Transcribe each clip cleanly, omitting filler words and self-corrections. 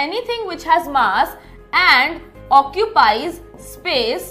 anything which has mass and occupies space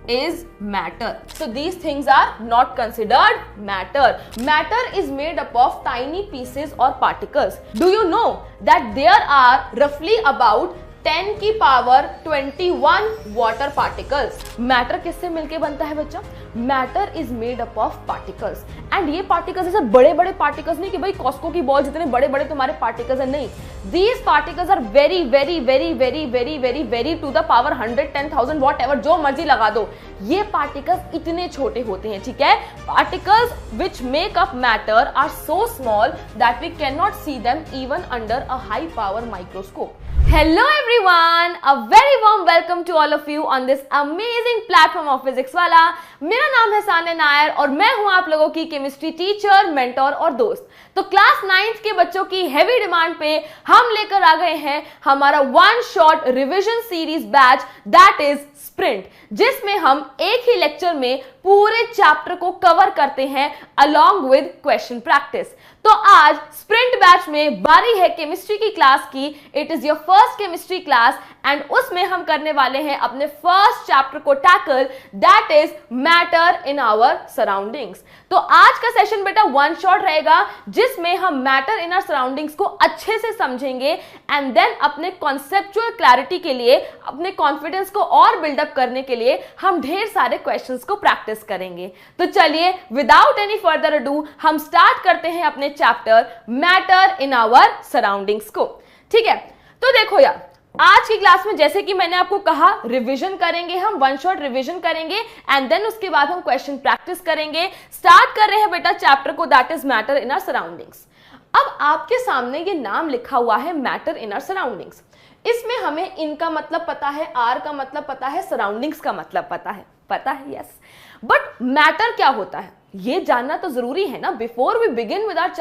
is matter. So these things are not considered matter. Matter is made up of tiny pieces or particles. Do you know that there are roughly about 10 की power 21 water particles. Matter किससे मिलके बनता है बच्चा? Matter is made up of particles. And ये particles ऐसे बड़े बड़े पार्टिकल्स नहीं कि भाई कॉस्को की बॉल जितने बड़े बड़े तुम्हारे पार्टिकल्स हैं, नहीं. These particles are very very very very very very very to the power 100, 10,000 whatever, जो मर्जी लगा दो. ये पार्टिकल्स इतने छोटे होते हैं, ठीक है. Particles which make up matter are so small that we can not see them even under a high power microscope. Hello everyone, a very warm welcome to all of you on this amazing platform of Physics वाला. मेरा नाम है सान्या नायर और मैं हूं आप लोगों की केमिस्ट्री टीचर, मेंटोर और दोस्त. तो क्लास 9th के बच्चों की हैवी डिमांड पे हम लेकर आ गए हैं हमारा one shot revision series batch that is sprint, जिसमें हम एक ही लेक्चर में पूरे चैप्टर को कवर करते हैं अलॉन्ग विद क्वेश्चन प्रैक्टिस. तो आज स्प्रिंट बैच में बारी है केमिस्ट्री की क्लास की. It is your first chemistry class and उसमें हम करने वाले हैं अपने फर्स्ट चैप्टर को tackle, that is matter in our surroundings. तो आज का सेशन बेटा वन शॉट रहेगा जिसमें हम मैटर इन आवर सराउंडिंग्स को अच्छे से समझेंगे एंड देन अपने कॉन्सेप्चुअल क्लैरिटी के लिए, अपने कॉन्फिडेंस को और बिल्डअप करने के लिए हम ढेर सारे क्वेश्चंस को प्रैक्टिस करेंगे. तो चलिए विदाउट एनी फर्दर अडू हम स्टार्ट करते हैं अपने chapter matter in our surroundings को. ठीक है, तो देखो यार, आज की क्लास में जैसे कि मैंने आपको कहा रिवीजन करेंगे, हम वन शॉट रिवीजन करेंगे एंड देन उसके बाद हम क्वेश्चन प्रैक्टिस करेंगे. स्टार्ट कर रहे हैं बेटा चैप्टर को, that is matter in our surroundings. अब आपके सामने ये नाम लिखा हुआ है मैटर इन आवर सराउंडिंग्स. इसमें हमें इनका मतलब पता है, आर का मतलब पता है, सराउंडिंग्स का मतलब पता है, यस. बट मैटर क्या होता है ये जानना तो जरूरी है ना. Before we begin with our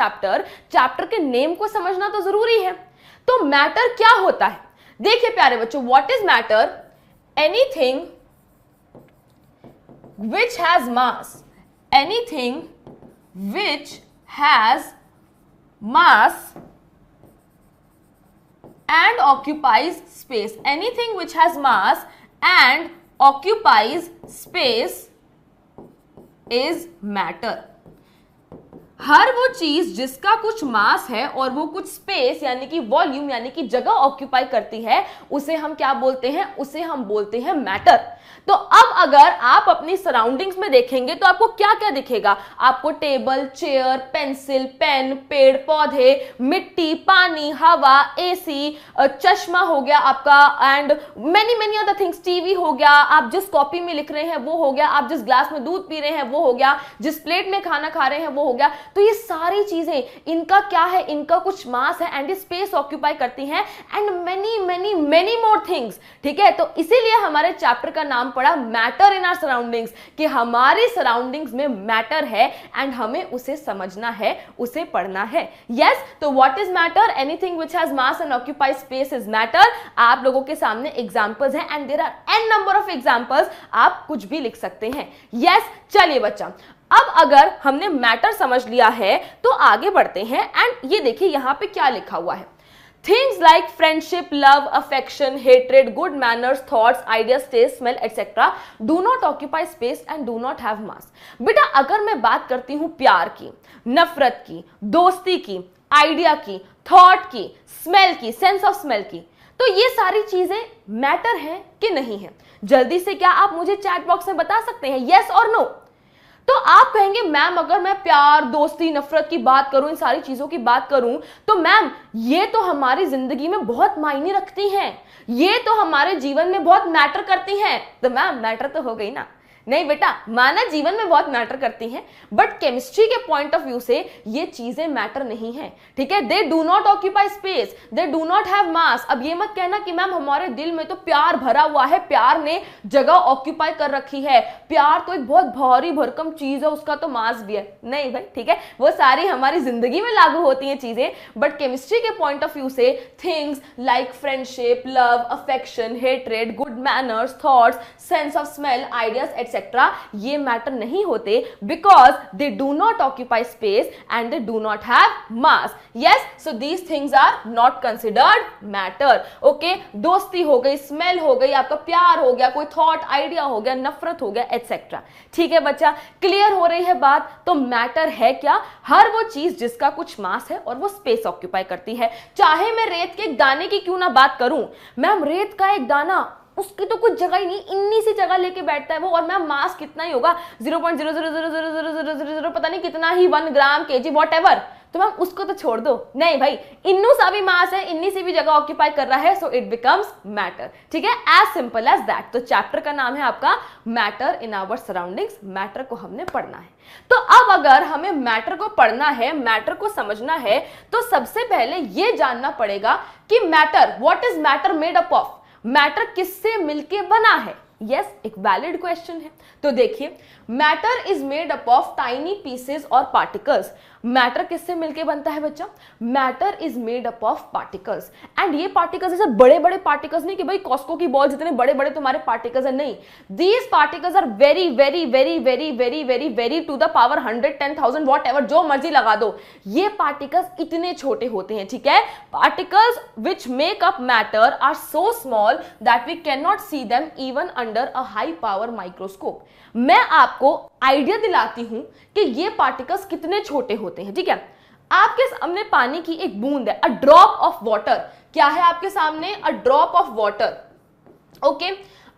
chapter के नेम को समझना तो जरूरी है. तो मैटर क्या होता है? देखिए प्यारे बच्चों, what is matter? Anything which has mass, anything which has mass and occupies space. Anything which has mass and occupies space is matter. हर वो चीज जिसका कुछ मास है और वो कुछ स्पेस यानी कि वॉल्यूम यानी कि जगह ऑक्यूपाई करती है, उसे हम क्या बोलते हैं? उसे हम बोलते हैं मैटर. तो अब अगर आप अपनी सराउंडिंग्स में देखेंगे तो आपको क्या क्या दिखेगा? आपको टेबल, चेयर, पेंसिल, पेन, पेड़ पौधे, मिट्टी, पानी, हवा, एसी, चश्मा हो गया आपका and many many other things. TV हो गया, आप जिस कॉपी में लिख रहे हैं वो हो गया, आप जिस ग्लास में दूध पी रहे हैं वो हो गया, जिस प्लेट में खाना खा रहे हैं वो हो गया. तो ये सारी चीजें, इनका क्या है? इनका कुछ मास है एंड स्पेस ऑक्यूपाई करती हैं and many many many more things. ठीक है, तो इसीलिए हमारे चैप्टर का नाम पड़ा मैटर इन आवर सराउंडिंग्स, कि हमारी सराउंडिंग्स में मैटर है एंड हमें उसे समझना है, उसे पढ़ना है. यस, तो what is matter? Anything which has mass and occupies space is matter. आप लोगों के सामने एग्जांपल्स हैं and there are n number of examples. आप कुछ भी लिख सकते हैं. यस, चलिए बच्चा, अब अगर हमने मैटर समझ लिया है तो आगे बढ़ते हैं एंड ये देखिए यहां पे क्या लिखा हुआ है. Things like friendship, love, affection, hatred, good manners, thoughts, ideas, taste, smell, etc. do not occupy space and do not have mass. बेटा अगर मैं बात करती हूं प्यार की, नफरत की, दोस्ती की, आइडिया की, थॉट की, स्मेल की, सेंस ऑफ स्मेल की, तो ये सारी चीजें मैटर हैं कि नहीं है? जल्दी से क्या आप मुझे चैट बॉक्स में बता सकते हैं, यस और नो? तो आप कहेंगे मैम अगर मैं प्यार, दोस्ती, नफरत की बात करूं, इन सारी चीजों की बात करूं, तो मैम ये तो हमारी जिंदगी में बहुत मायने रखती हैं, ये तो हमारे जीवन में बहुत मैटर करती हैं. तो मैम मैटर तो हो गई ना. नहीं बेटा, मानव जीवन में बहुत मैटर करती हैं बट केमिस्ट्री के पॉइंट ऑफ व्यू से ये चीजें मैटर नहीं है. ठीक है, दे do not occupy space, they do not have मास. अब ये मत कहना कि मैम हमारे दिल में तो प्यार भरा हुआ है, प्यार ने जगह ऑक्यूपाई कर रखी है, प्यार तो एक बहुत भारी भरकम चीज है, उसका तो मास भी है. नहीं भाई, ठीक है, वो सारी हमारी जिंदगी में लागू होती हैं चीजें, बट केमिस्ट्री के पॉइंट ऑफ व्यू से things like friendship, love, affection, hatred, good manners, thoughts, sense of smell, ideas etcetera, ये मैटर नहीं होते because they do not occupy space and they do not have mass. Yes, so these things are not considered matter. Okay, दोस्ती हो गई, smell हो गई, आपका प्यार हो गया, कोई थॉट आइडिया हो गया, नफरत हो गया, एटसेट्रा. ठीक है बच्चा, क्लियर हो रही है बात. तो मैटर है क्या? हर वो चीज जिसका कुछ मास है और वो स्पेस ऑक्यूपाई करती है. चाहे मैं रेत के एक दाने की क्यों ना बात करूं, मैम रेत का एक दाना, उसकी तो कुछ जगह ही नहीं, इन्नी सी जगह लेके बैठता है वो, और मैम मास कितना ही होगा 0.0000000 पता नहीं कितना ही 1 ग्राम kg व्हाटएवर, तो मैम उसको तो छोड़ दो. नहीं भाई, इन्नू सा भी मास है, इन्नी सी भी जगह ऑक्यूपाई कर रहा है, सो इट बिकम्स मैटर. ठीक है, एज सिंपल एज दैट. तो चैप्टर का नाम है आपका matter in our surroundings. Matter को हमने पढ़ना है. तो अब अगर हमें मैटर को पढ़ना है, मैटर को समझना है, तो सबसे पहले यह जानना पड़ेगा कि matter, what is matter made up of. Matter किससे मिलके बना है? यस, एक वैलिड क्वेश्चन है. तो देखिए, matter is made up of tiny pieces और पार्टिकल्स. मैटर किससे मिलके बनता है बच्चा? Matter is made up of particles. And ये पार्टिकल्स ऐसे बड़े बड़े पार्टिकल्स नहीं कि भाई कॉस्को की बॉल जितने बड़े बड़े तुम्हारे पार्टिकल्स है, नहीं. These particles are very very very very very very very to the power 100, 10,000 whatever, जो मर्जी लगा दो. ये पार्टिकल्स इतने छोटे होते हैं. ठीक है, particles which make up matter are so small that we can not see them even under a high power microscope. मैं आपको आइडिया दिलाती हूं कि ये पार्टिकल्स कितने छोटे होते हैं. ठीक है, आपके सामने पानी की एक बूंद है, अ ड्रॉप ऑफ वाटर. क्या है आपके सामने? A drop of water. Okay,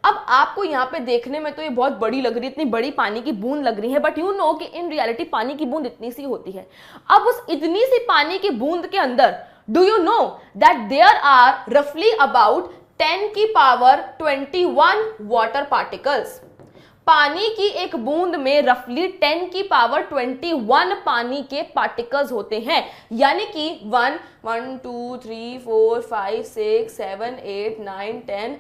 अब आपको यहां पे देखने में तो ये बहुत बड़ी लग रही है, इतनी बड़ी पानी की बूंद लग रही है, बट यू नो कि इन रियलिटी पानी की बूंद इतनी सी होती है. अब उस इतनी सी पानी की बूंद के अंदर do you know that there are रफली अबाउट 10 की पावर 21 वाटर पार्टिकल्स. पानी की एक बूंद में रफली 10 की पावर 21 पानी के पार्टिकल्स होते हैं. यानी कि 1 2 3 4 5 6 7 8 9 10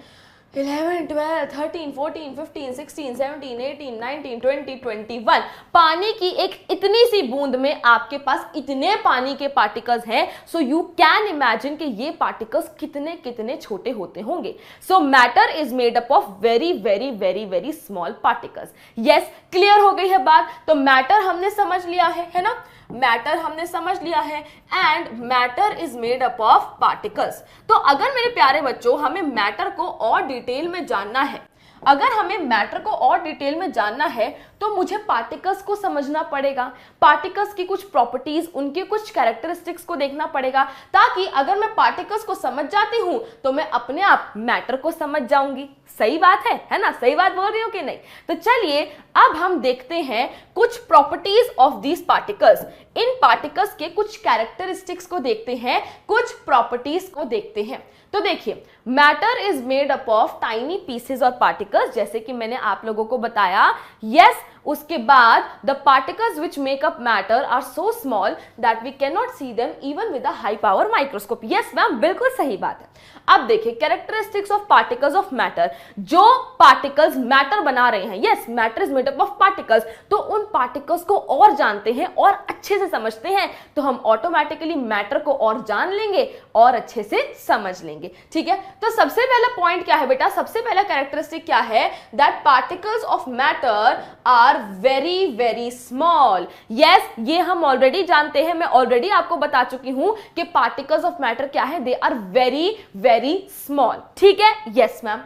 11 12 13 14 15 16 17 18 19 20 21. पानी की एक इतनी सी बूंद में आपके पास इतने पानी के पार्टिकल्स हैं. सो यू कैन इमेजिन कि ये पार्टिकल्स कितने कितने छोटे होते होंगे. सो matter is made up of very very very very small particles. Yes, clear हो गई है बात. तो मैटर हमने समझ लिया है ना, मैटर हमने समझ लिया है. And matter is made up of particles. तो अगर मेरे प्यारे बच्चों हमें मैटर को और डिटेल में जानना है, अगर हमें मैटर को और डिटेल में जानना है, तो मुझे पार्टिकल्स को समझना पड़ेगा. पार्टिकल्स की कुछ प्रॉपर्टीज, उनके कुछ कैरेक्टरिस्टिक्स को देखना पड़ेगा, ताकि अगर मैं पार्टिकल्स को समझ जाती हूं तो मैं अपने आप मैटर को समझ जाऊंगी. सही बात है ना? सही बात बोल रही हो कि नहीं? तो चलिए अब हम देखते हैं कुछ properties of these particles. In particles के कुछ कैरेक्टरिस्टिक्स को देखते हैं, कुछ प्रॉपर्टीज को देखते हैं. तो देखिए, matter is made up of tiny pieces और पार्टिकल्स, जैसे कि मैंने आप लोगों को बताया. यस, उसके बाद the particles which make up matter are so small that we can not see them even with a high power microscope. Yes ma'am, बिल्कुल सही बात है. अब देखिए, characteristics of particles of matter. जो पार्टिकल्स मैटर बना रहे हैं, yes, matter is made up of particles, तो उन पार्टिकल्स को और जानते हैं और अच्छे से समझते हैं, तो हम ऑटोमेटिकली मैटर को और जान लेंगे और अच्छे से समझ लेंगे. ठीक है, तो सबसे पहला पॉइंट क्या है बेटा? सबसे पहला कैरेक्टरिस्टिक क्या है? That particles of matter are very very small. Yes, ये हम ऑलरेडी जानते हैं, मैं ऑलरेडी आपको बता चुकी हूं कि पार्टिकल्स ऑफ मैटर क्या है. They are very very small. ठीक है, yes ma'am.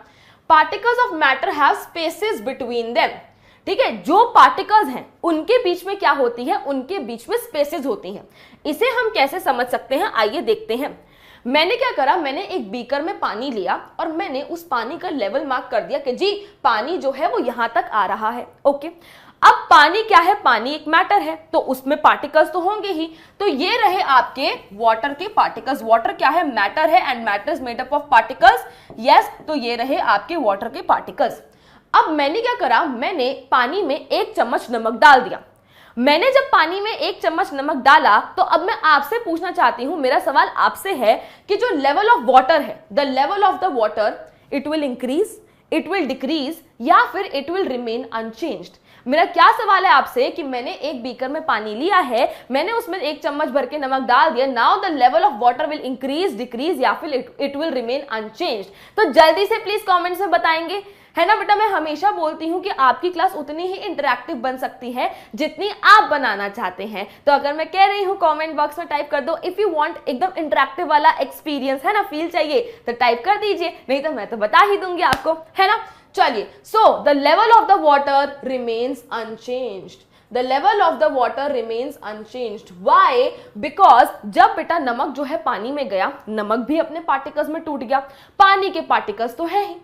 Particles of matter have spaces between them. ठीक है, जो पार्टिकल्स हैं उनके बीच में क्या होती है? उनके बीच में स्पेसेस होती हैं. इसे हम कैसे समझ सकते हैं? आइए देखते हैं. मैंने क्या करा, मैंने एक बीकर में पानी लिया और मैंने उस पानी का लेवल मार्क कर दिया कि जी पानी जो है वो यहां तक आ रहा है. ओके, अब पानी क्या है? पानी एक मैटर है, तो उसमें पार्टिकल्स तो होंगे ही. तो ये रहे आपके वाटर के पार्टिकल्स. वाटर क्या है? मैटर है, and matter is made up of particles. Yes, तो ये रहे आपके वाटर के पार्टिकल्स. अब मैंने क्या करा, मैंने पानी में 1 चम्मच नमक डाल दिया. मैंने जब पानी में 1 चम्मच नमक डाला, तो अब मैं आपसे पूछना चाहती हूं, मेरा सवाल आपसे है कि जो लेवल ऑफ वाटर है, the level of the water, it will increase, it will decrease, या फिर इट विल रिमेन अनचेंज्ड. मेरा क्या सवाल है आपसे कि मैंने एक बीकर में पानी लिया है, मैंने उसमें 1 चम्मच भर के नमक डाल दिया. Now the level of water will increase, decrease, या फिर इट विल रिमेन अनचेंज्ड. तो जल्दी से प्लीज कमेंट्स में बताएंगे है ना बेटा। मैं हमेशा बोलती हूं कि आपकी क्लास उतनी ही इंटरैक्टिव बन सकती है जितनी आप बनाना चाहते हैं। तो अगर मैं कह रही हूं कमेंट बॉक्स में टाइप कर दो इफ यू वांट एकदम इंटरैक्टिव वाला एक्सपीरियंस, है ना, फील चाहिए तो टाइप कर दीजिए, नहीं तो मैं तो बता ही दूंगी आपको, है ना। चलिए, so the level of the water remains unchanged. The level of the water remains unchanged. Why? Because जब बेटा नमक जो है पानी में गया, नमक भी अपने पार्टिकल्स में टूट गया, पानी के पार्टिकल्स तो है ही।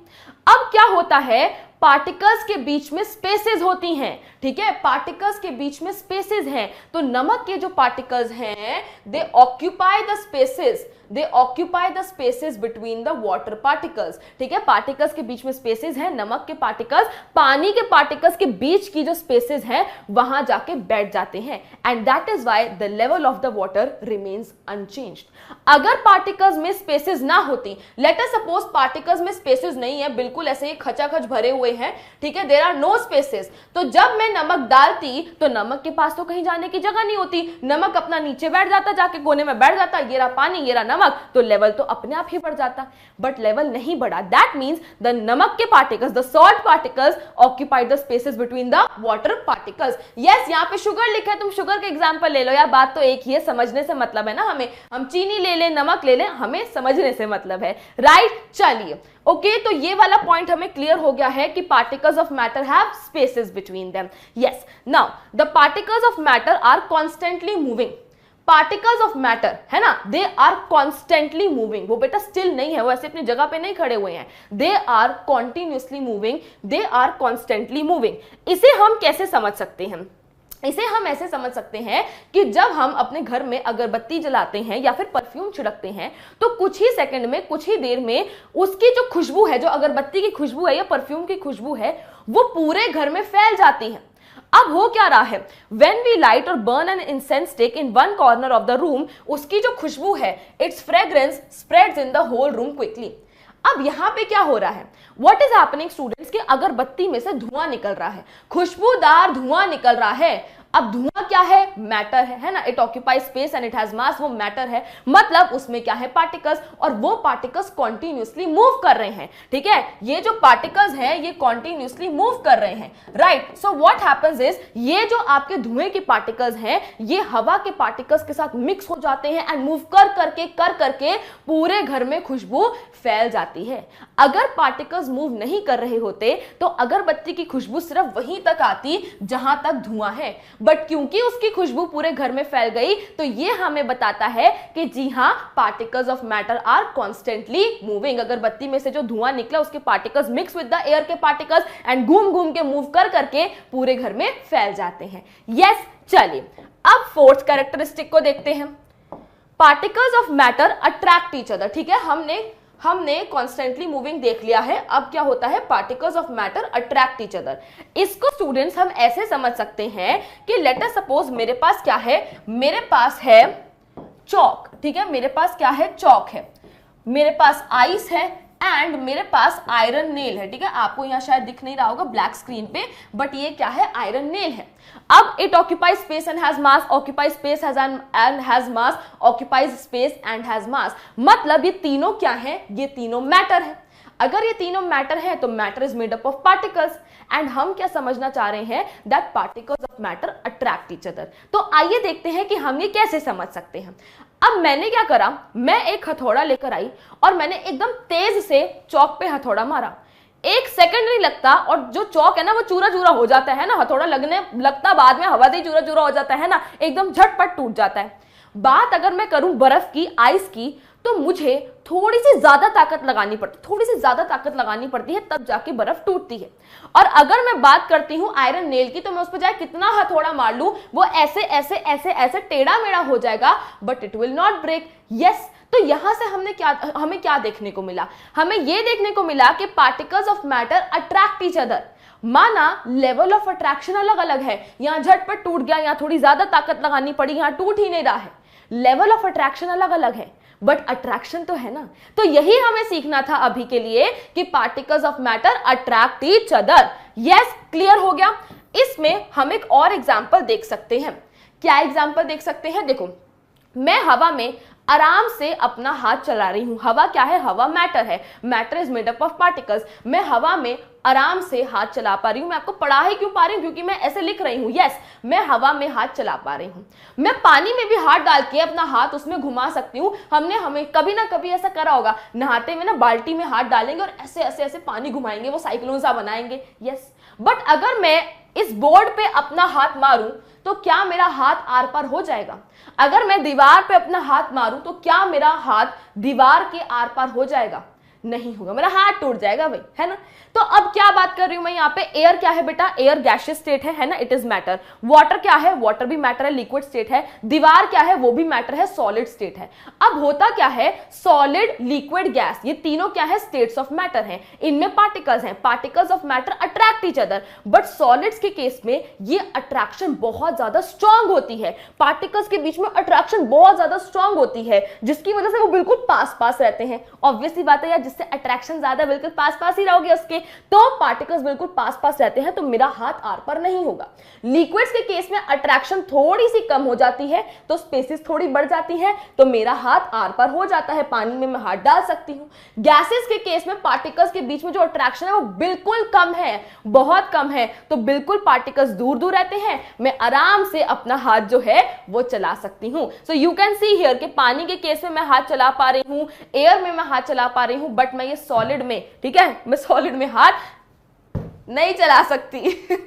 अब क्या होता है, पार्टिकल्स के बीच में स्पेसेस होती हैं, ठीक है, पार्टिकल्स के बीच में स्पेसेस हैं। तो नमक के जो पार्टिकल्स हैं दे occupy the spaces, they occupy the spaces between the water particles, ठीक है, पार्टिकल्स के बीच में स्पेसेस हैं, नमक के पार्टिकल्स पानी के पार्टिकल्स के बीच की जो स्पेसेस हैं वहां जाके बैठ जाते हैं, and that is why the level of the water remains unchanged. अगर पार्टिकल्स में स्पेसेस ना होती, लेट अस सपोज पार्टिकल्स में स्पेसेस नहीं है, बिल्कुल ऐसे ही खचाखच भरे हुए हैं, ठीक है, देयर आर नो स्पेसेस, तो जब मैं नमक डालती तो नमक के पास तो कहीं जाने की जगह नहीं होती, नमक अपना नीचे बैठ जाता, जाके कोने में बैठ जाता, ये रहा पानी, ये रहा नमक, तो लेवल तो अपने आप ही बढ़ जाता, बट लेवल नहीं बढ़ा। दैट मींस द नमक के particles, the salt particles occupied the spaces between the water particles. Yes, यहाँ पे शुगर लिखा है, तुम शुगर का एग्जांपल ले लो यार, बात तो एक ही है, समझने से मतलब है ना हमें, हम चीनी ले लें, नमक ले लें, हमें समझने से मतलब है, राइट। चलिए, ओके, तो ये वाला पॉइंट हमें क्लियर हो गया है कि particles of matter have spaces between them. Yes, now the particles of matter are constantly moving. Particles of matter, है ना, दे आर कॉन्स्टेंटली मूविंग, वो बेटा स्टिल नहीं है, वो ऐसे अपनी जगह पे नहीं खड़े हुए हैं, they are continuously moving, they are constantly moving. इसे हम कैसे समझ सकते हैं, इसे हम ऐसे समझ सकते हैं कि जब हम अपने घर में अगरबत्ती जलाते हैं या फिर परफ्यूम छिड़कते हैं तो कुछ ही सेकंड में, कुछ ही देर में उसकी जो खुशबू है, जो अगरबत्ती की खुशबू है या परफ्यूम की खुशबू है, वो पूरे घर में फैल जाती है। अब हो क्या रहा है, when we light or burn an incense stick in one corner of the room, उसकी जो खुशबू है, its fragrance spreads in the whole room quickly। अब यहां पे क्या हो रहा है, what is happening स्टूडेंट्स, कि अगरबत्ती में से धुआं निकल रहा है, खुशबूदार धुआं निकल रहा है। अब धुआं क्या है, मैटर है ना, it occupy space and it has मास, वो मैटर है, मतलब उसमें क्या है, पार्टिकल्स, और वो पार्टिकल्स कॉन्टिन्यूसली मूव कर रहे हैं, ठीक है, ये जो पार्टिकल्स हैं ये कॉन्टिन्यूसली मूव कर रहे हैं, right. So what happens is, ये जो आपके धुएं के पार्टिकल्स हैं ये हवा के पार्टिकल्स के साथ मिक्स हो जाते हैं एंड मूव कर करके पूरे घर में खुशबू फैल जाती है। अगर पार्टिकल्स मूव नहीं कर रहे होते तो अगरबत्ती की खुशबू सिर्फ वहीं तक आती जहां तक धुआं है, बट क्योंकि उसकी खुशबू पूरे घर में फैल गई तो ये हमें बताता है कि जी हां, particles of matter are constantly moving. अगरबत्ती में से जो धुआं निकला उसके particles mix with the air के पार्टिकल्स एंड घूम घूम के मूव कर करके पूरे घर में फैल जाते हैं। यस, चलिए अब फोर्थ कैरेक्टरिस्टिक को देखते हैं, particles of matter attract each other. ठीक है, हमने कॉन्स्टेंटली मूविंग देख लिया है, अब क्या होता है, particles of matter attract each other. इसको स्टूडेंट्स हम ऐसे समझ सकते हैं कि लेट अस सपोज मेरे पास क्या है, मेरे पास है चौक, ठीक है, मेरे पास क्या है, चौक है, मेरे पास आइस है एंड मेरे पास आयरन नेल है। ठीक है, आपको यहां शायद दिख नहीं रहा होगा ब्लैक स्क्रीन पे, बट ये क्या है, आयरन नेल है। अब it occupies space and has mass, occupies space and has mass, occupies space and has मास, मतलब ये तीनों क्या है, ये तीनों मैटर है। अगर ये तीनों मैटर है तो matter is made up of particles, and हम क्या समझना चाह रहे हैं, that particles of matter attract each other. तो आइए देखते हैं कि हम ये कैसे समझ सकते हैं। अब मैंने क्या करा, मैं एक हथौड़ा लेकर आई और मैंने एकदम तेज से चौक पे हथौड़ा मारा, एक सेकंड नहीं लगता और जो चौक है ना वो चूरा चूरा हो जाता है ना, हथौड़ा लगने लगता बाद में हवा से चूरा चूरा हो जाता है ना, एकदम झटपट टूट जाता है। बात अगर मैं करूं बर्फ की, आइस की, तो मुझे थोड़ी सी ज्यादा ताकत लगानी पड़ती है, तब जाके बर्फ टूटती है। और अगर मैं बात करती हूं आयरन नेल की, तो मैं उस पर चाहे कितना हथौड़ा मार लूं वो ऐसे ऐसे ऐसे ऐसे टेढ़ा मेढ़ा हो जाएगा, but it will not break. Yes, तो यहां से हमें क्या देखने को मिला, हमें यह देखने को मिला कि particles of matter attract each other. माना लेवल ऑफ अट्रैक्शन अलग अलग है, यहां झटपट टूट गया, यहां थोड़ी ज्यादा ताकत लगानी पड़ी, यहां टूट ही नहीं रहा है। लेवल ऑफ अट्रैक्शन अलग अलग है बट अट्रैक्शन तो है ना। तो यही हमें सीखना था अभी के लिए कि particles of matter attract each other. Yes, clear हो गया। इसमें हम एक और एग्जांपल देख सकते हैं। क्या एग्जांपल देख सकते हैं, देखो मैं हवा में आराम से अपना हाथ चला रही हूं। हवा क्या है, हवा मैटर है, matter is made up of particles. मैं हवा में आराम से हाथ चला पा रही हूं। मैं आपको पढ़ा ही क्यों पा रही हूं, क्योंकि मैं ऐसे लिख रही हूं। यस, मैं हवा में हाथ चला पा रही हूं। मैं पानी में भी हाथ डाल के अपना हाथ उसमें घुमा सकती हूं। हमें कभी ना कभी ऐसा करा होगा, नहाते में ना बाल्टी में हाथ डालेंगे और ऐसे ऐसे ऐसे पानी घुमाएंगे, वो साइक्लोन सा बनाएंगे। यस, बट अगर मैं इस बोर्ड पे अपना हाथ मारूं तो क्या मेरा हाथ आर पार हो जाएगा? अगर मैं दीवार पे अपना हाथ मारूं तो क्या मेरा हाथ दीवार के आर पार हो जाएगा? नहीं होगा, मेरा हाथ टूट जाएगा भाई, है ना। तो अब क्या बात कर रही हूं मैं यहाँ पे, एयर क्या है बेटा, एयर गैसियस स्टेट है ना, इट इज मैटर। वाटर क्या है, वाटर भी मैटर है, लिक्विड स्टेट है। दीवार क्या है, वो भी मैटर है, सॉलिड स्टेट है। अब होता क्या है, सॉलिड, लिक्विड, गैस, ये तीनों क्या है, स्टेट्स ऑफ मैटर हैं। इनमें पार्टिकल्स हैं, particles of matter attract each other. But solids के केस में ये अट्रैक्शन बहुत ज्यादा स्ट्रांग होती है, पार्टिकल्स के बीच में अट्रैक्शन बहुत ज्यादा स्ट्रांग होती है, जिसकी वजह से वो बिल्कुल पास पास रहते हैं। ऑब्वियसली बात है यार, जिससे अट्रैक्शन ज्यादा, बिल्कुल पास पास ही रहोगे उसके, तो पार्टिकल्स बिल्कुल पास पास रहते हैं, तो मेरा हाथ आर पार नहीं होगा। लिक्विड्स के केस में अट्रैक्शन थोड़ी सी कम हो जाती है, तो स्पेसिस थोड़ी बढ़ जाती है, तो मेरा हाथ आर पार हो जाता है, पानी में मैं हाथ डाल सकती हूं। गैसेस के केस में पार्टिकल्स के बीच में जो अट्रैक्शन है वो बिल्कुल कम है, बहुत कम है, तो बिल्कुल पार्टिकल्स दूर दूर रहते हैं, मैं आराम से अपना हाथ जो है वो चला सकती हूं। So you can see here कि पानी के केस में मैं हाथ चला पा रही हूं, एयर में मैं हाथ चला पा रही हूं, बट मैं ये सॉलिड में, ठीक है, मैं सॉलिड में हाथ नहीं चला सकती।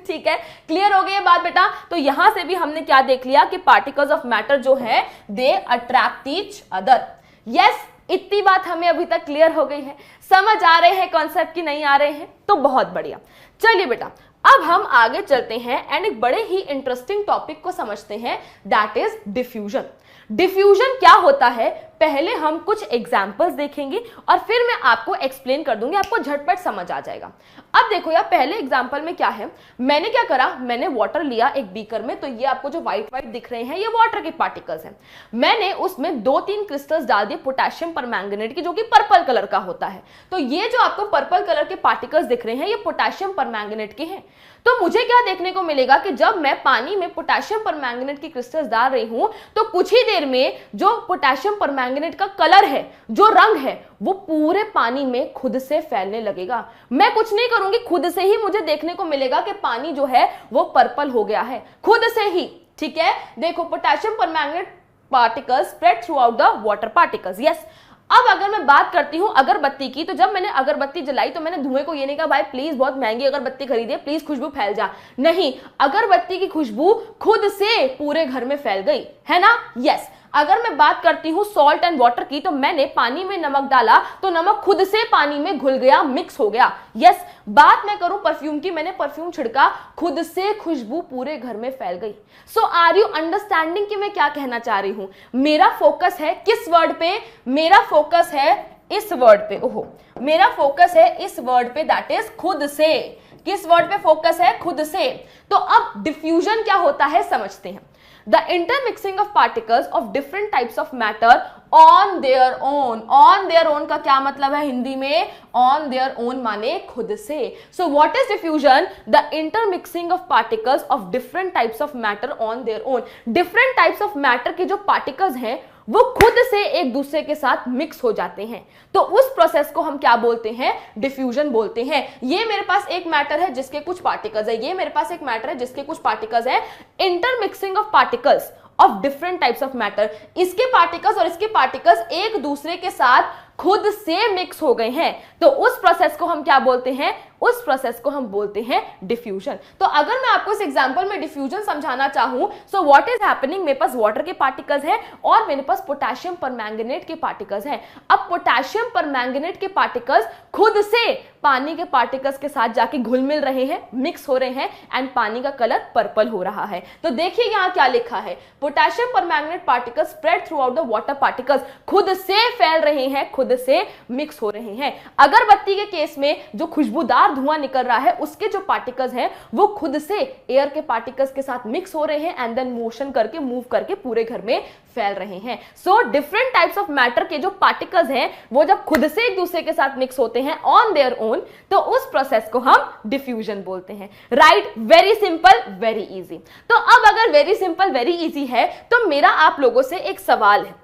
ठीक है, क्लियर हो गई ये बात बेटा। तो यहां से भी हमने क्या देख लिया कि पार्टिकल्स ऑफ मैटर जो है दे अट्रैक्ट ईच अदर। यस, इतनी बात हमें अभी तक क्लियर हो गई है, समझ आ रहे हैं कॉन्सेप्ट की नहीं आ रहे हैं, तो बहुत बढ़िया। चलिए बेटा, अब हम आगे चलते हैं एंड एक बड़े ही इंटरेस्टिंग टॉपिक को समझते हैं, दैट इज डिफ्यूजन। डिफ्यूजन क्या होता है, पहले हम कुछ एग्जाम्पल्स देखेंगे और फिर मैं आपको एक्सप्लेन कर दूंगी, आपको झटपट समझ आ जाएगा। अब देखो यार, पहले एग्जाम्पल में क्या है, मैंने क्या करा, मैंने वाटर लिया एक बीकर में, तो ये आपको जो व्हाइट व्हाइट दिख रहे हैं ये वाटर के पार्टिकल्स हैं। मैंने उसमें 2-3 क्रिस्टल्स डाल दिए पोटेशियम परमैंगनेट की, जो कि पर्पल कलर का होता है। तो ये जो आपको पर्पल कलर के पार्टिकल्स दिख रहे हैं ये पोटेशियम परमैंगनेट के हैं। तो मुझे क्या देखने को मिलेगा कि जब मैं पानी में पोटेशियम परमैंगनेट की क्रिस्टल्स डाल रही हूं तो कुछ ही देर में जो पोटेशियम परमैंगनेट का कलर है, जो रंग है, वो पूरे पानी में खुद से फैलने लगेगा। मैं कुछ नहीं करूंगी, खुद से ही मुझे देखने को मिलेगा कि पानी जो है वो पर्पल हो गया है, खुद से ही। ठीक है, देखो potassium permanganate particles spread through out the water particles. Yes, अब अगर मैं बात करती हूं अगरबत्ती की, तो जब मैंने अगरबत्ती जलाई तो मैंने धुएं को ये नहीं कहा भाई प्लीज बहुत महंगी अगरबत्ती खरीदिए, प्लीज खुशबू फैल जा, नहीं, अगरबत्ती की खुशबू खुद से पूरे घर में फैल गई, है ना। यस, अगर मैं बात करती हूं सॉल्ट एंड वाटर की, तो मैंने पानी में नमक डाला तो नमक खुद से पानी में घुल गया, मिक्स हो गया। यस, बात मैं करूं परफ्यूम की, मैंने परफ्यूम छिड़का, खुद से खुशबू पूरे घर में फैल गई। सो आर यू अंडरस्टैंडिंग कि मैं क्या कहना चाह रही हूं। मेरा फोकस है किस वर्ड पे, मेरा फोकस है इस वर्ड पे, ओहो, मेरा फोकस है इस वर्ड पे, दैट इज खुद से। किस वर्ड पे फोकस है, खुद से। तो अब डिफ्यूजन क्या होता है समझते हैं। The intermixing of particles of different types of matter on their own. On their own का क्या मतलब है हिंदी में, on their own माने खुद से। So what is diffusion? The intermixing of particles of different types of matter on their own. Different types of matter के जो particles हैं वो खुद से एक दूसरे के साथ मिक्स हो जाते हैं, तो उस प्रोसेस को हम क्या बोलते हैं, डिफ्यूजन बोलते हैं। ये मेरे पास एक मैटर है जिसके कुछ पार्टिकल्स है, ये मेरे पास एक मैटर है जिसके कुछ पार्टिकल्स है। Intermixing of particles of different types of matter, इसके पार्टिकल्स और इसके पार्टिकल्स एक दूसरे के साथ खुद से मिक्स हो गए हैं, तो उस प्रोसेस को हम क्या बोलते हैं, उस प्रोसेस को हम बोलते हैं डिफ्यूजन। तो अगर मैं आपको इस एग्जांपल में डिफ्यूजन समझाना चाहूं, सो व्हाट इज हैपनिंग, मेरे पास वाटर के पार्टिकल्स हैं और मेरे पास पोटेशियम परमैंगनेट के पार्टिकल्स हैं। अब पोटेशियम परमैंगनेट के पार्टिकल्स खुद से पानी के पार्टिकल्स के साथ जाके घुल मिल रहे हैं, मिक्स हो रहे हैं एंड पानी का कलर पर्पल हो रहा है। तो देखिए यहां क्या लिखा है, potassium permanganate particles spread through out the water particles, खुद से फैल रहे हैं, खुद से मिक्स हो रहे हैं। अगरबत्ती के केस में जो खुशबूदार धुआं निकल रहा है उसके जो पार्टिकल्स हैं वो खुद से एयर के पार्टिकल्स के साथ मिक्स हो रहे हैं एंड देन मोशन करके, मूव करके पूरे घर में फैल रहे हैं। So different types of matter के जो पार्टिकल्स हैं वो जब खुद से एक दूसरे के साथ मिक्स होते हैं ऑन देयर ओन, तो उस प्रोसेस को हम डिफ्यूजन बोलते हैं। Right, very simple, very easy. तो अब अगर वेरी सिंपल वेरी इजी है तो मेरा आप लोगों से एक सवाल है,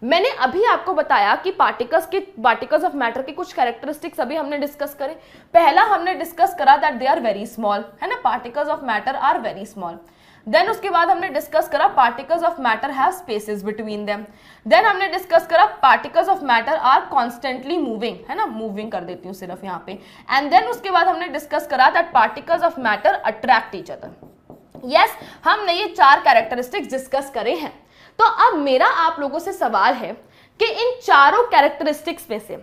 मैंने अभी आपको बताया कि पार्टिकल्स ऑफ मैटर के कुछ कैरेक्टरिस्टिक्स अभी हमने डिस्कस करे। पहला हमने डिस्कस करा that they are very small, है ना, particles of matter are very small. Then उसके बाद हमने डिस्कस करा particles of matter have spaces between them. Then हमने डिस्कस करा particles of matter are constantly moving, है ना, मूविंग कर देती हूँ सिर्फ यहाँ पे। एंड देन उसके बाद हमने डिस्कस करा that particles of matter attract each other. Yes, हमने ये 4 कैरेक्टरिस्टिक्स डिस्कस करे हैं। तो अब मेरा आप लोगों से सवाल है कि इन चारों कैरेक्टरिस्टिक्स में से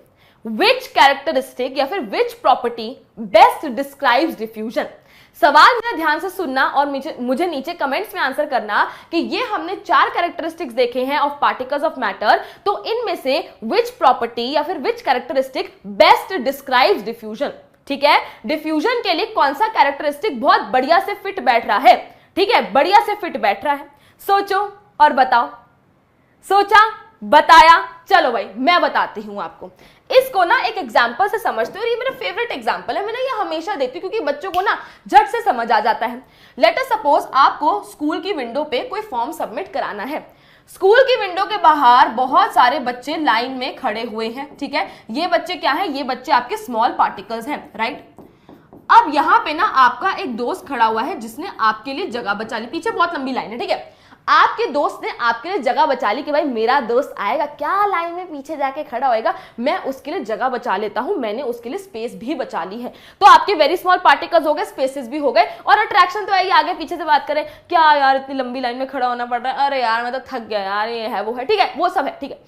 विच कैरेक्टरिस्टिक या फिर which property best describes diffusion. सवाल मेरा ध्यान से सुनना और मुझे नीचे कमेंट्स में आंसर करना कि ये हमने 4 कैरेक्टरिस्टिक्स देखे हैं ऑफ पार्टिकल्स ऑफ मैटर, तो इनमें से विच प्रॉपर्टी या फिर विच कैरेक्टरिस्टिक बेस्ट डिस्क्राइब्स डिफ्यूजन। ठीक है, डिफ्यूजन के लिए कौन सा कैरेक्टरिस्टिक बहुत बढ़िया से फिट बैठ रहा है। ठीक है, बढ़िया से फिट बैठ रहा है, सोचो और बताओ। सोचा, बताया, चलो भाई मैं बताती हूं आपको। इसको ना एक एग्जांपल से समझते हो, और ये मेरा फेवरेट एग्जांपल है, मैं ना ये हमेशा देती हूँ क्योंकि बच्चों को ना झट से समझ आ जाता है। लेट अस सपोज आपको स्कूल की विंडो पे कोई फॉर्म सबमिट कराना है। स्कूल की विंडो के बाहर बहुत सारे बच्चे लाइन में खड़े हुए हैं। ठीक है, ये बच्चे क्या है, ये बच्चे आपके स्मॉल पार्टिकल्स हैं, राइट। अब यहाँ पे ना आपका एक दोस्त खड़ा हुआ है जिसने आपके लिए जगह बचा ली। पीछे बहुत लंबी लाइन है, ठीक है, आपके दोस्त ने आपके लिए जगह बचा ली कि भाई मेरा दोस्त आएगा, क्या लाइन में पीछे जाके खड़ा होएगा, मैं उसके लिए जगह बचा लेता हूं, मैंने उसके लिए स्पेस भी बचा ली है। तो आपके वेरी स्मॉल पार्टिकल्स हो गए, स्पेसेस भी हो गए, और अट्रैक्शन तो आएगी। आगे पीछे से बात करें, क्या यार इतनी लंबी लाइन में खड़ा होना पड़ रहा है, अरे यार मैं तो थक गया यार, ये है वो है, ठीक है, वो सब है, ठीक है।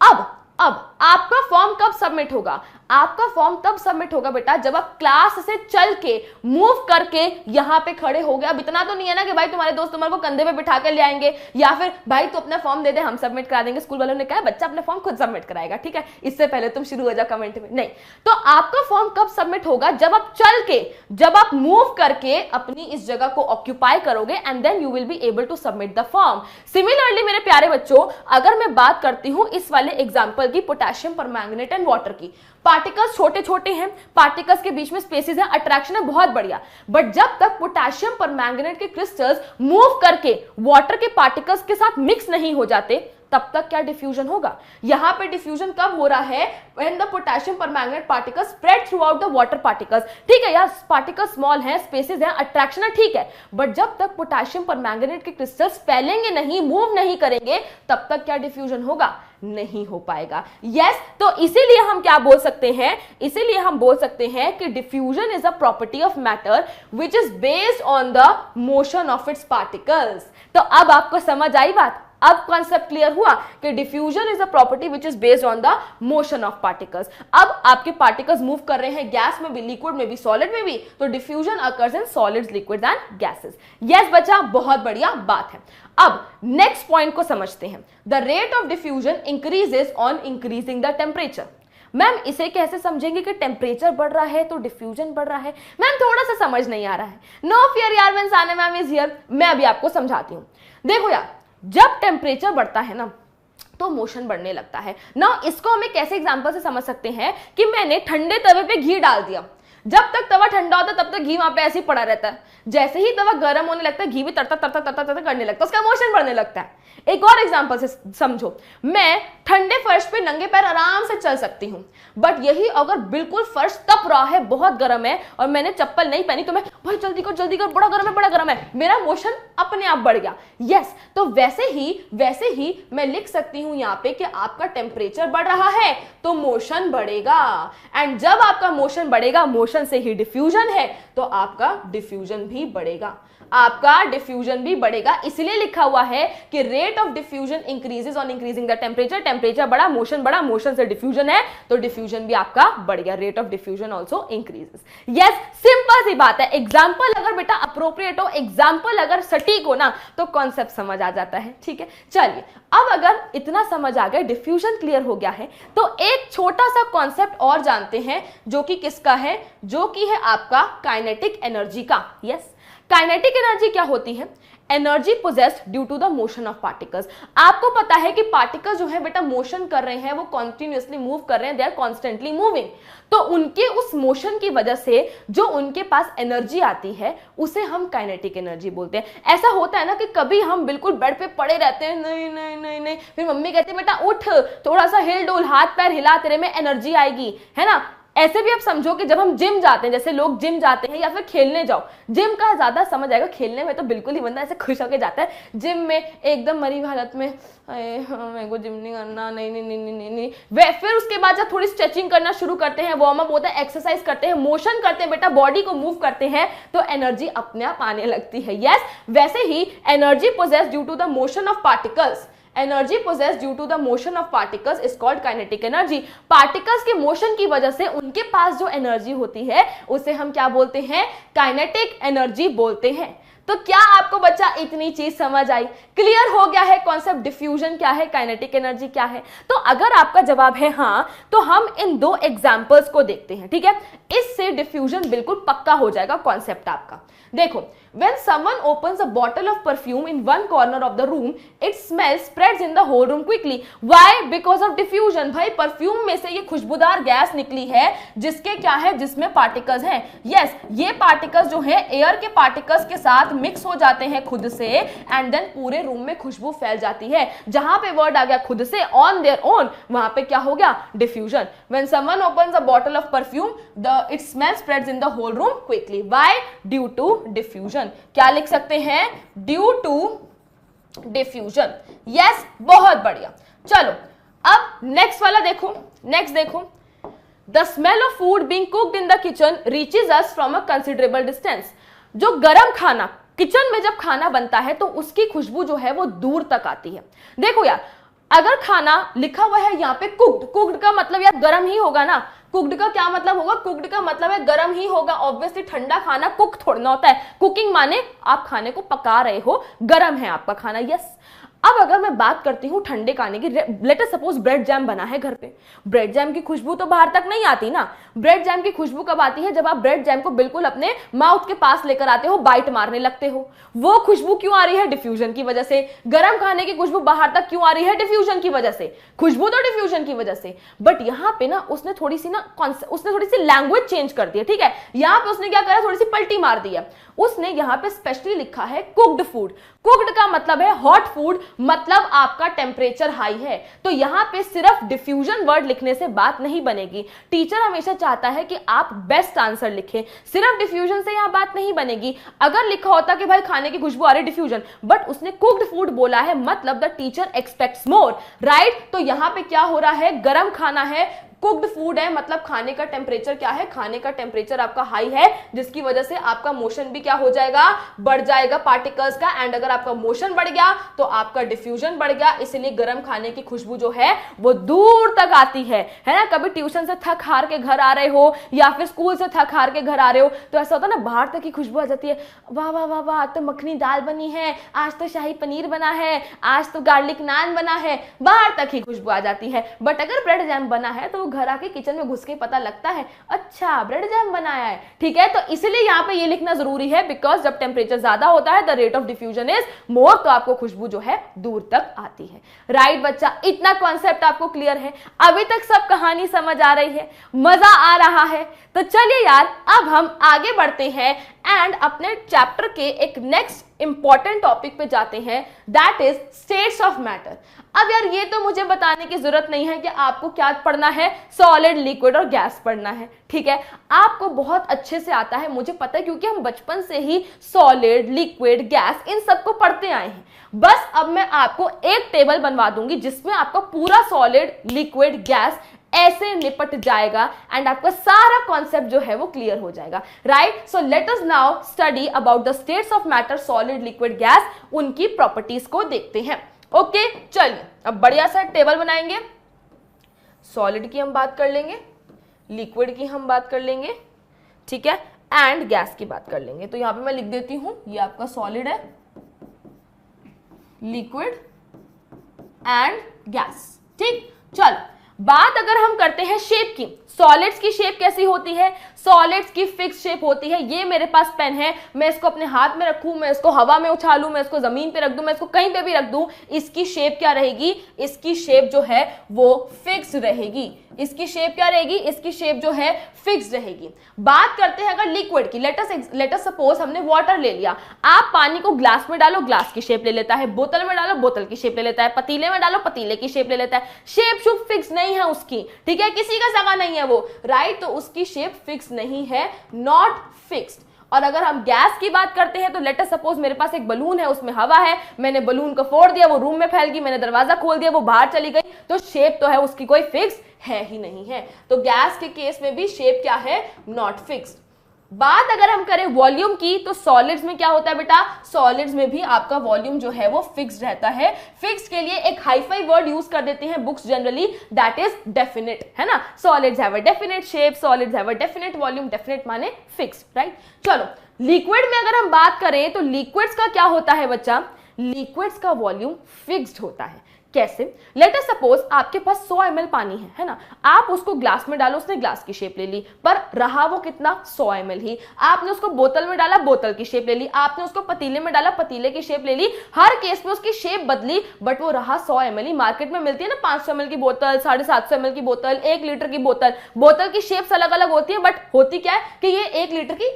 अब आपका फॉर्म कब सबमिट होगा? आपका फॉर्म तब सबमिट होगा बेटा जब आप क्लास से चल के मूव करके यहां पे खड़े हो गए। अब इतना तो नहीं है ना कि भाई तुम्हारे दोस्त तुम्हारे को कंधे पे बिठा कर ले आएंगे, या फिर भाई तू अपना फॉर्म दे दे हम सबमिट करा देंगे। स्कूल वालों ने कहा बच्चा अपना फॉर्म खुद सबमिट कराएगा, ठीक है, इससे पहले तुम शुरू हो जाओ कमेंट में, नहीं। तो आपका फॉर्म कब सबमिट होगा? जब आप चल के, जब आप मूव करके अपनी इस जगह को ऑक्यूपाई करोगे, and then you will be able to submit the form. Similarly मेरे प्यारे बच्चों, अगर मैं बात करती हूं इस वाले एग्जाम्पल की, पोटेशियम परमैंगनेट एंड वाटर की, पार्टिकल्स छोटे छोटे हैं, पार्टिकल्स के बीच में स्पेसेस है, अट्रैक्शन है, बहुत बढ़िया। बट जब तक पोटेशियम परमैंगनेट के क्रिस्टल्स मूव करके वाटर के पार्टिकल्स के साथ मिक्स नहीं हो जाते, तब तक क्या डिफ्यूजन होगा? यहां पे डिफ्यूजन कब हो रहा है? When the potassium permanganate particles spread through out the water particles. ठीक है यार, पार्टिकल्स स्मॉल हैं, स्पेसेस हैं, अट्रैक्शन है, ठीक है, बट जब तक पोटेशियम परमैंगनेट के क्रिस्टल्स फैलेंगे नहीं, मूव नहीं करेंगे, तब तक क्या डिफ्यूजन होगा? नहीं हो पाएगा। यस, तो इसीलिए हम क्या बोल सकते हैं? इसीलिए हम बोल सकते हैं कि diffusion is a property of matter which is based on the motion of its particles. तो अब आपको समझ आई बात? अब कॉन्सेप्ट क्लियर हुआ कि diffusion is a property which is based on the motion of particles. अब आपके पार्टिकल्स मूव कर रहे हैं, गैस में भी, लिक्विड में भी, सॉलिड में भी, तो diffusion occurs in solids, liquids and gases. Yes बच्चा, बहुत बढ़िया बात है। अब नेक्स्ट पॉइंट को समझते हैं। The rate of diffusion increases on increasing the temperature. Ma'am इसे कैसे समझेंगे कि टेम्परेचर बढ़ रहा है तो डिफ्यूजन बढ़ रहा है? मैम थोड़ा सा समझ नहीं आ रहा है। नो फियर यार, when Sania ma'am is here, मैं अभी आपको समझाती हूँ। देखो यार, जब टेम्परेचर बढ़ता है ना तो मोशन बढ़ने लगता है ना। इसको हम एक ऐसे एग्जांपल से समझ सकते हैं कि मैंने ठंडे तवे पे घी डाल दिया, जब तक तवा ठंडा होता है तब तक घी वहां पे ऐसे ही पड़ा रहता है। जैसे ही तवा गर्म होने लगता है, घी भी तरता तरता तरता तरता करने लगता है, उसका मोशन बढ़ने लगता है। एक और एग्जांपल से समझो, मैं ठंडे फर्श पे नंगे पैर आराम से चल सकती हूँ, बट यही अगर बिल्कुल फर्श तप रहा है, बहुत गर्म है, और मैंने चप्पल नहीं पहनी, तो मैं भाई जल्दी कर, बड़ा गर्म है, मेरा मोशन अपने आप बढ़ गया। यस, तो वैसे ही मैं लिख सकती हूं यहां पे कि आपका टेम्परेचर बढ़ रहा है तो मोशन बढ़ेगा, एंड जब आपका मोशन बढ़ेगा, मोशन से ही डिफ्यूजन है, तो आपका डिफ्यूजन भी बढ़ेगा, आपका डिफ्यूजन भी बढ़ेगा। इसलिए लिखा हुआ है कि rate of diffusion increases on increasing the temperature. Temperature बढ़ा, मोशन से डिफ्यूजन है, तो डिफ्यूजन भी आपका बढ़ गया। Rate of diffusion also increases. Yes, simple सी बात है। एग्जाम्पल अगर बेटा अप्रोप्रिएट हो, एग्जाम्पल अगर सटीक हो ना, तो कॉन्सेप्ट समझ आ जाता है। ठीक है, चलिए, अब अगर इतना समझ आ गया, डिफ्यूजन क्लियर हो गया है, तो एक छोटा सा कॉन्सेप्ट और जानते हैं, जो कि किसका है? जो कि है आपका काइनेटिक एनर्जी का। यस, काइनेटिक एनर्जी क्या होती है? Energy possessed due to the motion of particles. आपको पता है कि पार्टिकल्स जो है बेटा मोशन कर रहे हैं, वो कॉन्टिन्यूसली मूव कर रहे हैं, दे आर कॉन्स्टेंटली मूविंग। तो उनके उस मोशन की वजह से जो उनके पास एनर्जी आती है उसे हम काइनेटिक एनर्जी बोलते हैं। ऐसा होता है ना कि कभी हम बिल्कुल बेड पे पड़े रहते हैं, नहीं नहीं नहीं नहीं, फिर मम्मी कहती है बेटा उठ, थोड़ा सा हिल डुल, हाथ पैर हिला, तेरे में एनर्जी आएगी, है ना। ऐसे भी आप समझो कि जब हम जिम जाते हैं, जैसे लोग जिम जाते हैं या फिर खेलने जाओ, जिम का ज्यादा समझ आएगा, खेलने में तो बिल्कुल ही बंदा ऐसे खुश होकर जाता है, जिम में एकदम मरी हुई हालत में, मेरे को जिम नहीं करना, नहीं नहीं नहीं नहीं नहीं। वे फिर उसके बाद जब थोड़ी स्ट्रेचिंग करना शुरू करते हैं, वार्म अप होता है, एक्सरसाइज करते हैं, मोशन करते हैं बेटा, बॉडी को मूव करते हैं, तो एनर्जी अपने आप आने लगती है। यस, वैसे ही energy possessed due to the motion of particles, energy possessed due to the motion of particles is called kinetic energy. Particles के मोशन की वजह से उनके पास जो एनर्जी होती है उसे हम क्या बोलते हैं, काइनेटिक एनर्जी बोलते हैं। तो क्या आपको बच्चा इतनी चीज समझ आई, क्लियर हो गया है कॉन्सेप्ट डिफ्यूजन क्या है, काइनेटिक एनर्जी क्या है। तो अगर आपका जवाब है हाँ, तो हम इन दो एग्जांपल्स को देखते हैं, ठीक है। इससे डिफ्यूजन बिल्कुल पक्का हो जाएगा कॉन्सेप्ट आपका। देखो, when someone opens a bottle of perfume in one corner of the room, its smell spreads in the whole room quickly. Why? Because of diffusion। भाई परफ्यूम में से ये खुशबूदार गैस निकली है जिसके क्या है, जिसमें पार्टिकल्स हैं। यस, ये पार्टिकल्स जो है एयर के पार्टिकल्स के साथ मिक्स हो जाते हैं खुद से, एंड देन पूरे रूम में खुशबू फैल जाती है। जहां पे वर्ड आ गया खुद से, ऑन देयर ओन, वहां पे क्या हो गया, diffusion. when someone opens a bottle of perfume, its smell spreads in the whole room quickly. Why? Due to diffusion। क्या लिख सकते हैं, ड्यू टू डिफ्यूजन। यस, बहुत बढ़िया। चलो अब नेक्स्ट वाला देखो, नेक्स्ट देखो, the smell of food being cooked in the kitchen reaches us from a considerable distance. जो गरम खाना, किचन में जब खाना बनता है तो उसकी खुशबू जो है वो दूर तक आती है। देखो यार, अगर खाना लिखा हुआ है यहाँ पे कुक्ड, कुक्ड का मतलब यार गरम ही होगा ना। कुक्ड का क्या मतलब होगा, कुक्ड का मतलब है गरम ही होगा। ऑब्वियसली ठंडा खाना कुक थोड़ा ना होता है, कुकिंग माने आप खाने को पका रहे हो, गरम है आपका खाना। यस, अब अगर मैं बात करती हूँ ठंडे खाने की, late us suppose bread jam बना है घर पे, ब्रेड जैम की खुशबू तो बाहर तक नहीं आती ना। ब्रेड जैम की खुशबू कब आती है, जब आप ब्रेड जैम को बिल्कुल अपने माउथ के पास लेकर आते हो, बाइट मारने लगते हो। वो खुशबू क्यों आ रही है, डिफ्यूजन की वजह से। गरम खाने की खुशबू बाहर तक क्यों आ रही है, डिफ्यूजन की वजह से। खुशबू तो डिफ्यूजन की वजह से, बट यहाँ पे ना उसने थोड़ी सी लैंग्वेज चेंज कर दी है, ठीक है। यहाँ पे उसने क्या करा, थोड़ी सी पलटी मार दी है। उसने यहाँ पे स्पेशली लिखा है कुक्ड फूड। कुक्ड का मतलब है हॉट फूड, मतलब आपका टेम्परेचर हाई है। तो यहाँ पे सिर्फ डिफ्यूजन वर्ड लिखने से बात नहीं बनेगी। टीचर हमेशा चाहता है कि आप बेस्ट आंसर लिखें, सिर्फ डिफ्यूजन से यहाँ बात नहीं बनेगी। अगर लिखा होता कि भाई खाने की खुशबू आ रही डिफ्यूजन, बट उसने कुक्ड फूड बोला है, मतलब the teacher aspects more, right. तो यहाँ पे क्या हो रहा है, गरम खाना है, कुक्ड फूड है, मतलब खाने का टेम्परेचर क्या है, खाने का टेम्परेचर आपका हाई है, जिसकी वजह से आपका मोशन भी क्या हो जाएगा, बढ़ जाएगा पार्टिकल्स का। एंड अगर आपका मोशन बढ़ गया तो आपका डिफ्यूजन बढ़ गया, इसलिए गर्म खाने की खुशबू जो है वो दूर तक आती है ना। कभी ट्यूशन से थक हार के घर आ रहे हो या फिर स्कूल से थक हार के घर आ रहे हो, तो ऐसा होता है ना, बाहर तक की खुशबू आ जाती है, वाह वाह वाह वाह, आज तो मखनी दाल बनी है, आज तो शाही पनीर बना है, आज तो गार्लिक नान बना है, बाहर तक ही खुशबू आ जाती है। बट अगर ब्रेड जैम बना है तो घर आके किचन में घुस के पता लगता है, अच्छा ब्रेड जैम बनाया है, ठीक है। तो इसलिए यहाँ पे ये लिखना जरूरी है, बिकॉज जब टेम्परेचर ज्यादा होता है the rate of diffusion is more, तो आपको खुशबू जो है दूर तक आती है। राइट बच्चा, इतना कॉन्सेप्ट आपको क्लियर है, अभी तक सब कहानी समझ आ रही है, मजा आ रहा है। तो चलिए यार, अब हम आगे बढ़ते हैं एंड अपने चैप्टर के एक नेक्स्ट इंपॉर्टेंट टॉपिक पे जाते हैं, that is states of matter. अब यार ये तो मुझे बताने की जरूरत नहीं है कि आपको क्या पढ़ना है, सॉलिड, लिक्विड और गैस पढ़ना है, ठीक है। आपको बहुत अच्छे से आता है, मुझे पता है, क्योंकि हम बचपन से ही सॉलिड, लिक्विड, गैस इन सबको पढ़ते आए हैं। बस अब मैं आपको एक टेबल बनवा दूंगी जिसमें आपका पूरा सॉलिड, लिक्विड, गैस ऐसे निपट जाएगा एंड आपका सारा कॉन्सेप्ट जो है वो क्लियर हो जाएगा। Right, so let us now study about the states of matter, solid, liquid, gas, उनकी प्रॉपर्टीज को देखते हैं। ओके, चलिए अब बढ़िया सा टेबल बनाएंगे। सॉलिड की हम बात कर लेंगे, लिक्विड की हम बात कर लेंगे, ठीक है, एंड गैस की बात कर लेंगे। तो यहां पे मैं लिख देती हूं, ये आपका सॉलिड है, लिक्विड एंड गैस, ठीक। चलो बात अगर हम करते हैं शेप की, सॉलिड्स की शेप कैसी होती है? सॉलिड्स की फिक्स शेप होती है। ये मेरे पास पेन है, मैं इसको अपने हाथ में रखूं, मैं इसको हवा में उछालूं, मैं इसको जमीन पे रख दूं, मैं इसको कहीं पे भी रख दूं, इसकी शेप क्या रहेगी? इसकी शेप जो है वो फिक्स रहेगी। इसकी शेप क्या रहेगी? इसकी शेप जो है फिक्स रहेगी। बात करते हैं अगर लिक्विड की, लेट अस सपोज हमने वाटर ले लिया। आप पानी को ग्लास में डालो, ग्लास की शेप ले लेता है, बोतल में डालो, बोतल की शेप ले लेता है, पतीले में डालो, पतीले की शेप ले लेता है। शेप शुप फिक्स नहीं है उसकी, ठीक है, किसी का सगा नहीं है वो, राइट? तो उसकी शेप फिक्स नहीं है, नॉट फिक्स्ड। और अगर हम गैस की बात करते हैं तो लेट अस सपोज मेरे पास एक बलून है, उसमें हवा है, मैंने बलून को फोड़ दिया, वो रूम में फैल गई, मैंने दरवाजा खोल दिया, वो बाहर चली गई, तो शेप तो है उसकी कोई फिक्स है ही नहीं है। तो गैस के केस में भी शेप क्या है? Not fixed. बात अगर हम करें वॉल्यूम की, तो सॉलिड्स में क्या होता है बेटा? सॉलिड्स में भी आपका वॉल्यूम जो है वो फिक्स्ड रहता है। फिक्स के लिए एक हाईफाई वर्ड यूज कर देते हैं books generally, that is definite, है ना? Solids have a definite shape, solids have a definite volume, definite माने फिक्स्ड, राइट? चलो, लिक्विड में अगर हम बात करें तो लिक्विड्स का क्या होता है बच्चा? लिक्विड्स का वॉल्यूम फिक्स्ड होता है। कैसे? लेट अस सपोज आपके पास 100 ml पानी है ना? आप उसको ग्लास में डालो, उसने ग्लास की शेप ले ली, पर रहा वो कितना? 100 ml ही। आपने उसको बोतल में डाला, बोतल की शेप ले ली, आपने उसको पतीले में डाला, पतीले की शेप ले ली। हर केस में उसकी शेप बदली, बट वो रहा 100 ml ही। मार्केट में मिलती है ना 500 ml की बोतल, 750 ml की बोतल, 1 लीटर की बोतल। बोतल की शेप्स अलग अलग होती है, बट होती क्या है कि ये 1 लीटर की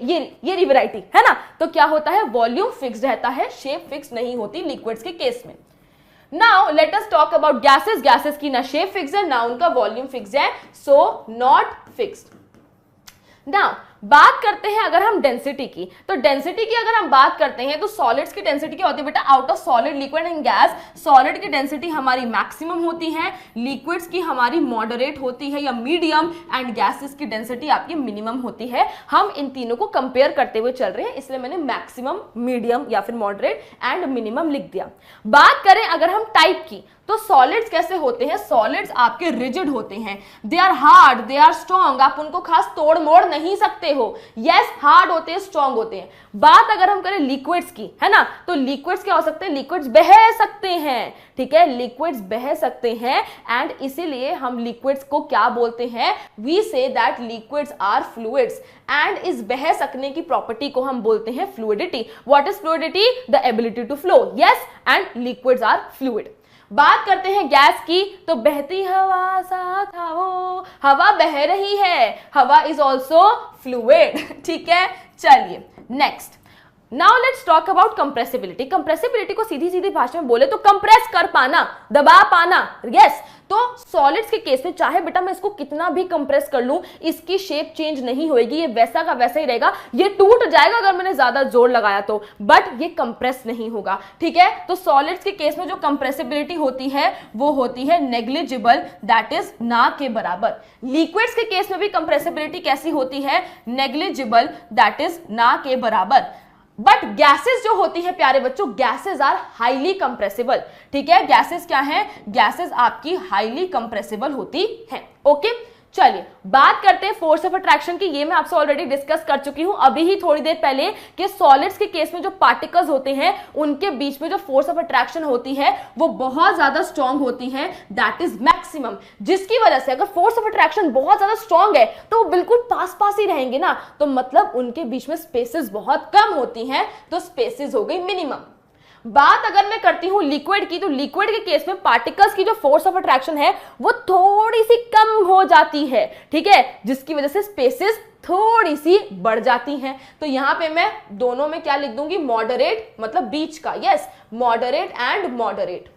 ये वैरायटी है ना? तो क्या होता है? वॉल्यूम फिक्स रहता है, शेप फिक्स नहीं होती लिक्विड्स के केस में। Now let us talk about gases. Gases की ना शेप फिक्स है, ना उनका वॉल्यूम फिक्स है, so not fixed. Now बात करते हैं अगर हम डेंसिटी की, तो डेंसिटी की अगर हम बात करते हैं तो सॉलिड्स की डेंसिटी क्या होती है बेटा? Out of solid, liquid and gas, solid की डेंसिटी हमारी मैक्सिमम होती है, लिक्विड्स की हमारी मॉडरेट होती है या मीडियम, एंड गैसेस की डेंसिटी आपकी मिनिमम होती है। हम इन तीनों को कंपेयर करते हुए चल रहे हैं, इसलिए मैंने मैक्सिमम, मीडियम या फिर मॉडरेट एंड मिनिमम लिख दिया। बात करें अगर हम टाइप की, तो सॉलिड्स कैसे होते हैं? सॉलिड्स आपके रिजिड होते हैं, they are hard, they are strong, आप उनको खास तोड़ मोड़ नहीं सकते हो। यस, हार्ड होते हैं, स्ट्रॉन्ग होते हैं। बात अगर हम करें लिक्विड्स की, है ना, तो लिक्विड्स क्या हो सकते हैं? लिक्विड्स बह सकते हैं, ठीक है, लिक्विड्स बह सकते हैं, एंड इसीलिए हम लिक्विड्स को क्या बोलते हैं? We say that liquids are fluids, and इस बह सकने की प्रॉपर्टी को हम बोलते हैं fluidity. What is fluidity? The ability to flow. Yes, and liquids are fluid. बात करते हैं गैस की, तो बहती हवा साथ आओ, हवा बह रही है, हवा इज ऑल्सो फ्लूइड, ठीक है। चलिए next, now let's talk about compressibility. Compressibility को सीधी सीधी भाषा में बोले तो कंप्रेस कर पाना, दबा पाना। यस, तो सॉलिड्स के केस में चाहे बेटा मैं इसको कितना भी कंप्रेस कर लूं, इसकी शेप चेंज नहीं होएगी, ये वैसा का वैसा ही रहेगा। ये टूट जाएगा अगर मैंने ज्यादा जोर लगाया तो, बट ये कंप्रेस नहीं होगा, ठीक है। तो सॉलिड्स के केस में जो कंप्रेसिबिलिटी होती है वो होती है नेग्लिजिबल, दैट इज ना के बराबर। लिक्विड्स के केस में भी कंप्रेसिबिलिटी कैसी होती है? नेग्लिजिबल, दैट इज ना के बराबर। बट गैसेस जो होती है प्यारे बच्चों, गैसेस आर हाईली कंप्रेसिबल, ठीक है। गैसेस क्या है? गैसेस आपकी हाईली कंप्रेसिबल होती है। ओके, चलिए बात करते हैं फोर्स ऑफ अट्रैक्शन की। ये मैं आपसे ऑलरेडी डिस्कस कर चुकी हूं अभी ही थोड़ी देर पहले कि सॉलिड्स के केस में जो पार्टिकल्स होते हैं उनके बीच में जो फोर्स ऑफ अट्रैक्शन होती है वो बहुत ज्यादा स्ट्रॉन्ग होती है, दैट इज मैक्सिमम। जिसकी वजह से अगर फोर्स ऑफ अट्रैक्शन बहुत ज्यादा स्ट्रॉन्ग है तो वो बिल्कुल पास पास ही रहेंगे ना, तो मतलब उनके बीच में स्पेसेस बहुत कम होती हैं, तो स्पेसेस हो गई मिनिमम। बात अगर मैं करती हूं लिक्विड की, तो लिक्विड के केस में पार्टिकल्स की जो फोर्स ऑफ अट्रैक्शन है वो थोड़ी सी कम हो जाती है, ठीक है, जिसकी वजह से स्पेसेस थोड़ी सी बढ़ जाती हैं। तो यहां पे मैं दोनों में क्या लिख दूंगी? मॉडरेट, मतलब बीच का। Yes, moderate and moderate.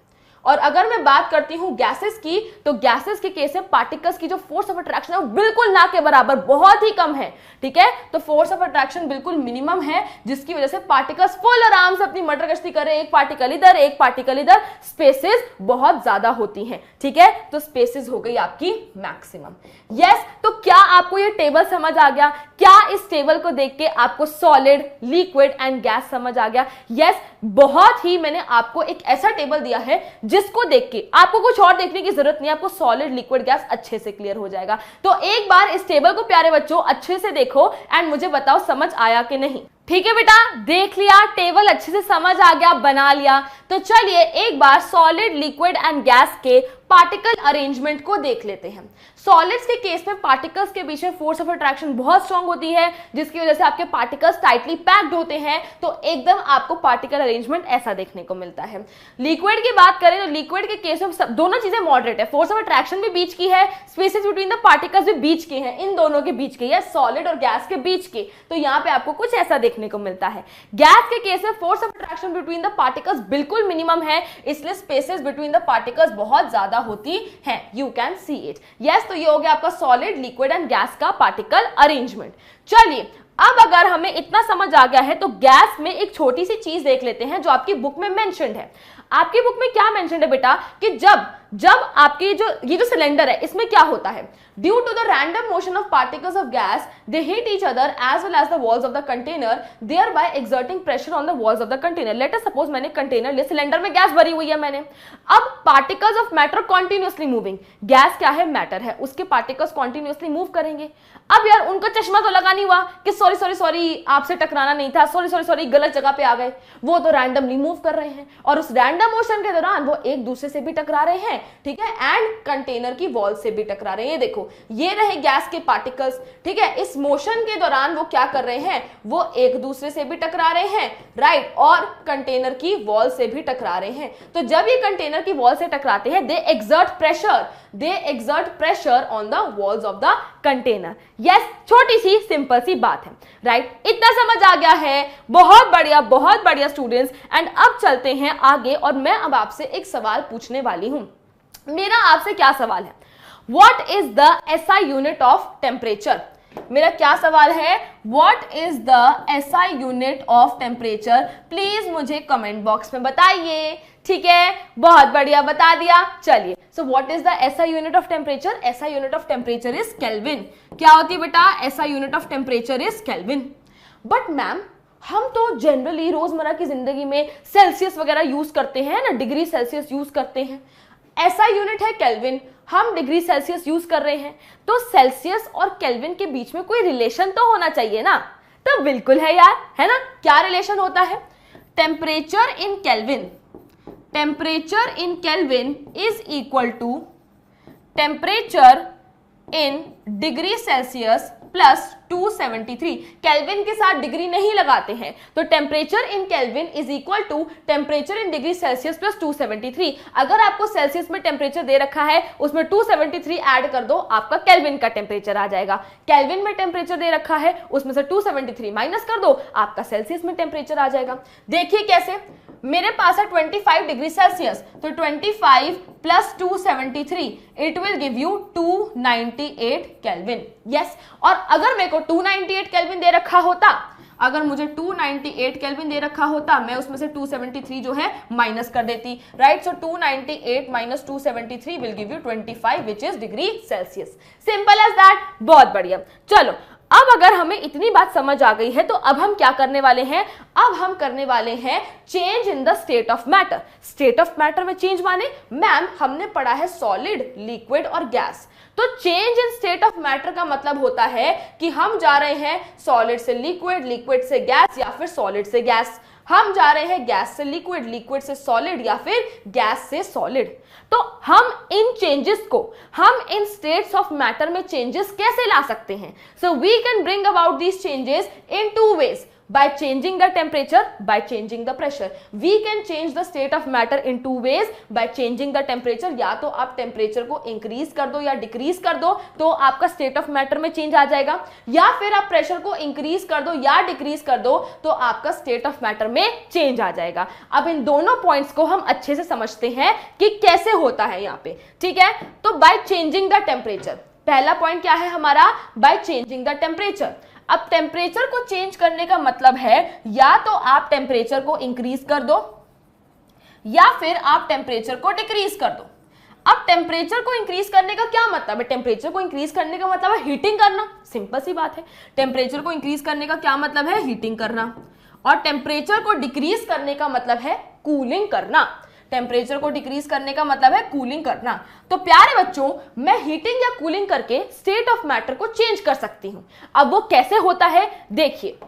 और अगर मैं बात करती हूं गैसेस की, तो गैसेस के केस में पार्टिकल्स की जो फोर्स ऑफ अट्रैक्शन है वो बिल्कुल ना के बराबर, बहुत ही कम है, ठीक है। तो फोर्स ऑफ अट्रैक्शन बिल्कुल मिनिमम है, जिसकी वजह से पार्टिकल्स फुल आराम से अपनी मटर गश्ती कर रहे हैं, एक पार्टिकल इधर एक पार्टिकल इधर, स्पेसेस बहुत ज्यादा होती हैं, ठीक है। तो स्पेसेस हो गई आपकी मैक्सिमम। यस, तो क्या आपको ये टेबल समझ आ गया? क्या इस टेबल को देख के आपको सॉलिड, लिक्विड एंड गैस समझ आ गया? यस, बहुत ही मैंने आपको एक ऐसा टेबल दिया है जिसको देख के आपको कुछ और देखने की जरूरत नहीं है, आपको सॉलिड, लिक्विड, गैस अच्छे से क्लियर हो जाएगा। तो एक बार इस टेबल को प्यारे बच्चों अच्छे से देखो एंड मुझे बताओ समझ आया कि नहीं। ठीक है बेटा, देख लिया, टेबल अच्छे से समझ आ गया, बना लिया। तो चलिए एक बार सॉलिड, लिक्विड एंड गैस के पार्टिकल अरेंजमेंट को देख लेते हैं। सॉलिड्स के केस में पार्टिकल्स के बीच में फोर्स ऑफ अट्रैक्शन बहुत स्ट्रांग होती है, जिसकी वजह से आपके पार्टिकल्स टाइटली पैक्ड होते हैं, तो एकदम आपको पार्टिकल अरेंजमेंट ऐसा देखने को मिलता है। लिक्विड की बात करें तो लिक्विड के केस में दोनों चीजें मॉडरेट है, फोर्स ऑफ अट्रैक्शन भी बीच की है, स्पेसेस बिटवीन द पार्टिकल्स भी बीच के हैं, इन दोनों के बीच के, या सॉलिड और गैस के बीच के, तो यहाँ पे आपको कुछ ऐसा देखने को मिलता है। गैस के केस में force of attraction between the particles बिल्कुल मिनिमम है, इसलिए स्पेसेस बिटवीन द पार्टिकल्स बहुत ज्यादा होती हैं, you can see it. Yes, तो ये हो गया आपका सॉलिड, लिक्विड एंड गैस का पार्टिकल अरेंजमेंट। चलिए, अब अगर हमें इतना समझ आ गया है तो गैस में एक छोटी सी चीज देख लेते हैं जो आपकी बुक में मेंशन्ड है। आपकी बुक में क्या मेंशन्ड है बेटा कि जब आपकी ये जो सिलेंडर है इसमें क्या होता है, due to the random motion of particles of gas they hit each other as well as the walls of the container, thereby exerting pressure on the walls of the container. Let us suppose मैंने container लिया, cylinder में gas भरी हुई है मैंने, अब particles of matter continuously moving, gas क्या है, मैटर है, उसके पार्टिकल्स कॉन्टिन्यूअसली मूव करेंगे। अब यार उनको चश्मा तो लगा नहीं हुआ कि सॉरी आपसे टकराना नहीं था, सॉरी गलत जगह पे आ गए, वो तो रैंडमली मूव कर रहे हैं और उस रैंडम मोशन के दौरान वो एक दूसरे से भी टकरा रहे हैं, ठीक है, एंड कंटेनर की वॉल से भी टकरा रहे हैं। ये देखो, ये रहे गैस के पार्टिकल्स, ठीक है, इस मोशन के दौरान वो क्या कर रहे हैं, वो एक दूसरे से भी टकरा रहे हैं, राइट, और कंटेनर की वॉल से भी टकरा रहे हैं। तो जब ये कंटेनर की वॉल से टकराते हैं, they exert pressure on the walls of the container. Yes, छोटी सी सिंपल सी बात है, राइट, इतना समझ आ गया है, बहुत बढ़िया स्टूडेंट्स। एंड अब चलते हैं आगे और मैं अब आपसे एक सवाल पूछने वाली हूं। मेरा आपसे क्या सवाल है, what is the SI unit of temperature? मेरा क्या सवाल है, what is the SI unit of temperature? Please मुझे कमेंट बॉक्स में बताइए, ठीक है, बहुत बढ़िया, बता दिया। चलिए, so what is the SI unit of temperature? SI unit of temperature is kelvin. क्या होती है बेटा? SI unit of temperature is kelvin. But ma'am, हम तो जनरली रोजमर्रा की जिंदगी में सेल्सियस वगैरह यूज करते हैं ना, डिग्री सेल्सियस यूज करते हैं, SI यूनिट है केल्विन, हम डिग्री सेल्सियस यूज कर रहे हैं, तो सेल्सियस और केल्विन के बीच में कोई रिलेशन तो होना चाहिए ना? तो बिल्कुल है यार, है ना। क्या रिलेशन होता है? Temperature in kelvin is equal to temperature in degree Celsius plus 273। Kelvin के साथ डिग्री नहीं लगाते हैं, तो temperature in kelvin is equal to temperature in degree Celsius plus 273। अगर आपको सेल्सियस में टेम्परेचर दे रखा है, उसमें 273 ऐड कर दो, आपका केल्विन का टेम्परेचर आ जाएगा। केल्विन में टेम्परेचर दे रखा है, उसमें से 273 माइनस कर दो, आपका सेल्सियस में टेम्परेचर आ जाएगा। देखिए कैसे, मेरे पास है 25 डिग्री सेल्सियस, तो 25 plus 273 it will give you 298 kelvin. Yes, और अगर मेरे को 298 केल्विन दे रखा होता, अगर मुझे 298 केल्विन दे रखा होता, मैं उसमें से 273 जो है माइनस कर देती, right. So 298 minus 273 will give you 25 which is degree Celsius. Simple as that, बहुत बढ़िया। चलो, अब अगर हमें इतनी बात समझ आ गई है तो अब हम क्या करने वाले हैं, अब हम करने वाले हैं change in the state of matter. State of matter में चेंज माने, मैम हमने पढ़ा है सॉलिड, लिक्विड और गैस, तो change in state of matter का मतलब होता है कि हम जा रहे हैं सॉलिड से लिक्विड, लिक्विड से गैस, या फिर सॉलिड से गैस। हम जा रहे हैं गैस से लिक्विड, लिक्विड से सॉलिड, या फिर गैस से सॉलिड। तो हम इन चेंजेस को, हम इन स्टेट्स ऑफ मैटर में चेंजेस कैसे ला सकते हैं? So we can bring about these changes in 2 ways. By changing the temperature, by changing the pressure. We can change the state of matter in 2 ways. By changing the temperature, या तो आप temperature को increase कर दो या decrease कर दो, तो आपका स्टेट ऑफ मैटर में चेंज आ जाएगा, या फिर आप प्रेशर को इंक्रीज कर दो या डिक्रीज कर दो, तो आपका स्टेट ऑफ मैटर में चेंज आ जाएगा। अब इन दोनों पॉइंट्स को हम अच्छे से समझते हैं कि कैसे होता है यहाँ पे, ठीक है। तो बाय चेंजिंग द टेम्परेचर, पहला पॉइंट क्या है हमारा, बाय चेंजिंग द टेम्परेचर। अब टेम्परेचर को चेंज करने का मतलब है या तो आप टेम्परेचर को इंक्रीज कर दो या फिर आप टेम्परेचर को डिक्रीज कर दो। अब टेम्परेचर को इंक्रीज करने का क्या मतलब है? टेम्परेचर को इंक्रीज करने का मतलब है हीटिंग करना, सिंपल सी बात है। टेम्परेचर को इंक्रीज करने का क्या मतलब है? हीटिंग करना। और टेम्परेचर को डिक्रीज करने का मतलब है कूलिंग करना। टेम्परेचर को डिक्रीज करने का मतलब है कूलिंग करना। तो प्यारे बच्चों, मैं हीटिंग या कूलिंग करके स्टेट ऑफ मैटर को चेंज कर सकती हूं। अब वो कैसे होता है देखिए,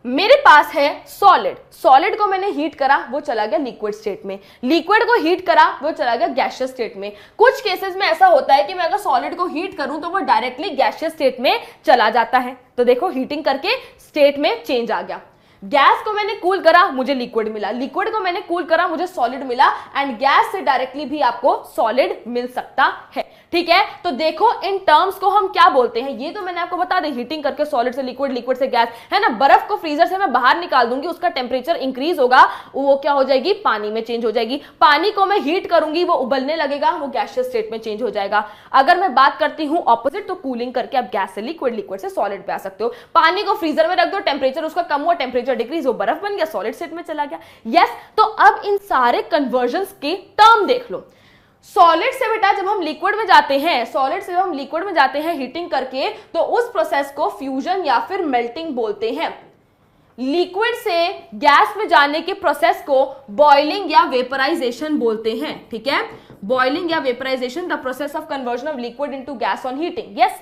मेरे पास है सॉलिड, सॉलिड को मैंने हीट करा, वो चला गया लिक्विड स्टेट में, लिक्विड को हीट करा, वो चला गया गैसियस स्टेट में। कुछ केसेस में ऐसा होता है कि मैं अगर सॉलिड को हीट करूं तो वो डायरेक्टली गैसियस स्टेट में चला जाता है, तो देखो हीटिंग करके स्टेट में चेंज आ गया। गैस को मैंने कूल करा, मुझे लिक्विड मिला, लिक्विड को मैंने कूल करा, मुझे सॉलिड मिला, एंड गैस से डायरेक्टली भी आपको सॉलिड मिल सकता है। ठीक है, तो देखो इन टर्म्स को हम क्या बोलते हैं, ये तो मैंने आपको बता दी, हीटिंग करके सॉलिड से लिक्विड, लिक्विड से गैस, है ना। बर्फ को फ्रीजर से मैं बाहर निकाल दूंगी, उसका टेम्परेचर इंक्रीज होगा, वो क्या हो जाएगी, पानी में चेंज हो जाएगी। पानी को मैं हीट करूंगी, वो उबलने लगेगा, वो गैसियस स्टेट में चेंज हो जाएगा। अगर मैं बात करती हूं ऑपोजिट, तो कूलिंग करके आप गैस से लिक्विड, लिक्विड से सॉलिड पे आ सकते हो। पानी को फ्रीजर में रख दो, टेम्परेचर उसका कम हुआ, टेम्परेचर डिक्रीज, वो बर्फ बन गया, सॉलिड स्टेट में चला गया। यस, तो अब इन सारे कन्वर्जन्स के टर्म देख लो। सॉलिड से बेटा जब हम लिक्विड में जाते हैं, सॉलिड से जब हम लिक्विड में जाते हैं हीटिंग करके, तो उस प्रोसेस को फ्यूजन या फिर मेल्टिंग बोलते हैं। लिक्विड से गैस में जाने के प्रोसेस को बॉइलिंग या वेपराइजेशन बोलते हैं। ठीक है, बॉइलिंग या vaporization, the process of conversion of liquid into gas on heating. Yes,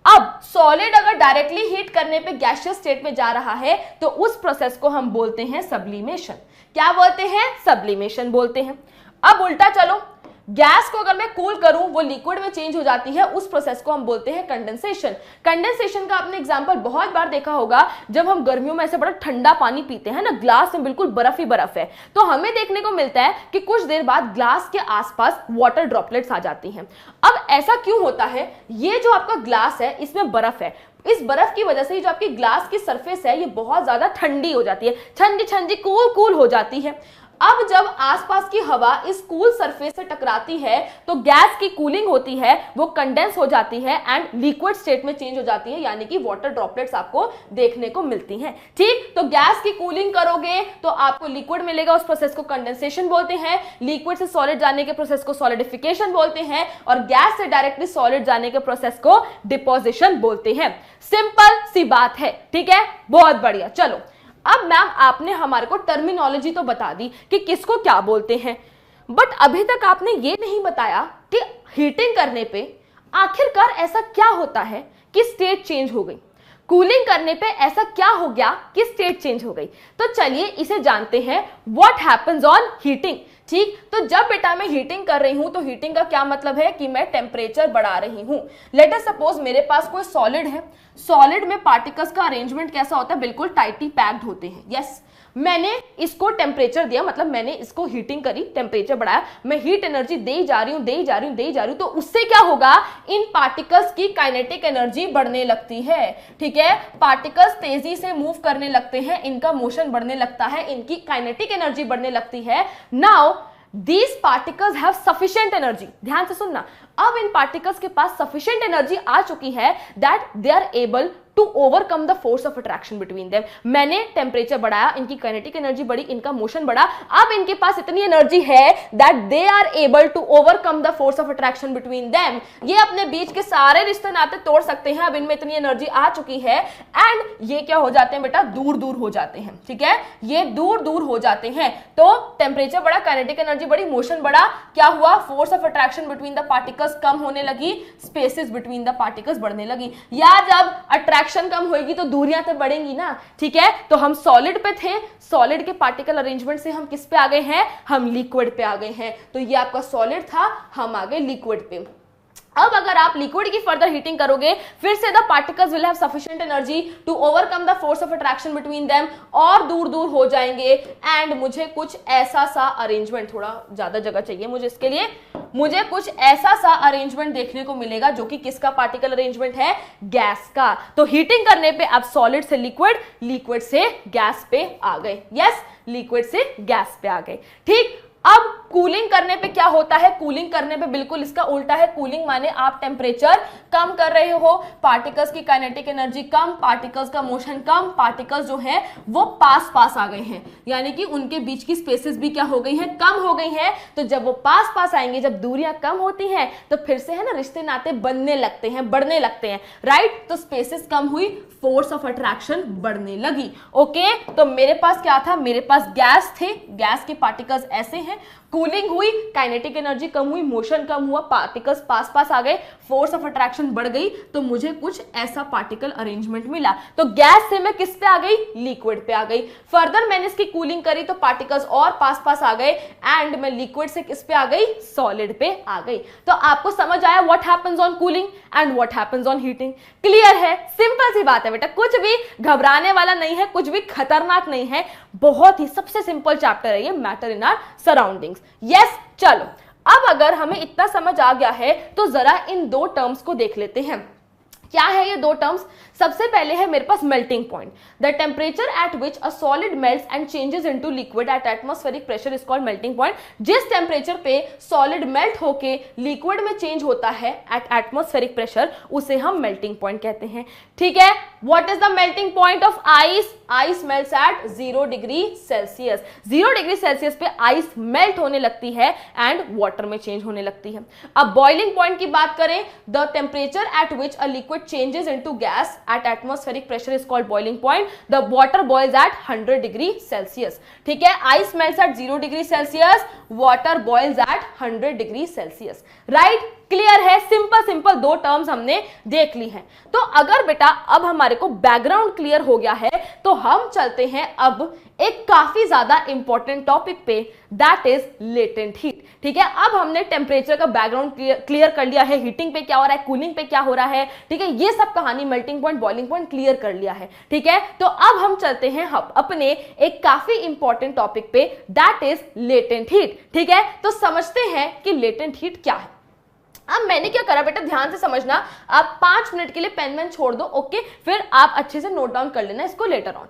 अब सॉलिड अगर डायरेक्टली हीट करने पे गैसियस स्टेट में जा रहा है तो उस प्रोसेस को हम बोलते हैं सब्लिमेशन। क्या बोलते हैं, सब्लिमेशन बोलते हैं। अब उल्टा चलो, गैस को अगर मैं कूल करूं, वो लिक्विड में चेंज हो जाती है, उस प्रोसेस को हम बोलते हैं कंडेंसेशन। कंडेंसेशन का आपने एग्जांपल बहुत बार देखा होगा, जब हम गर्मियों में ऐसे बड़ा ठंडा पानी पीते हैं ना, ग्लास में बिल्कुल बर्फ ही बर्फ है, तो हमें देखने को मिलता है कि कुछ देर बाद ग्लास के आसपास वाटर ड्रॉपलेट्स आ जाती हैं। अब ऐसा क्यों होता है, ये जो आपका ग्लास है इसमें बर्फ है, इस बर्फ की वजह से जो आपकी ग्लास की सरफेस है ये बहुत ज्यादा ठंडी हो जाती है, ठंडी ठंडी कूल कूल हो जाती है। अब जब आसपास की हवा इस कूल सरफेस से टकराती है तो गैस की कूलिंग होती है, वो कंडेंस हो जाती है एंड लिक्विड स्टेट में चेंज हो जाती है, यानी कि वाटर ड्रॉपलेट्स आपको देखने को मिलती हैं। ठीक, तो गैस की कूलिंग करोगे तो आपको लिक्विड मिलेगा, उस प्रोसेस को कंडेंसेशन बोलते हैं। लिक्विड से सॉलिड जाने के प्रोसेस को सॉलिडिफिकेशन बोलते हैं, और गैस से डायरेक्टली सॉलिड जाने के प्रोसेस को डिपोजिशन बोलते हैं। सिंपल सी बात है। ठीक है, बहुत बढ़िया। चलो, अब मैम आपने हमारे को टर्मिनोलॉजी तो बता दी कि किसको क्या बोलते हैं, बट अभी तक आपने ये नहीं बताया कि हीटिंग करने पे आखिरकार ऐसा क्या होता है कि स्टेट चेंज हो गई, कूलिंग करने पे ऐसा क्या हो गया कि स्टेट चेंज हो गई। तो चलिए इसे जानते हैं, व्हाट हैपेंस ऑन हीटिंग। ठीक, तो जब बेटा मैं हीटिंग कर रही हूं तो हीटिंग का क्या मतलब है कि मैं टेम्परेचर बढ़ा रही हूं। लेट अस सपोज मेरे पास कोई सॉलिड है, सॉलिड में पार्टिकल्स का अरेंजमेंट कैसा होता है, बिल्कुल टाइटली पैक्ड होते हैं। यस, मैंने इसको टेम्परेचर दिया, मतलब मैंने इसको हीटिंग करी, टेम्परेचर बढ़ाया, मैं हीट एनर्जी दे ही जा रही हूं, तो उससे क्या होगा, इन पार्टिकल्स की काइनेटिक एनर्जी बढ़ने लगती है। ठीक है, पार्टिकल्स तेजी से मूव करने लगते हैं, इनका मोशन बढ़ने लगता है, इनकी काइनेटिक एनर्जी बढ़ने लगती है। Now these particles have sufficient energy, ध्यान से सुनना, अब इन पार्टिकल्स के पास सफिशिएंट एनर्जी आ चुकी है that they are able to overcome the force of attraction between them. मैंने टेम्परेचर बढ़ाया, इनकी काइनेटिक एनर्जी बढ़ी, इनका मोशन बढ़ा, अब इनके पास इतनी एनर्जी है that they are able to overcome the force of attraction between them. ये अपने बीच के सारे रिश्ते नाते तोड़ सकते हैं, अब इनमें इतनी एनर्जी आ चुकी है, एंड ये क्या हो जाते हैं बेटा, दूर दूर हो जाते हैं। ठीक है, ये दूर दूर हो जाते हैं। तो टेम्परेचर बढ़ा, काइनेटिक एनर्जी बढ़ी, मोशन बढ़ा, क्या हुआ, force of attraction between the particles कम होने लगी, स्पेसेस बिटवीन द पार्टिकल्स बढ़ने लगी। यार जब अट्रैक्शन कम होगी तो दूरियां तो बढ़ेंगी ना। ठीक है, तो हम सॉलिड पे थे, सॉलिड के पार्टिकल अरेंजमेंट से हम किस पे आ गए हैं, हम लिक्विड पे आ गए हैं। तो ये आपका सॉलिड था, हम आ गए लिक्विड पे। अब अगर आप लिक्विड की फर्दर हीटिंग करोगे, फिर से the particles will have sufficient energy to overcome the force of attraction between them, और दूर दूर हो जाएंगे, एंड मुझे कुछ ऐसा सा अरेंजमेंट, थोड़ा ज्यादा जगह चाहिए मुझे इसके लिए, मुझे कुछ ऐसा सा अरेंजमेंट देखने को मिलेगा जो कि किसका पार्टिकल अरेंजमेंट है, गैस का। तो हीटिंग करने पे आप सॉलिड से लिक्विड, लिक्विड से गैस पे आ गए। यस, लिक्विड से गैस पे आ गए। ठीक, अब कूलिंग करने पे क्या होता है, कूलिंग करने पे बिल्कुल इसका उल्टा है। कूलिंग माने आप टेम्परेचर कम कर रहे हो, पार्टिकल्स की काइनेटिक एनर्जी कम, पार्टिकल्स का मोशन कम, पार्टिकल्स जो है वो पास पास आ गए हैं, यानी कि उनके बीच की स्पेसेस भी क्या हो गई हैं, कम हो गई हैं। तो जब वो पास पास आएंगे, जब दूरियां कम होती हैं, तो फिर से है ना रिश्ते नाते बनने लगते हैं, बढ़ने लगते हैं, राइट। तो स्पेसेस कम हुई, फोर्स ऑफ अट्रैक्शन बढ़ने लगी। ओके, तो मेरे पास क्या था, मेरे पास गैस थे, गैस के पार्टिकल्स ऐसे हैं, कूलिंग हुई, काइनेटिक एनर्जी कम हुई, मोशन कम हुआ, पार्टिकल्स पास पास आ गए, फोर्स ऑफ अट्रैक्शन बढ़ गई, तो मुझे कुछ ऐसा पार्टिकल अरेंजमेंट मिला। तो गैस से मैं किस पे आ गई, लिक्विड पे आ गई। फर्दर मैंने इसकी कूलिंग करी तो पार्टिकल्स और पास पास आ गए एंड मैं लिक्विड से किस पे आ गई, सॉलिड पे आ गई। तो आपको समझ आया what happens on cooling and what happens on heating. Clear है, सिंपल सी बात है बेटा, कुछ भी घबराने वाला नहीं है, कुछ भी खतरनाक नहीं है, बहुत ही सबसे सिंपल चैप्टर है ये, matter in our surroundings. Yes, चलो अब अगर हमें इतना समझ आ गया है तो जरा इन दो टर्म्स को देख लेते हैं। क्या है ये दो टर्म्स? सबसे पहले है मेरे पास melting point. The temperature at which a solid melts and changes into liquid at atmospheric pressure is called melting point. जिस टेम्परेचर पे सॉलिड मेल्ट होके लिक्विड में चेंज होता है एट एटमॉस्फेरिक प्रेशर, उसे हम मेल्टिंग पॉइंट कहते हैं। ठीक है, what is the melting point of ice? Ice melts at 0 degree Celsius. 0 degree Celsius पे आइस मेल्ट होने लगती है एंड वाटर में चेंज होने लगती है। अब बॉइलिंग पॉइंट की बात करें, the temperature at which a liquid changes into gas at atmospheric pressure is called boiling point. The water boils at 100 degree Celsius. ठीक है, ice melts at 0 degree Celsius, water boils at 100 degree Celsius. Right? Clear है, simple simple दो terms हमने देख ली हैं। तो अगर बेटा अब हमारे को बैकग्राउंड क्लियर हो गया है तो हम चलते हैं अब एक काफी ज्यादा इंपॉर्टेंट टॉपिक पे, दैट इज लेटेंट हीट। ठीक है, अब हमने टेम्परेचर का बैकग्राउंड क्लियर कर लिया है, हीटिंग पे क्या हो रहा है, कूलिंग पे क्या हो रहा है, ठीक है, ये सब कहानी melting point, boiling point clear कर लिया है। ठीक है, तो अब हम चलते हैं अपने एक काफी इंपॉर्टेंट टॉपिक पे, दैट इज लेटेंट हीट। ठीक है, तो समझते हैं कि लेटेंट हीट क्या है। अब मैंने क्या करा बेटा, ध्यान से समझना, आप 5 मिनट के लिए पेन वेन छोड़ दो, ओके, फिर आप अच्छे से नोट डाउन कर लेना इसको लेटर ऑन।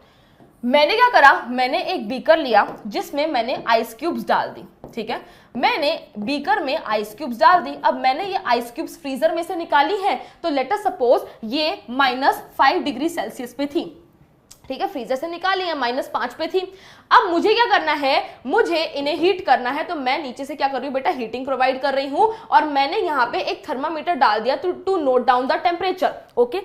मैंने क्या करा, मैंने एक बीकर लिया जिसमें मैंने आइस क्यूब्स डाल दी। ठीक है, मैंने बीकर में आइस क्यूब्स डाल दी। अब मैंने ये आइस क्यूब्स फ्रीजर में से निकाली है, तो लेट अस सपोज ये -5 डिग्री सेल्सियस पे थी। ठीक है, फ्रीजर से निकाली है, -5 पे थी। अब मुझे क्या करना है, मुझे इन्हें हीट करना है, तो मैं नीचे से क्या कर रही हूँ बेटा, हीटिंग प्रोवाइड कर रही हूं और मैंने यहाँ पे एक थर्मामीटर डाल दिया to note down the temperature. Okay,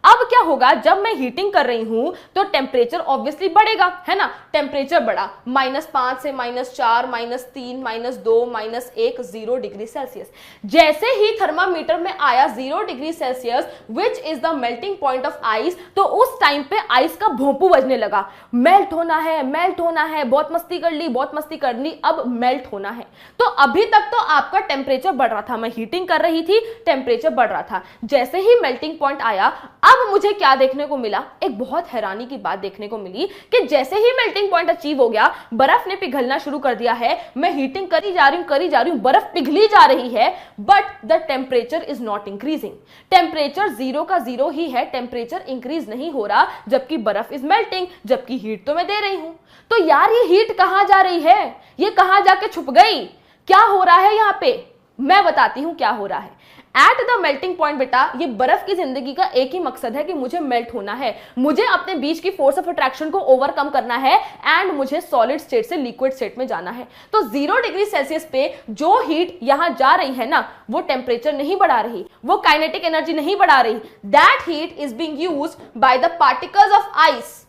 अब क्या होगा, जब मैं हीटिंग कर रही हूं तो टेम्परेचर ऑब्वियसली बढ़ेगा, है ना, टेम्परेचर बढ़ा, -5 से -4, -3, -2, -1, 0 डिग्री सेल्सियस। जैसे ही थर्मामीटर में आया 0 degree Celsius which is the melting point of ice, तो उस टाइम पे आइस का भोंपू बजने लगा, मेल्ट होना है, मेल्ट होना है, बहुत मस्ती कर ली, बहुत मस्ती कर ली, अब मेल्ट होना है। तो अभी तक तो आपका टेम्परेचर बढ़ रहा था, मैं हीटिंग कर रही थी, टेम्परेचर बढ़ रहा था। जैसे ही मेल्टिंग पॉइंट आया, अब मुझे क्या देखने को मिला, एक बहुत हैरानी की बात देखने को मिली कि जैसे ही मेल्टिंग पॉइंट अचीव हो गया, बर्फ ने पिघलना शुरू कर दिया है। मैं हीटिंग करी जा रही हूं, बर्फ पिघली जा रही है, but the temperature is not increasing. Temperature 0 का 0 ही है, टेम्परेचर इंक्रीज नहीं हो रहा, जबकि बर्फ इज मेल्टिंग, जबकि हीट तो मैं दे रही हूं। तो यार ये हीट कहां जा रही है, ये कहां जाके छुप गई, क्या हो रहा है यहां पे, मैं बताती हूं क्या हो रहा है। एट द मेल्टिंग पॉइंट बेटा, ये बर्फ की जिंदगी का एक ही मकसद है कि मुझे मेल्ट होना है, मुझे अपने बीच की फोर्स ऑफ अट्रैक्शन को ओवरकम करना है एंड मुझे सॉलिड स्टेट से लिक्विड स्टेट में जाना है। तो 0 डिग्री सेल्सियस पे जो हीट यहां जा रही है ना, वो टेम्परेचर नहीं बढ़ा रही, वो काइनेटिक एनर्जी नहीं बढ़ा रही। That heat is being used by the particles of ice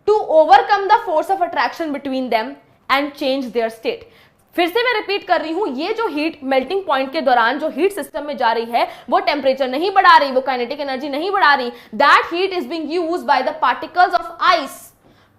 to overcome the force of attraction between them and change their state. फिर से मैं रिपीट कर रही हूं, ये जो हीट मेल्टिंग पॉइंट के दौरान जो हीट सिस्टम में जा रही है, वो टेम्परेचर नहीं बढ़ा रही, वो काइनेटिक एनर्जी नहीं बढ़ा रही। That heat is being used by the particles of ice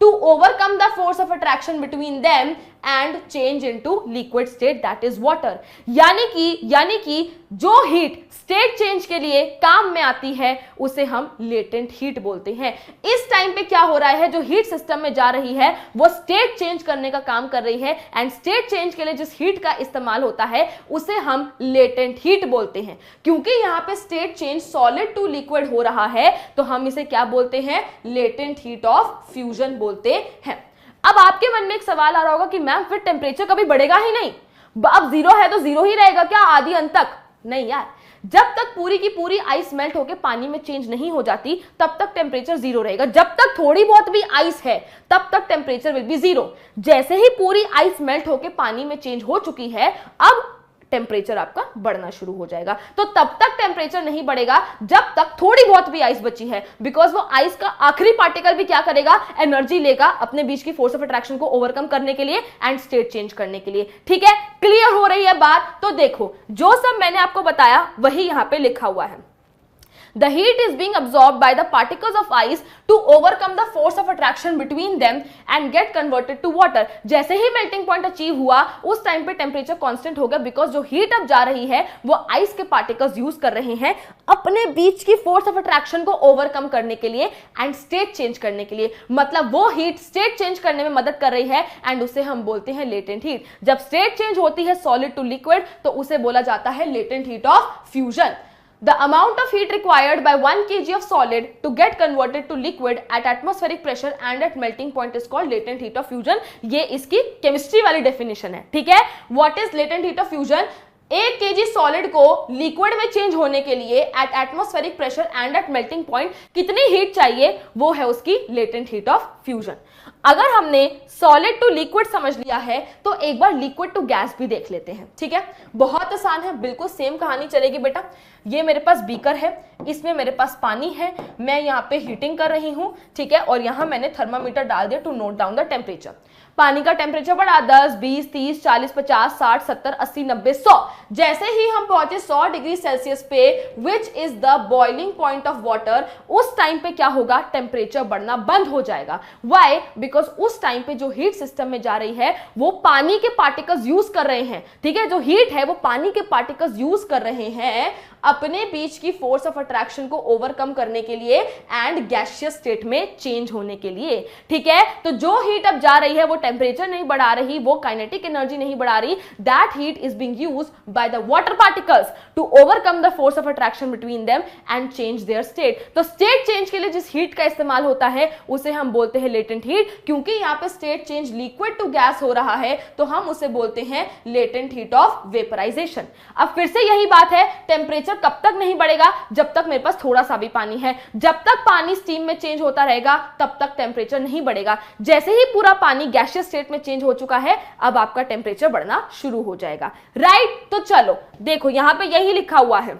to overcome the force of attraction between them and change into liquid state, that is water। यानी कि जो हीट स्टेट चेंज के लिए काम में आती है उसे हम लेटेंट हीट बोलते हैं। इस टाइम पे क्या हो रहा है, जो हीट सिस्टम में जा रही है वो स्टेट चेंज करने का काम कर रही है एंड स्टेट चेंज के लिए जिस हीट का इस्तेमाल होता है उसे हम लेटेंट हीट बोलते हैं। क्योंकि यहाँ पे state change solid to liquid हो रहा है तो हम इसे क्या बोलते हैं, लेटेंट हीट ऑफ फ्यूजन बोलते हैं। अब आपके मन में एक सवाल आ रहा होगा कि मैम फिर टेम्परेचर कभी बढ़ेगा ही नहीं, अब 0 है तो 0 ही रहेगा क्या आदि अंत तक? नहीं यार, जब तक पूरी की पूरी आइस मेल्ट होकर पानी में चेंज नहीं हो जाती तब तक टेम्परेचर 0 रहेगा। जब तक थोड़ी बहुत भी आइस है तब तक टेम्परेचर विल बी 0। जैसे ही पूरी आइस मेल्ट होकर पानी में चेंज हो चुकी है, अब टेम्परेचर आपका बढ़ना शुरू हो जाएगा। तो तब तक टेम्परेचर नहीं बढ़ेगा जब तक थोड़ी बहुत भी आइस बची है, बिकॉज वो आइस का आखिरी पार्टिकल भी क्या करेगा, एनर्जी लेगा अपने बीच की फोर्स ऑफ अट्रैक्शन को ओवरकम करने के लिए एंड स्टेट चेंज करने के लिए। ठीक है, क्लियर हो रही है बात? तो देखो जो सब मैंने आपको बताया वही यहां पे लिखा हुआ है। The heat is being absorbed by the particles of ice to overcome the force of attraction between them and get converted to water। जैसे ही melting point अचीव हुआ उस टाइम पे टेम्परेचर कांस्टेंट हो गया, बिकॉज जो हीट अब जा रही है वो आइस के पार्टिकल्स यूज कर रहे हैं अपने बीच की फोर्स ऑफ अट्रैक्शन को ओवरकम करने के लिए एंड स्टेट चेंज करने के लिए। मतलब वो हीट स्टेट चेंज करने में मदद कर रही है एंड उसे हम बोलते हैं लेटेंट हीट। जब स्टेट चेंज होती है सॉलिड टू लिक्विड तो उसे बोला जाता है latent heat of fusion. The amount of heat required by 1 kg of solid to get converted to liquid at atmospheric pressure and at melting point is called latent heat of fusion। ये इसकी chemistry वाली definition है। ठीक है, what is latent heat of fusion? 1 kg solid को liquid में change होने के लिए at atmospheric pressure and at melting point कितनी हीट चाहिए, वो है उसकी लेटेंट हीट ऑफ फ्यूजन। अगर हमने सॉलिड टू लिक्विड समझ लिया है तो एक बार लिक्विड टू गैस भी देख लेते हैं। ठीक है, बहुत आसान है, बिल्कुल सेम कहानी चलेगी बेटा। ये मेरे पास बीकर है, इसमें मेरे पास पानी है, मैं यहाँ पे हीटिंग कर रही हूँ। ठीक है, और यहाँ मैंने थर्मामीटर डाल दिया to note down the temperature. पानी का टेम्परेचर बढ़ा 10, 20, 30, 40, 50, 60, 70, 80, 90, 100। जैसे ही हम पहुंचे 100 डिग्री सेल्सियस पे which is the boiling point of water, उस टाइम पे क्या होगा, टेम्परेचर बढ़ना बंद हो जाएगा। व्हाई? बिकॉज उस टाइम पे जो हीट सिस्टम में जा रही है वो पानी के पार्टिकल्स यूज कर रहे हैं। ठीक है, जो हीट है वो पानी के पार्टिकल्स यूज कर रहे हैं अपने बीच की फोर्स ऑफ अट्रैक्शन को ओवरकम करने के लिए एंड गैसियस स्टेट में चेंज होने के लिए। ठीक है, तो जो हीट अब जा रही है वो टेम्परेचर नहीं बढ़ा रही, वो काइनेटिक एनर्जी नहीं बढ़ा रही, that heat is being used by the water particles to overcome the force of attraction between them and change their state. तो स्टेट चेंज के लिए जिस हीट का इस्तेमाल होता है उसे हम बोलते हैं लेटेंट हीट। क्योंकि यहाँ पे state change liquid to gas हो रहा है तो हम उसे बोलते हैं लेटेंट हीट ऑफ वेपराइजेशन। अब फिर से यही बात है, टेम्परेचर कब तक नहीं बढ़ेगा, जब तक मेरे पास थोड़ा सा भी पानी है। जब तक पानी स्टीम में चेंज होता रहेगा तब तक टेम्परेचर नहीं बढ़ेगा। जैसे ही पूरा पानी गैसियस स्टेट में चेंज हो चुका है अब आपका टेम्परेचर बढ़ना शुरू हो जाएगा। राइट, तो चलो देखो यहां पे यही लिखा हुआ है,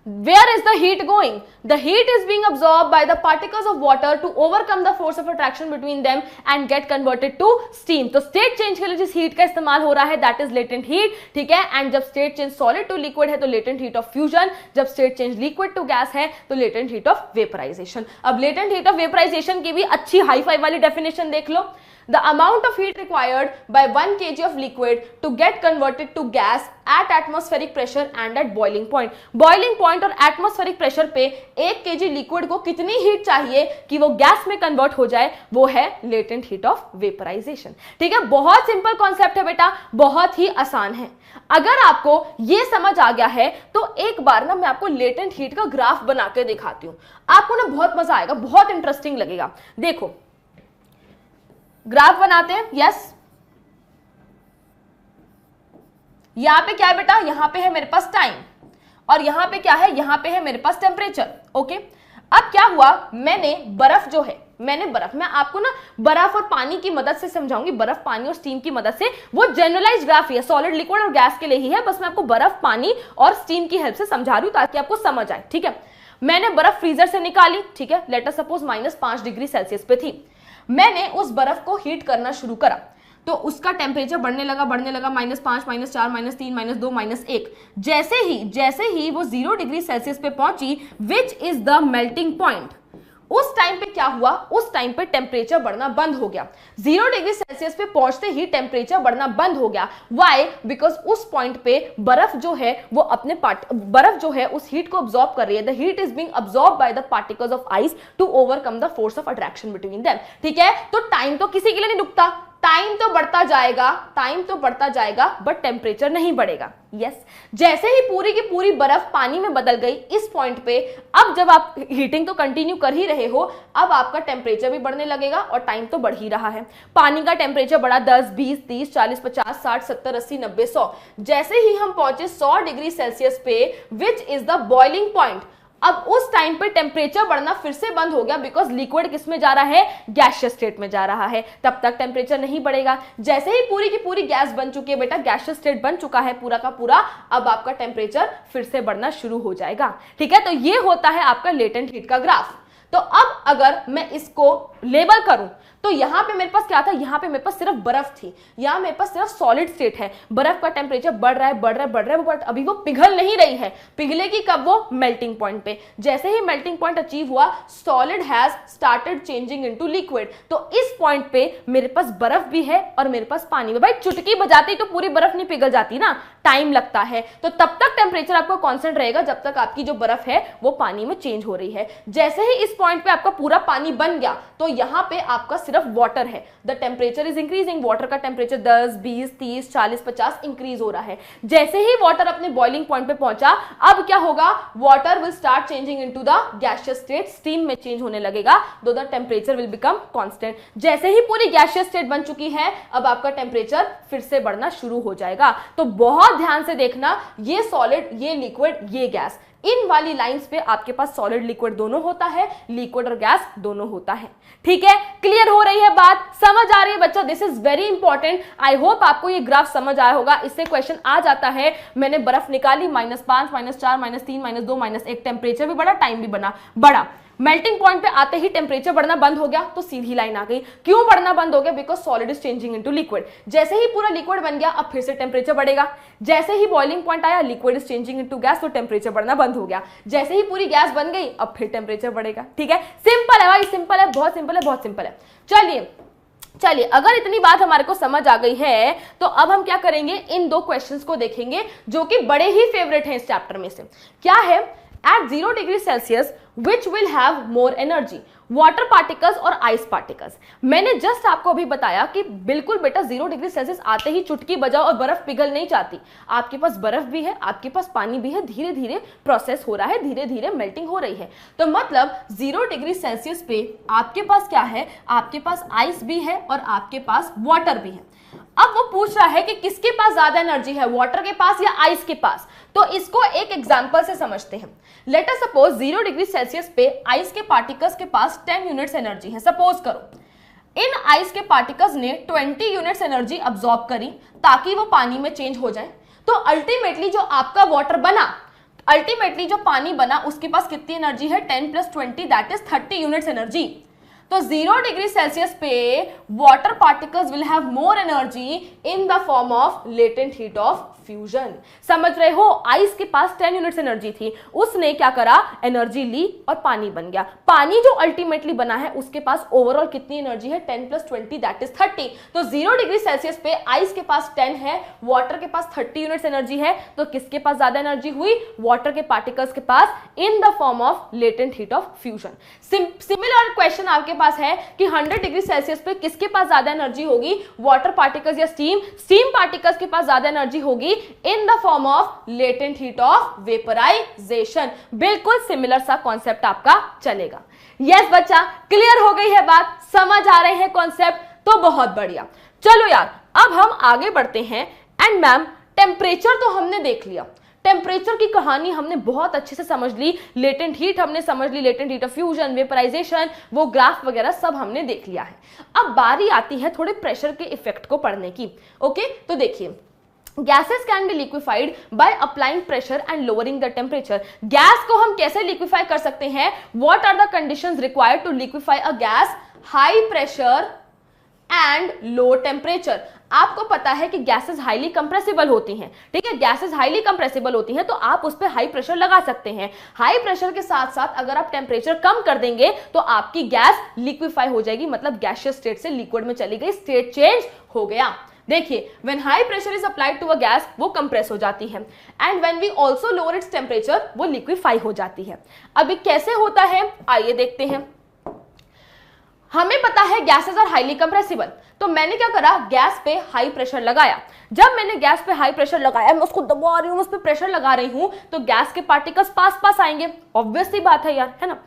where is the heat going? The heat is being absorbed by the particles of water to overcome the force of attraction between them and get converted to steam। तो स्टेट चेंज के लिए जिस हीट का इस्तेमाल हो रहा है that is latent heat. ठीक है, एंड जब state change solid to liquid है तो लेटेंट हीट ऑफ फ्यूजन, जब state change liquid to gas है तो लेटेंट हीट ऑफ वेपराइजेशन। अब लेटेंट हीट ऑफ वेपराइजेशन की भी अच्छी हाई फाई वाली डेफिनेशन देख लो। The amount of heat required by 1 kg of liquid to get converted to gas at atmospheric pressure and at boiling point। boiling point और atmospheric pressure पे 1 kg liquid को कितनी heat चाहिए कि वो gas में कन्वर्ट हो जाए, वो है latent heat of vaporization। ठीक है, बहुत सिंपल कॉन्सेप्ट है बेटा, बहुत ही आसान है। अगर आपको ये समझ आ गया है तो एक बार ना मैं आपको लेटेंट हीट का ग्राफ बना के दिखाती हूँ, आपको ना बहुत मजा आएगा, बहुत इंटरेस्टिंग लगेगा। देखो ग्राफ बनाते हैं। यस, यहां पे क्या है बेटा, यहां पे है मेरे पास टाइम और यहां पे क्या है, यहां पे है मेरे पास टेम्परेचर। ओके, अब क्या हुआ, मैंने बर्फ जो है, मैं आपको ना बर्फ और पानी की मदद से समझाऊंगी, बर्फ पानी और स्टीम की मदद से। वो जनरलाइज्ड ग्राफ है, सॉलिड लिक्विड और गैस के लिए ही है, बस मैं आपको बर्फ पानी और स्टीम की हेल्प से समझा रही हूं ताकि आपको समझ आए। ठीक है, मैंने बर्फ फ्रीजर से निकाली। ठीक है, late us suppose -5 degree Celsius पे थी। मैंने उस बर्फ को हीट करना शुरू करा तो उसका टेम्परेचर बढ़ने लगा -5, -4, -3, -2, -1। जैसे ही वो 0 डिग्री सेल्सियस पे पहुंची which is the melting point, उस टाइम पे क्या हुआ, उस टाइम पे टेम्परेचर बढ़ना बंद हो गया। 0 डिग्री सेल्सियस पे पहुंचते ही टेम्परेचर बढ़ना बंद हो गया। व्हाई? बिकॉज उस पॉइंट पे बर्फ जो है वो बर्फ जो है उस हीट को अब्सॉर्ब कर रही है। The heat is being absorb by the particles of ice to overcome the force of attraction between them. ठीक है, तो टाइम तो किसी के लिए नहीं रुकता, टाइम तो बढ़ता जाएगा बट टेम्परेचर नहीं बढ़ेगा। यस, जैसे ही पूरी की पूरी बर्फ पानी में बदल गई इस पॉइंट पे, अब जब आप हीटिंग तो कंटिन्यू कर ही रहे हो, अब आपका टेम्परेचर भी बढ़ने लगेगा और टाइम तो बढ़ ही रहा है। पानी का टेम्परेचर बढ़ा 10, 20, 30, 40, 50, 60, 70, 80, 90, 100। जैसे ही हम पहुंचे 100 डिग्री सेल्सियस पे which is the boiling point, अब उस टाइम पे टेम्परेचर बढ़ना फिर से बंद हो गया, बिकॉज लिक्विड किस में जा रहा है, गैसियस स्टेट में जा रहा है, तब तक टेम्परेचर नहीं बढ़ेगा। जैसे ही पूरी की पूरी गैस बन चुकी है बेटा, गैसियस स्टेट बन चुका है पूरा का पूरा, अब आपका टेम्परेचर फिर से बढ़ना शुरू हो जाएगा। ठीक है, तो ये होता है आपका लेटेंट हीट का ग्राफ। तो अब अगर मैं इसको लेबल करूं तो यहां पे मेरे पास क्या था, यहां पे मेरे पास सिर्फ बर्फ थी, यहां मेरे पास सिर्फ सॉलिड स्टेट है, बर्फ का टेम्परेचर बढ़ रहा है बढ़ रहा है बढ़ रहा है, बट अभी वो पिघल नहीं रही है। पिघलेगी कब, वो मेल्टिंग पॉइंट पे। जैसे ही मेल्टिंग पॉइंट अचीव हुआ, solid has started changing into liquid. तो इस पॉइंट पे मेरे पास बर्फ भी है और मेरे पास पानी भी। भाई चुटकी बजाते ही तो पूरी बर्फ नहीं पिघल जाती ना, टाइम लगता है। तो तब तक टेम्परेचर आपका कांस्टेंट रहेगा जब तक आपकी जो बर्फ है वो पानी में चेंज हो रही है। जैसे ही इस पॉइंट पे आपका पूरा पानी बन गया तो यहां पे आपका सिर्फ वाटर है, the temperature is increasing. Water का टेम्परेचर 10, 20, 30, 40, 50 इंक्रीज हो रहा है। जैसे ही वाटर अपने बॉइलिंग पॉइंट पे पहुंचा, अब क्या होगा, water will start changing into the gaseous state, steam में चेंज होने लगेगा, दो the temperature will become constant. जैसे ही पूरी गैसियस स्टेट बन चुकी है, अब आपका टेम्परेचर फिर से बढ़ना शुरू हो जाएगा। तो बहुत ध्यान से देखना, ये सॉलिड, ये लिक्विड, ये गैस, इन वाली लाइंस पे आपके पास सॉलिड लिक्विड दोनों होता है, लिक्विड और गैस दोनों होता है। ठीक है, क्लियर हो रही है बात, समझ आ रही है बच्चों? This is very important. I hope आपको ये ग्राफ समझ आया होगा। इससे क्वेश्चन आ जाता है, मैंने बर्फ निकाली, -5, -4, -3, -2, -1, टेम्परेचर भी बढ़ा, टाइम भी बढ़ा। मेल्टिंग पॉइंट पे आते ही टेम्परेचर बढ़ना बंद हो गया, तो सीधी लाइन आ गई। क्यों बढ़ना बंद हो गया? Because solid is changing into liquid. जैसे ही पूरा लिक्विड बन गया, अब फिर से टेम्परेचर बढ़ेगा। जैसे ही बॉइलिंग पॉइंट आया, liquid is changing into gas, तो टेम्परेचर बढ़ना बंद हो गया। जैसे ही पूरी गैस बन गई, अब फिर टेम्परेचर बढ़ेगा। ठीक है, सिंपल है भाई, सिंपल है, बहुत सिंपल है, बहुत सिंपल है। चलिए, अगर इतनी बात हमारे को समझ आ गई है तो अब हम क्या करेंगे, इन दो क्वेश्चंस को देखेंगे जो कि बड़े ही फेवरेट हैं इस चैप्टर में से। क्या है, at 0 degree Celsius which will have more energy, water particles और आइस पार्टिकल्स। मैंने जस्ट आपको अभी बताया कि बिल्कुल बेटा 0 डिग्री सेल्सियस आते ही चुटकी बजाओ और बर्फ पिघल नहीं जाती। आपके पास बर्फ भी है, आपके पास पानी भी है, धीरे धीरे प्रोसेस हो रहा है, धीरे धीरे मेल्टिंग हो रही है। तो मतलब 0 डिग्री सेल्सियस पे आपके पास क्या है, आपके पास आइस भी है और आपके पास वाटर भी है। अब वो पूछ रहा है कि किसके पास ज्यादा एनर्जी है, वाटर के पास या आइस के पास। तो इसको एक एग्जांपल से समझते हैं। Late us suppose 0 degree Celsius पे आइस के पार्टिकल्स के पास 10 यूनिट्स एनर्जी है। सपोज करो इन आइस के पार्टिकल्स ने 20 यूनिट्स एनर्जी अब्सॉर्ब करी ताकि वो पानी में चेंज हो जाए। तो अल्टीमेटली जो आपका वाटर बना, अल्टीमेटली जो पानी बना, उसके पास कितनी एनर्जी है, 10 + 20 दैट इज 30 यूनिट्स एनर्जी। तो 0 डिग्री सेल्सियस पे water particles will have more energy in the form of latent heat of fusion. समझ रहे हो, आइस के पास 10 यूनिट्स एनर्जी थी, उसने क्या करा, एनर्जी ली और पानी बन गया। पानी जो अल्टीमेटली बना है उसके पास ओवरऑल कितनी एनर्जी है, 10 + 20 दैट इज 30। तो 0 डिग्री सेल्सियस पे आइस के पास 10 है, वाटर के पास 30 यूनिट्स एनर्जी है। तो किसके पास ज्यादा एनर्जी हुई, वाटर के पार्टिकल्स के पास, in the form of latent heat of fusion. Similar question आपके पास है कि 100 डिग्री सेल्सियस पे किसके पास ज्यादा एनर्जी होगी, वाटर पार्टिकल्स या स्टीम पार्टिकल्स के पास ज्यादा एनर्जी होगी in the form of latent heat of vaporization. बिल्कुल सिमिलर सा कॉन्सेप्ट आपका चलेगा। यस बच्चा, क्लियर हो गई है बात, समझ आ रहे हैं कॉन्सेप्ट? तो बहुत बढ़िया। चलो यार, अब हम आगे बढ़ते हैं। एंड मैम, टेम्परेचर तो हमने देख लिया, टेम्परेचर की कहानी हमने बहुत अच्छे से समझ ली, लेटेंट हीट हमने समझ ली, latent heat of fusion, vaporization, वो ग्राफ वगैरह सब हमने देख लिया है। अब बारी आती है थोड़े प्रेशर के इफेक्ट को पढ़ने की। ओके, तो देखिए, gases can be liquefied by applying pressure and lowering the temperature. Gas को हम कैसे लिक्विफाई कर सकते हैं, what are the conditions required to liquefy a gas, high pressure and low temperature. आपको पता है कि गैसेस हाईली कंप्रेसिबल होती हैं, ठीक है, गैसेस हाईली कंप्रेसिबल होती हैं, तो आप उस पर हाई प्रेशर लगा सकते हैं। हाई प्रेशर के साथ साथ अगर आप टेम्परेचर कम कर देंगे तो आपकी गैस लिक्विफाई हो जाएगी, मतलब गैसियस स्टेट से लिक्विड में चली गई, स्टेट चेंज हो गया। देखिए, when high pressure is applied to a gas, वो कंप्रेस हो जाती है, and when we also lower its temperature, वो लिक्विफाई हो जाती है। अभी कैसे होता है, आइए देखते हैं। हमें पता है गैसेस आर हाईली कंप्रेसिबल, तो मैंने क्या करा, गैस पे हाई प्रेशर लगाया। जब मैंने गैस पे हाई प्रेशर लगाया, मैं उसको दबा रही हूं, उस पे प्रेशर लगा रही हूं, तो गैस के पार्टिकल्स पास पास आएंगे, ऑब्वियस सी बात है यार, है ना।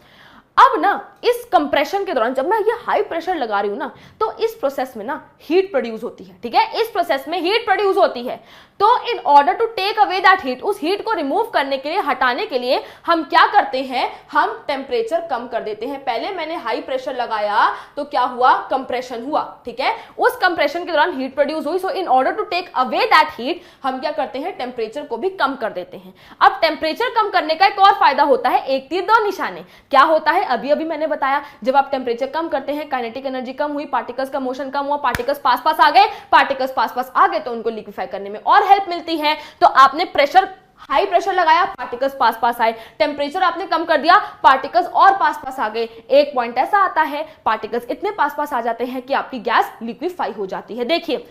अब ना इस कंप्रेशन के दौरान जब मैं ये हाई प्रेशर लगा रही हूं ना, तो इस प्रोसेस में ना हीट प्रोड्यूस होती है, ठीक है, इस प्रोसेस में हीट प्रोड्यूस होती है। तो in order to take away that heat, उस हीट को रिमूव करने के लिए, हटाने के लिए हम क्या करते हैं, हम टेम्परेचर कम कर देते हैं। पहले मैंने हाई प्रेशर लगाया तो क्या हुआ, कंप्रेशन हुआ, ठीक है, उस कंप्रेशन के दौरान हीट प्रोड्यूस हुई। So in order to take away that heat हम क्या करते हैं, टेम्परेचर को भी कम कर देते हैं। अब टेम्परेचर कम करने का एक और फायदा होता है, एक तीर दो निशाने। क्या होता है, अभी अभी मैंने बताया, जब आप टेम्परेचर कम करते हैं, काइनेटिक एनर्जी कम हुई, पार्टिकल्स का मोशन कम हुआ, पार्टिकल्स पास पास आ गए, पार्टिकल्स पास पास आ गए तो उनको लिक्विफाई करने में और हेल्प मिलती है। तो आपने प्रेशर, हाई प्रेशर लगाया, पार्टिकल्स पास पास आए, टेम्परेचर आपने कम कर दिया, पार्टिकल्स और पास पास आ गए। एक पॉइंट ऐसा आता है, पार्टिकल्स इतने पास पास आ जाते हैं कि आपकी गैस लिक्विफाई हो जाती है। देखिए,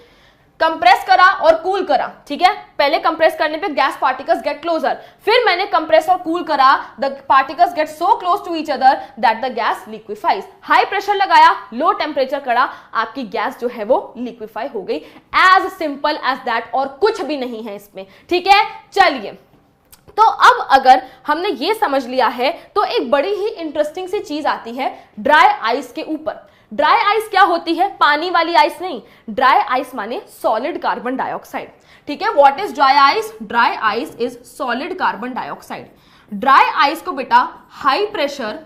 कंप्रेस करा और कूल करा, ठीक है, पहले कंप्रेस करने पे गैस पार्टिकल्स गेट क्लोजर, फिर मैंने कंप्रेस और कूल करा, the particles get so close to each other that the gas liquefies. High pressure लगाया, लो टेम्परेचर करा, आपकी गैस जो है वो लिक्विफाई हो गई। एज सिंपल एज दैट, और कुछ भी नहीं है इसमें, ठीक है। चलिए, तो अब अगर हमने ये समझ लिया है तो एक बड़ी ही इंटरेस्टिंग सी चीज आती है ड्राई आइस के ऊपर। ड्राई आइस क्या होती है, पानी वाली आइस नहीं, ड्राई आइस माने सॉलिड कार्बन डाइऑक्साइड, ठीक है। What is dry ice, dry ice is solid carbon dioxide. Dry ice को बेटा high pressure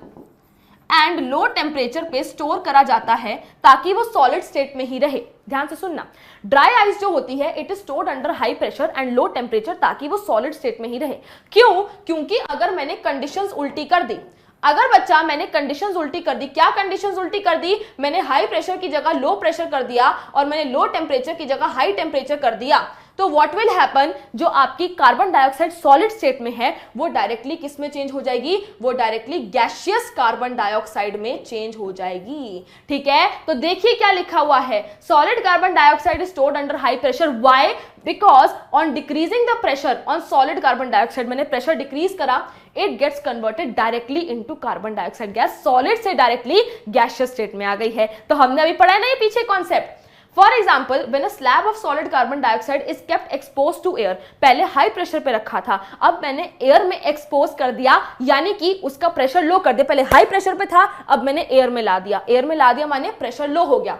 and low temperature पे स्टोर करा जाता है ताकि वो सॉलिड स्टेट में ही रहे। ध्यान से सुनना, ड्राई आइस जो होती है it is stored under high pressure and low temperature ताकि वो सॉलिड स्टेट में ही रहे। क्यों, क्योंकि अगर मैंने कंडीशंस उल्टी कर दी, अगर बच्चा मैंने कंडीशंस उल्टी कर दी, क्या कंडीशंस उल्टी कर दी, मैंने हाई प्रेशर की जगह लो प्रेशर कर दिया और मैंने लो टेम्परेचर की जगह हाई टेम्परेचर कर दिया, तो व्हाट विल हैपन, जो आपकी कार्बन डाइऑक्साइड सॉलिड स्टेट में है वो डायरेक्टली किस में चेंज हो जाएगी, वो डायरेक्टली गैसियस कार्बन डाइऑक्साइड में चेंज हो जाएगी, ठीक है। तो देखिए क्या लिखा हुआ है, solid carbon dioxide is stored under high pressure, why, because on decreasing the pressure on solid carbon dioxide, मैंने प्रेशर डिक्रीज करा, it gets converted directly into carbon dioxide gas, solid से डायरेक्टली गैसियस स्टेट में आ गई है। तो हमने अभी पढ़ा है ना ये पीछे concept. For example, when a slab of solid carbon dioxide is kept exposed to air, पहले हाई प्रेशर पे रखा था, अब मैंने एयर में एक्सपोज कर दिया, यानी कि उसका प्रेशर लो कर दिया। पहले हाई प्रेशर पे था, अब मैंने एयर में ला दिया, एयर में ला दिया माने प्रेशर लो हो गया।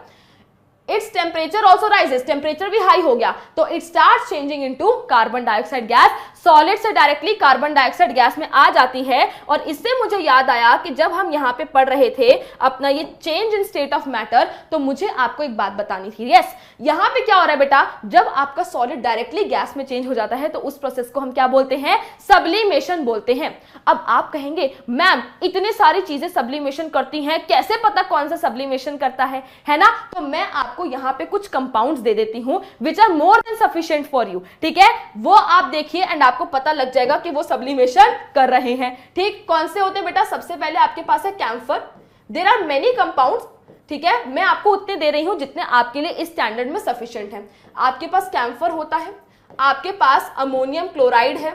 Its temperature also rises, temperature भी हाई हो गया, तो it start changing into carbon dioxide gas, solid से डायरेक्टली कार्बन डाइऑक्साइड गैस में आ जाती है। और इससे मुझे याद आया कि जब हम यहाँ पे पढ़ रहे थे अपना ये change in state of matter, तो मुझे आपको एक बात बतानी थी। यस, यहाँ पे क्या हो रहा है बेटा, जब आपका सॉलिड डायरेक्टली गैस में चेंज हो जाता है तो उस प्रोसेस को हम क्या बोलते हैं, सब्लिमेशन बोलते हैं। अब आप कहेंगे मैम इतनी सारी चीजें सब्लिमेशन करती हैं, कैसे पता कौन सा सब्लिमेशन करता है ना। तो मैं आपको यहाँ पे कुछ कंपाउंड्स दे देती हूँ which are more than sufficient for you, ठीक है, वो आप देखिए एंड आपको पता लग जाएगा कि वो सब्लिमेशन कर रहे हैं। ठीक, कौन से होते हैं बेटा, सबसे पहले आपके पास है camphor, there are many compounds, ठीक है, मैं आपको उतने दे रही हूं जितने आपके लिए इस स्टैंडर्ड में सफिशिएंट है। आपके पास कैम्फर होता है, आपके पास अमोनियम क्लोराइड है,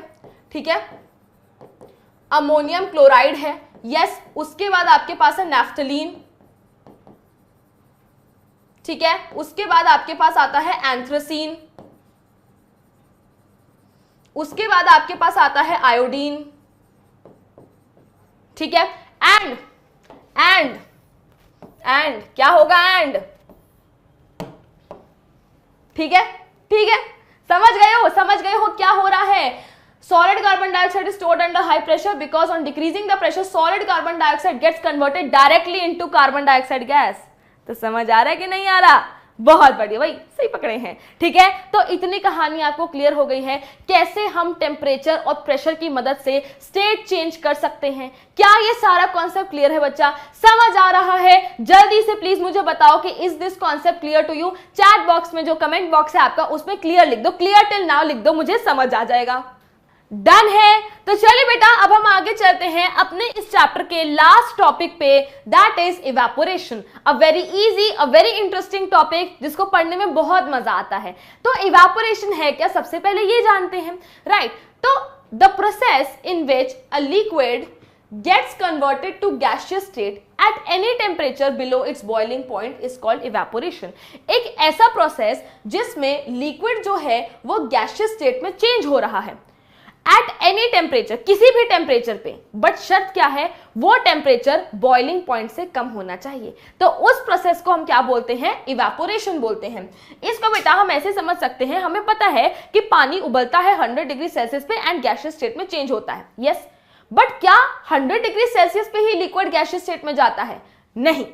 ठीक है, अमोनियम क्लोराइड है, यस, उसके बाद आपके पास है नैफ्थलीन, ठीक है, उसके बाद आपके पास आता है एंथ्रासीन, उसके बाद आपके पास आता है आयोडीन, ठीक है, एंड क्या होगा, एंड, ठीक है, समझ गए हो क्या हो रहा है। Solid carbon dioxide is stored under high pressure because on decreasing the pressure solid carbon dioxide gets converted directly into carbon dioxide gas। तो समझ आ रहा है कि नहीं आ रहा, बहुत बढ़िया भाई, सही पकड़े हैं, ठीक है। तो इतनी कहानी आपको क्लियर हो गई है कैसे हम टेम्परेचर और प्रेशर की मदद से स्टेट चेंज कर सकते हैं। क्या ये सारा कॉन्सेप्ट क्लियर है बच्चा, समझ आ रहा है? जल्दी से प्लीज मुझे बताओ कि is this concept clear to you. Chat box में जो कमेंट बॉक्स है आपका उसमें क्लियर लिख दो, क्लियर टिल नाउ लिख दो, मुझे समझ आ जाएगा। डन है, तो चलिए बेटा अब हम आगे चलते हैं अपने इस चैप्टर के लास्ट टॉपिक पे, that is evaporation. A very easy, a very interesting topic जिसको पढ़ने में बहुत मजा आता है। तो इवेपोरेशन है क्या, सबसे पहले ये जानते हैं, राइट। तो the process in which a liquid gets converted to gaseous state at any temperature below its boiling point is called evaporation। एक ऐसा प्रोसेस जिसमें लिक्विड जो है वो गैसियस स्टेट में चेंज हो रहा है एट एनी टेम्परेचर, किसी भी टेम्परेचर पे, बट शर्त क्या है, वो टेम्परेचर बॉइलिंग पॉइंट से कम होना चाहिए। तो उस प्रोसेस को हम क्या बोलते हैं, इवेपोरेशन बोलते हैं। इसको बेटा हम ऐसे समझ सकते हैं, हमें पता है कि पानी उबलता है 100 डिग्री सेल्सियस पे एंड गैसियस स्टेट में चेंज होता है, यस, बट क्या 100 डिग्री सेल्सियस पे ही लिक्विड गैसियस स्टेट में जाता है, नहीं।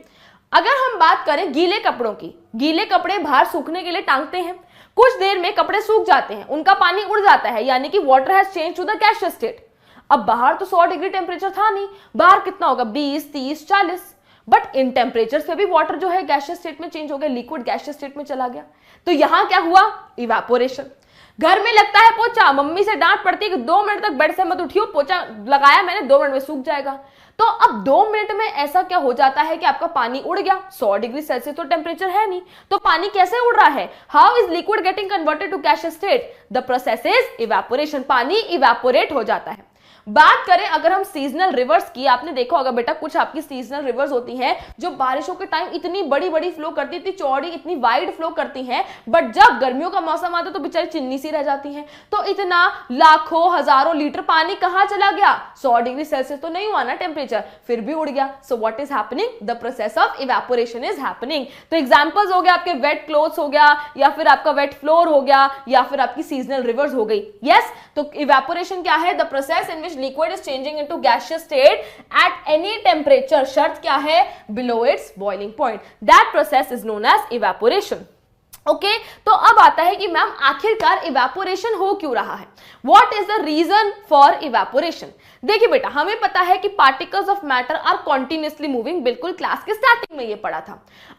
अगर हम बात करें गीले कपड़ों की, गीले कपड़े बाहर सूखने के लिए टांगते हैं, कुछ देर में कपड़े सूख जाते हैं, उनका पानी उड़ जाता है, यानी कि water has change to the gaseous state. अब बाहर तो 100 डिग्री टेम्परेचर था नहीं, बाहर कितना होगा, 20, 30, 40, बट इन टेम्परेचर से भी वाटर जो है गैसियस स्टेट में चेंज हो गया, लिक्विड गैसियस स्टेट में चला गया। तो यहां क्या हुआ, इवेपोरेशन। घर में लगता है पोछा, मम्मी से डांट पड़ती है कि 2 मिनट तक बेड से मत उठियो, पोछा लगाया मैंने, 2 मिनट में सूख जाएगा। तो अब 2 मिनट में ऐसा क्या हो जाता है कि आपका पानी उड़ गया, 100 डिग्री सेल्सियस तो टेम्परेचर है नहीं, तो पानी कैसे उड़ रहा है, how is liquid getting converted to gaseous state, the process is evaporation, पानी इवेपोरेट हो जाता है। बात करें अगर हम सीजनल रिवर्स की, आपने देखा होगा बेटा कुछ आपकी सीजनल रिवर्स होती हैं जो बारिशों के टाइम इतनी बड़ी बड़ी फ्लो करती, इतनी चौड़ी, इतनी वाइड फ्लो करती हैं, बट जब गर्मियों का मौसम आता तो बेचारी चिन्नी सी रह जाती हैं। तो इतना लाखों हजारों लीटर पानी कहां चला गया, 100 डिग्री सेल्सियस तो नहीं हुआ ना टेम्परेचर, फिर भी उड़ गया। So what is happening, the process of evaporation is happening. तो एग्जांपल्स हो गया आपके वेट क्लोथ्स हो गया, या फिर आपका वेट फ्लोर हो गया, या फिर आपकी सीजनल रिवर्स हो गई, यस। तो इवेपोरेशन क्या है, the process in which liquid is changing into gaseous state at any temperature, शर्त क्या है, below its boiling point, that process is known as evaporation। Okay तो अब आता है कि मैम आखिरकार इवेपोरेशन हो क्यों रहा है, what is the reason for evaporation. देखिए बेटा हमें पता है कि particles of matter are continuously moving, बिल्कुल क्लास के स्टार्टिंग में ये पढ़ा था।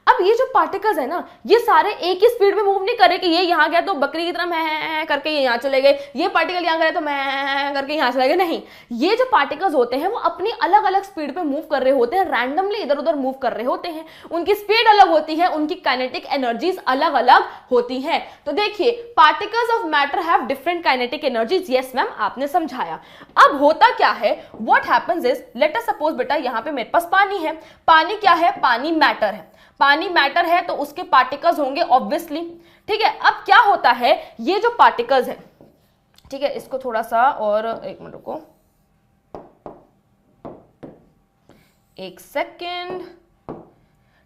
अब ये जो पार्टिकल्स है ना, ये सारे एक ही स्पीड में मूव नहीं करे कि ये यहां गया तो बकरी की तरह मैं करके ये यहां चले गए, ये पार्टिकल यहां गए तो मैं करके यहां चले गए, नहीं। ये जो पार्टिकल्स होते हैं वो अपनी अलग अलग स्पीड पे मूव कर रहे होते हैं, रैंडमली इधर उधर मूव कर रहे होते हैं, उनकी स्पीड अलग होती है, उनकी काइनेटिक एनर्जीज अलग अलग होती हैं। तो देखिए particles of matter have different kinetic energies, yes ma'am आपने समझाया। अब होता क्या है, what happens is, late us suppose बेटा यहां पे मेरे पास पानी है, पानी क्या है, पानी मैटर है, पानी मैटर है तो उसके पार्टिकल्स होंगे ऑब्वियसली, ठीक है। अब क्या होता है, ये जो पार्टिकल्स है, ठीक है, इसको थोड़ा सा और एक मिनट रुको, एक सेकेंड,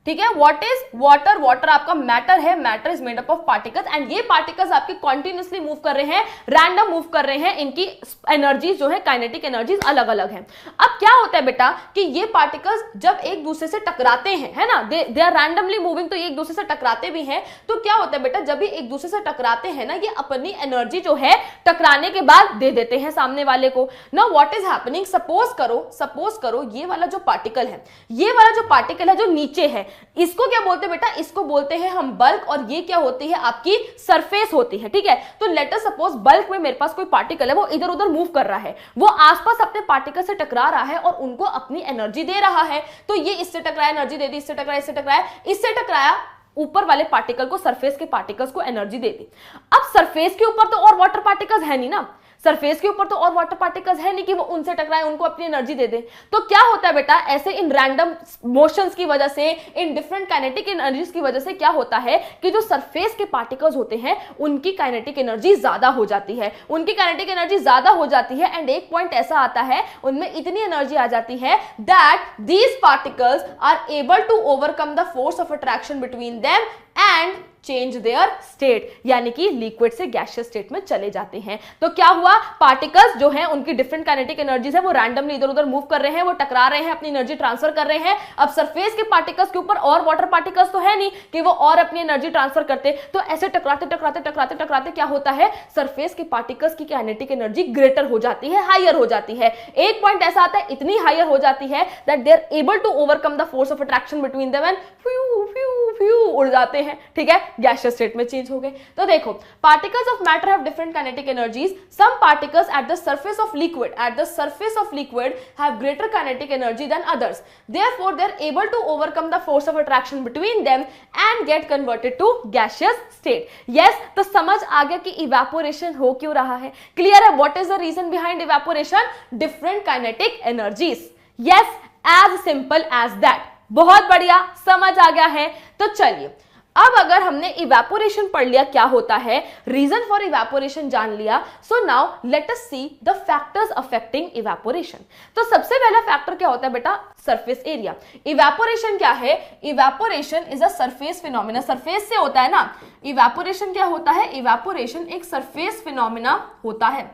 ठीक है। व्हाट इज वाटर, वाटर आपका मैटर है, matter is made up of particles and ये पार्टिकल्स आपके कॉन्टिन्यूसली मूव कर रहे हैं, रैंडम मूव कर रहे हैं, इनकी एनर्जीज जो है काइनेटिक एनर्जीज अलग अलग हैं। अब क्या होता है बेटा कि ये पार्टिकल्स जब एक दूसरे से टकराते हैं, है ना, दे आर रैंडमली मूविंग, तो ये एक दूसरे से टकराते भी हैं। तो क्या होता है बेटा, जब ये एक दूसरे से टकराते हैं ना, ये अपनी एनर्जी जो है टकराने के बाद दे देते हैं सामने वाले को। Now what is happening, suppose करो ये वाला जो पार्टिकल है, ये वाला जो पार्टिकल है जो नीचे है, इसको क्या बोलते हैं बेटा, इसको बोलते हैं हम बल्क, और ये क्या होती है, आपकी सरफेस होती है, ठीक है। तो लेट अस सपोज बल्क में मेरे पास कोई पार्टिकल है, वो इधर उधर मूव कर रहा है, वो आसपास अपने पार्टिकल से टकरा रहा है और उनको अपनी एनर्जी दे रहा है। तो ये इससे टकराया, एनर्जी दे दी, इससे टकराया, इससे टकराया, इससे टकराया, ऊपर वाले पार्टिकल को, सरफेस के पार्टिकल्स को एनर्जी दे दी। अब सरफेस के ऊपर तो और वाटर पार्टिकल्स है नहीं ना, सरफेस के ऊपर तो और वाटर पार्टिकल्स है नहीं कि वो उनसे टकराए, उनको अपनी एनर्जी दे दे। तो क्या होता है बेटा, ऐसे इन रैंडम मोशंस की वजह से, इन डिफरेंट काइनेटिक एनर्जीज की वजह से क्या होता है कि जो सरफेस के पार्टिकल्स होते हैं उनकी काइनेटिक एनर्जी ज्यादा हो जाती है, उनकी काइनेटिक एनर्जी ज्यादा हो जाती है एंड एक पॉइंट ऐसा आता है उनमें इतनी एनर्जी आ जाती है that these particles are able to overcome the force of attraction between them and change their state, यानी कि लिक्विड से गैसियस स्टेट में चले जाते हैं। तो क्या हुआ, पार्टिकल्स जो हैं उनकी डिफरेंट काइनेटिक एनर्जीज है, वो रैंडमली इधर उधर मूव कर रहे हैं, वो टकरा रहे हैं, अपनी एनर्जी ट्रांसफर कर रहे हैं। अब सरफेस के पार्टिकल्स के ऊपर और वाटर पार्टिकल्स तो है नहीं कि वो और अपनी एनर्जी ट्रांसफर करते, तो ऐसे टकराते टकराते टकराते टकराते क्या होता है, सरफेस के पार्टिकल्स की काइनेटिक एनर्जी ग्रेटर हो जाती है, हायर हो जाती है। एक पॉइंट ऐसा आता है, इतनी हायर हो जाती है that they are able to overcome the force of attraction between them and few few few उड़ जाते हैं, ठीक है, गैसियस स्टेट में चेंज हो गए। तो देखो particles of matter have different kinetic energies, some particles at the surface of liquid have greater kinetic energy than others, therefore they are able to overcome the force of attraction between them and get converted to gaseous state। yes, तो समझ आ गया कि evaporation हो क्यों रहा है, clear है, what is the reason behind evaporation, different kinetic energies, yes, as simple as that। बहुत बढ़िया, समझ आ गया है। तो चलिए अब अगर हमने इवेपोरेशन पढ़ लिया क्या होता है, रीजन फॉर इवेपोरेशन जान लिया, so now let us see the factors affecting evaporation. तो सबसे पहला फैक्टर क्या होता है बेटा, सरफेस एरिया। इवेपोरेशन क्या है, evaporation is a surface phenomena, surface से होता है ना। इवेपोरेशन क्या होता है, इवेपोरेशन एक सरफेस फिनोमिना होता है।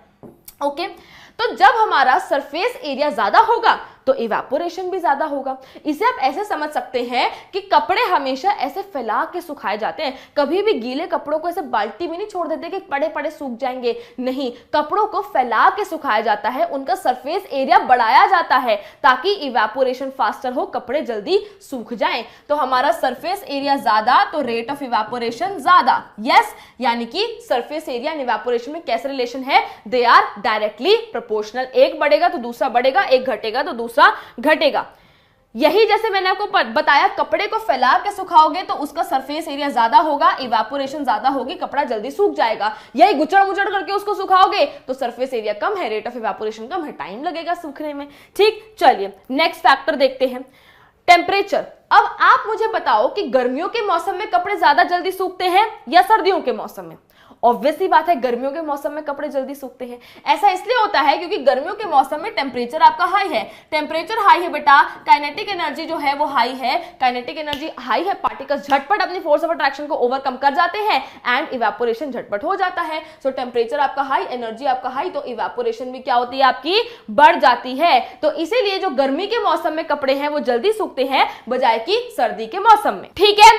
ओके तो जब हमारा सरफेस एरिया ज्यादा होगा तो इवेपोरेशन भी ज्यादा होगा। इसे आप ऐसे समझ सकते हैं कि कपड़े हमेशा ऐसे फैला के सुखाए जाते हैं, कभी भी गीले कपड़ों को ऐसे बाल्टी में नहीं छोड़ देते कि पड़े पड़े सूख जाएंगे, नहीं, कपड़ों को फैला के सुखाया जाता है, उनका सरफेस एरिया बढ़ाया जाता है ताकि इवेपोरेशन फास्टर हो, कपड़े जल्दी सूख जाएं। तो हमारा सरफेस एरिया ज्यादा तो रेट ऑफ इवेपोरेशन ज्यादा। यस, यानी कि सरफेस एरिया एंड इवेपोरेशन में कैसे रिलेशन है, दे आर डायरेक्टली प्रोपोर्शनल। एक बढ़ेगा तो दूसरा बढ़ेगा, एक घटेगा तो दूसरा घटेगा। यही जैसे मैंने आपको बताया, कपड़े को फैला के सुखाओगे तो उसका सरफेस एरिया ज्यादा होगा, इवेपोरेशन ज्यादा होगी, कपड़ा जल्दी सूख जाएगा। यही गुचड़ मुचड़ करके उसको सुखाओगे तो सरफेस एरिया कम है, रेट ऑफ इवेपोरेशन कम है, टाइम लगेगा सूखने में। ठीक, चलिए नेक्स्ट फैक्टर देखते हैं, टेम्परेचर। अब आप मुझे बताओ कि गर्मियों के मौसम में कपड़े ज्यादा जल्दी सूखते हैं या सर्दियों के मौसम में? ऑब्वियसली बात है, गर्मियों के मौसम में कपड़े जल्दी सूखते हैं। ऐसा इसलिए होता है क्योंकि गर्मियों के मौसम में टेम्परेचर आपका हाई है। टेम्परेचर हाई है बेटा, काइनेटिक एनर्जी जो है वो हाई है, काइनेटिक एनर्जी हाई है, पार्टिकल्स झटपट अपनी फोर्स ऑफ अट्रैक्शन को ओवरकम कर जाते हैं एंड इवेपोरेशन झटपट हो जाता है। सो टेम्परेचर आपका हाई, एनर्जी आपका हाई, तो इवेपोरेशन भी क्या होती है आपकी, बढ़ जाती है। तो इसीलिए जो गर्मी के मौसम में कपड़े हैं वो जल्दी सूखते हैं बजाय कि सर्दी के मौसम में। ठीक है,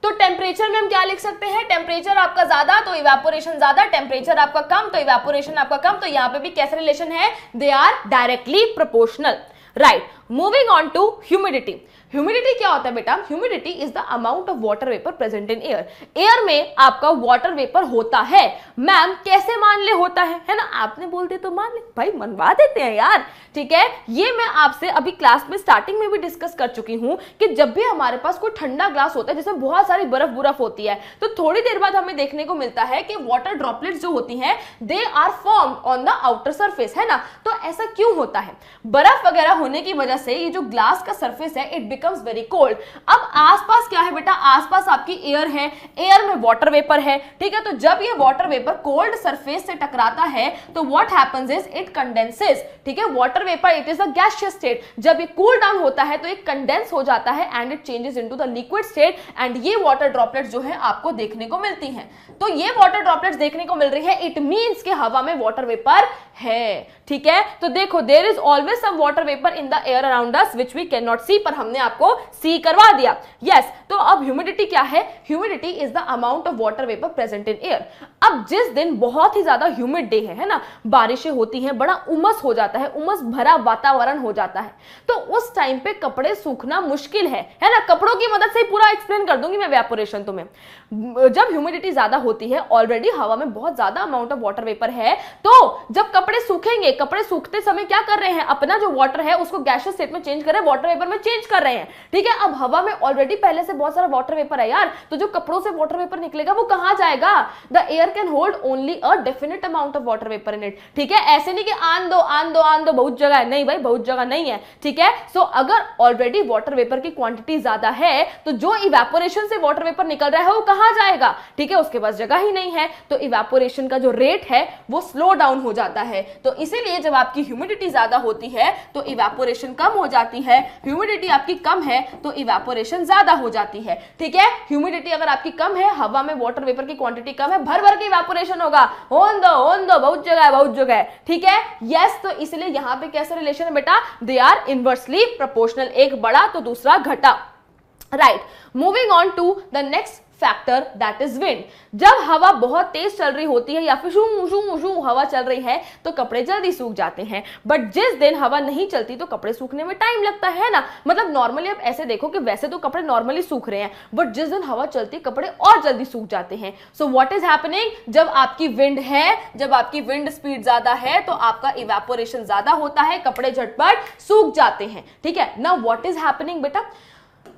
तो टेम्परेचर में हम क्या लिख सकते हैं, टेम्परेचर आपका ज्यादा तो इवेपोरेशन ज्यादा, टेम्परेचर आपका कम तो इवेपोरेशन आपका कम। तो यहां पे भी कैसे रिलेशन है, they are directly proportional. Right, moving on to humidity. Humidity क्या होता है बेटा, humidity is the amount of water vapour present in air. Air में आपका वाटर वेपर होता है। मैम कैसे मान ले होता है ना, आपने बोल दे तो मान ले, भाई मनवा देते हैं यार। ठीक है, ये मैं आपसे अभी क्लास में स्टार्टिंग में भी डिस्कस कर चुकी हूं कि जब भी हमारे पास कोई ठंडा ग्लास होता है जिसमें बहुत सारी बर्फ होती है, तो थोड़ी देर बाद हमें देखने को मिलता है कि वाटर ड्रॉपलेट्स जो होती हैं they are form on the outer surface, है ना। तो ऐसा क्यों होता है, बर्फ वगैरह होने की वजह से ये जो ग्लास का सरफेस है इट बिकम्स वेरी कोल्ड। अब आसपास क्या है बेटा, आसपास आपकी एयर है, एयर में वाटर वेपर है। ठीक है, तो जब ये वाटर वेपर कोल्ड सरफेस से टकराता है तो what happens is it condenses. ठीक है, water vapour it is a gaseous state, जब ये कूल डाउन होता है तो ये कंडेंस हो जाता है and it changes into the liquid state and ये वाटर ड्रॉपलेट्स जो है आपको देखने को मिलती हैं। तो ये वाटर ड्रॉपलेट्स देखने को मिल रही है, इट मींस कि हवा में वाटर वेपर है। ठीक है, तो देखो there is always some water vapour in the air around us which we can not see, पर हमने आपको सी करवा दिया। यस, तो अब ह्यूमिडिटी क्या है, humidity is the amount of water vapour present in air. अब जिस दिन बहुत ही ज्यादा ह्यूमिड डे है ना, बारिशें होती हैं, बड़ा उमस हो जाता है, उमस भरा वातावरण हो जाता है, तो उस टाइम पे कपड़े सूखना मुश्किल है ना। कपड़ों की मदद से पूरा एक्सप्लेन कर दूंगी मैं इवेपोरेशन तुम्हें। जब ह्यूमिडिटी ज्यादा होती है, ऑलरेडी हवा में बहुत ज्यादा अमाउंट ऑफ वाटर वेपर है, तो जब कपड़े सूखेंगे, कपड़े सूखते समय क्या कर रहे हैं, अपना जो वाटर है उसको गैसियस स्टेट में चेंज कर रहे हैं, वाटर वेपर में चेंज कर रहे हैं। ठीक है, अब हवा में ऑलरेडी पहले से बहुत सारा वाटर वेपर है यार, तो जो कपड़ों से वाटर वेपर निकलेगा वो कहां जाएगा, the air can hold only a definite amount of water vapour in it. ठीक है, ऐसे नहीं कि आन दो बहुत जगह है, नहीं भाई बहुत जगह नहीं है। ठीक है, सो अगर ऑलरेडी वाटर वेपर की क्वांटिटी ज्यादा है तो जो इवेपोरेशन से वाटर वेपर निकल रहा है वो कहां जाएगा, ठीक है, उसके पास जगह ही नहीं है, तो इवेपोरेशन का जो रेट है वो स्लो डाउन हो जाता है। तो इसीलिए जब आपकी ह्यूमिडिटी ज्यादा होती है तो इवेपोरेशन कम हो जाती है, ह्यूमिडिटी आपकी कम है तो इवेपोरेशन ज्यादा हो जाती है। ठीक है, ह्यूमिडिटी अगर आपकी कम है, हवा में वाटर वेपर की क्वांटिटी कम है, भर भर के इवेपोरेशन होगा, होन दो बहुत जगह है। ठीक है, यस, तो इसलिए यहां पे कैसे रिलेशन है बेटा, दे आर इनवर्सली प्रोपोर्शनल, एक बढ़ा तो दूसरा घटा। Right, moving on to the next factor that is wind. जब हवा बहुत तेज चल रही होती है या फिर शू शू शू हवा चल रही है तो कपड़े जल्दी सूख जाते हैं, बट जिस दिन हवा नहीं चलती तो कपड़े सूखने में टाइम लगता है ना। मतलब नॉर्मली आप ऐसे देखो कि वैसे तो कपड़े नॉर्मली सूख रहे हैं, बट जिस दिन हवा चलती है कपड़े और जल्दी सूख जाते हैं। सो व्हाट इज हैपनिंग, जब आपकी विंड है, जब आपकी विंड स्पीड ज्यादा है तो आपका इवेपोरेशन ज्यादा होता है, कपड़े झटपट सूख जाते हैं। ठीक है, नाउ व्हाट इज हैपनिंग बेटा,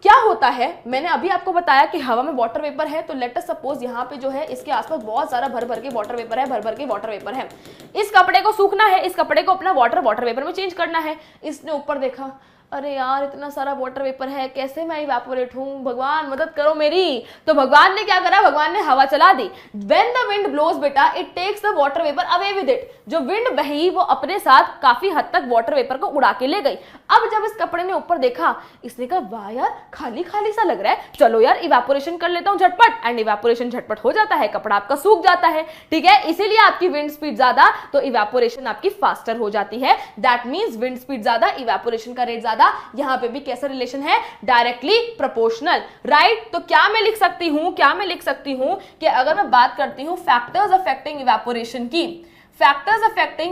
क्या होता है, मैंने अभी आपको बताया कि हवा में वाटर वेपर है, तो लेट अस सपोज यहाँ पे जो है इसके आसपास बहुत सारा भर भर के वाटर वेपर है, भर भर के वाटर वेपर है। इस कपड़े को सूखना है, इस कपड़े को अपना वाटर वेपर में चेंज करना है। इसने ऊपर देखा, अरे यार इतना सारा वाटर वेपर है, कैसे मैं इवेपोरेट हूँ, भगवान मदद करो मेरी। तो भगवान ने क्या करा, भगवान ने हवा चला दी। व्हेन द विंड ब्लोज बेटा it takes the water vapour away with it. जो विंड बही वो अपने साथ काफी हद तक वाटर वेपर को उड़ा के ले गई। अब जब इस कपड़े ने ऊपर देखा, इसने कहा वाह यार खाली खाली सा लग रहा है, चलो यार इवेपोरेशन कर लेता हूँ झटपट। एंड इवेपोरेशन झटपट हो जाता है, कपड़ा आपका सूख जाता है, ठीक है। इसीलिए आपकी विंड स्पीड ज्यादा तो इवेपोरेशन आपकी फास्टर हो जाती है। दैट मींस विंड स्पीड ज्यादा, इवेपोरेशन का रेट ज्यादा। यहां पे भी कैसा रिलेशन है, डायरेक्टली प्रोपोर्शनल, राइट। तो क्या मैं लिख सकती हूं कि अगर मैं बात करती हूं फैक्टर्स अफेक्टिंग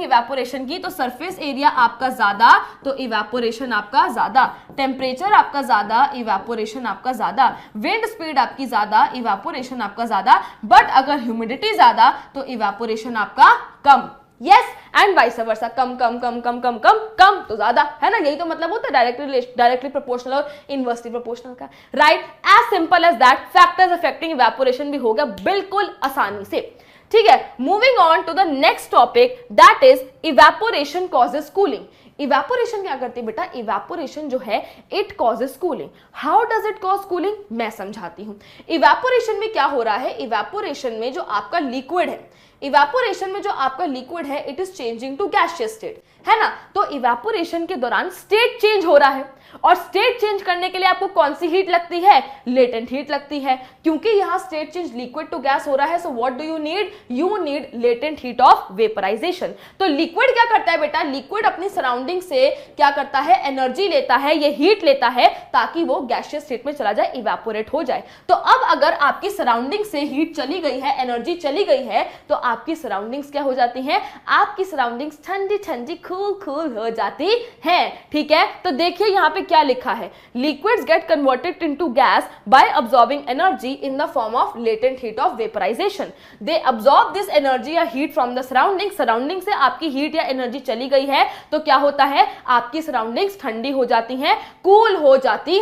इवेपोरेशन की, तो सरफेस एरिया आपका ज्यादा तो इवेपोरेशन आपका ज्यादा, टेम्परेचर आपका ज्यादा, इवेपोरेशन आपका ज्यादा, विंड स्पीड आपकी ज्यादा, इवेपोरेशन आपका ज्यादा। बट अगर ह्यूमिडिटी ज्यादा तो इवेपोरेशन आपका कम। यस, एंड वाइस वर्सा, कम कम कम कम कम कम कम तो ज्यादा, है ना। यही तो मतलब होता है डायरेक्टली प्रोपोर्शनल और इनवर्सली प्रोपोर्शनल का, right. As simple as that factors affecting evaporation भी हो गया बिल्कुल आसानी से, ठीक है। Moving on to the next topic that is evaporation causes cooling. Evaporation क्या करती है बेटा, इवेपोरेशन जो है it causes cooling. How does it cause cooling, मैं समझाती हूं। इवेपोरेशन में क्या हो रहा है, इवेपोरेशन में जो आपका लिक्विड है, it is changing to gaseous state, है ना। तो इवेपोरेशन के दौरान स्टेट चेंज हो रहा है, और स्टेट चेंज करने के लिए आपको कौन सी हीट लगती है, लेटेंट हीट लगती है, क्योंकि यहां state change liquid to gas हो रहा है। So what do you need, you need latent heat of vaporization. तो लिक्विड क्या करता है बेटा, लिक्विड अपनी सराउंडिंग से क्या करता है, एनर्जी लेता है, ये हीट लेता है ताकि वो गैसियस स्टेट में चला जाए, इवेपोरेट हो जाए। तो अब अगर आपकी सराउंडिंग से हीट चली गई है, एनर्जी चली गई है, तो आपकी सराउंडिंग्स क्या हो जाती हैं, आपकी सराउंडिंग्स ठंडी ठंडी कूल हो जाती हैं, ठीक है। तो देखिए यहां पे क्या लिखा है, liquids get converted into gas by absorbing energy in the form of latent heat of vaporization. They absorb this energy या हीट फ्रॉम द सराउंडिंग से आपकी हीट या एनर्जी चली गई है, तो क्या होता है, आपकी सराउंडिंग्स ठंडी हो जाती हैं, कूल हो जाती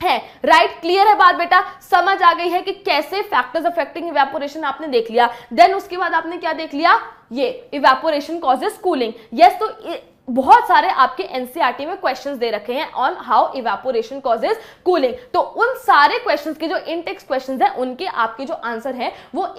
है, राइट। क्लियर है बात बेटा, समझ आ गई है कि कैसे फैक्टर्स अफेक्टिंग इवेपोरेशन आपने देख लिया। देन उसके बाद आपने क्या देख लिया, ये इवेपोरेशन कॉजेस कूलिंग। यस, तो बहुत सारे आपके एनसीईआरटी में क्वेश्चंस दे रखे हैं on how evaporation causes cooling. तो उन सारे क्वेश्चंस के जो इन टेक्स्ट क्वेश्चंस हैं, उनके आपके जो आंसर हैं वो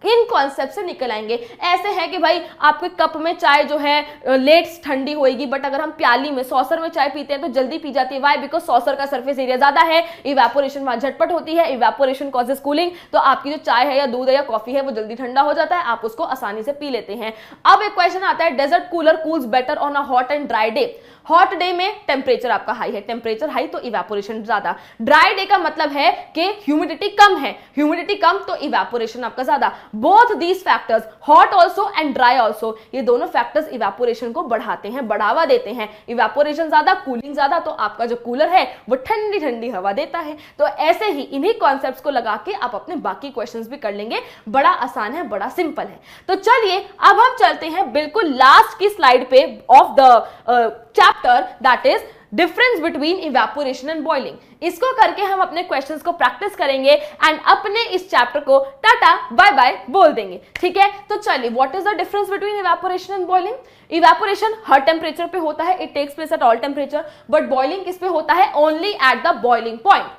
इन कॉन्सेप्ट से निकल आएंगे। ऐसे है कि भाई आपके कप में चाय जो है लेट ठंडी होएगी, बट अगर हम प्याली में सॉसर में चाय पीते हैं तो जल्दी पी जाती है। वाई, बिकॉज सॉसर का सरफेस एरिया ज्यादा है, इवेपोरेशन वहां झटपट होती है, इवेपोरेशन कॉजेस कूलिंग। तो आपकी जो चाय है या दूध है या कॉफी है वो जल्दी ठंडा हो जाता है, आप उसको आसानी से पी लेते हैं। अब एक क्वेश्चन आता है, desert cooler cools better on a hot and dry day. Hot day में टेम्परेचर आपका हाई है, टेम्परेचर हाई तो इवेपोरेशन ज्यादा। ड्राई डे का मतलब है कि ह्यूमिडिटी कम है, ह्यूमिडिटी कम तो इवेपोरेशन आपका ज्यादा। Both these factors, hot also and dry also, ये दोनों फैक्टर्स इवेपोरेशन को बढ़ाते हैं, बढ़ावा देते हैं। इवेपोरेशन ज्यादा, कूलिंग ज्यादा, तो आपका जो कूलर है वो ठंडी ठंडी हवा देता है। तो ऐसे ही इन्हीं कॉन्सेप्ट्स को लगा के आप अपने बाकी क्वेश्चंस भी कर लेंगे। बड़ा आसान है, बड़ा सिंपल है। तो चलिए अब हम चलते हैं बिल्कुल लास्ट की स्लाइड पे of the chapter, that is difference between evaporation and boiling. इसको करके हम अपने क्वेश्चंस को प्रैक्टिस करेंगे एंड अपने इस चैप्टर को टाटा बाय बाय बोल देंगे, ठीक है। तो चलिए, what is the difference between evaporation and boiling. Evaporation हर टेम्परेचर पे होता है, it takes place at all temperature, but boiling किस पे होता है, only at the boiling point.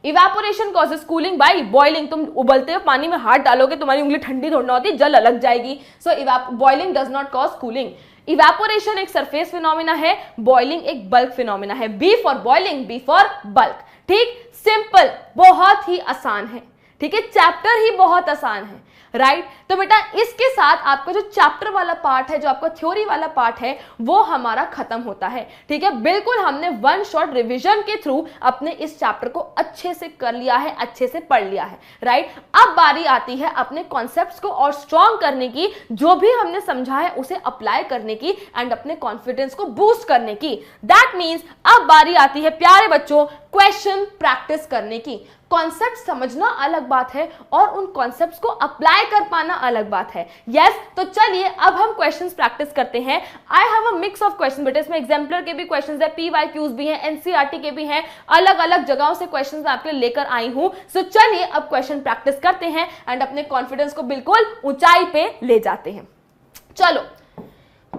Evaporation causes cooling by boiling, तुम उबलते हुए पानी में हाथ डालोगे, तुम्हारी उंगली ठंडी थोड़ी ना होती, जल अलग जाएगी। So boiling does not cause cooling. Evaporation एक सरफेस फिनोमिना है, बॉइलिंग एक बल्क फिनोमिना है। B for boiling, B for bulk, ठीक, सिंपल, बहुत ही आसान है, ठीक है। चैप्टर ही बहुत आसान है, राइट। तो बेटा इसके साथ आपका जो चैप्टर वाला पार्ट है, जो आपका थ्योरी वाला पार्ट है, वो हमारा खत्म होता है, ठीक है। बिल्कुल हमने वन शॉट रिवीजन के थ्रू अपने इस चैप्टर को अच्छे से कर लिया है, अच्छे से पढ़ लिया है, राइट। अब बारी आती है अपने कॉन्सेप्ट्स को और स्ट्रॉन्ग करने की, जो भी हमने समझा है उसे अप्लाई करने की एंड अपने कॉन्फिडेंस को बूस्ट करने की। दैट मीन्स अब बारी आती है प्यारे बच्चों क्वेश्चन प्रैक्टिस करने की। कॉन्सेप्ट समझना अलग बात है और उन कॉन्सेप्ट्स को अप्लाई कर पाना अलग बात है। यस, तो चलिए अब हम क्वेश्चंस प्रैक्टिस करते हैं। I have a mix of question बेटा, इसमें एग्जाम्पलर के भी क्वेश्चंस है, पीवाईक्यूज भी हैं, एनसीईआरटी के भी हैं, अलग अलग जगहों से क्वेश्चंस आपके लेकर आई हूं। सो चलिए अब क्वेश्चन प्रैक्टिस करते हैं एंड अपने कॉन्फिडेंस को बिल्कुल ऊंचाई पे ले जाते हैं। चलो,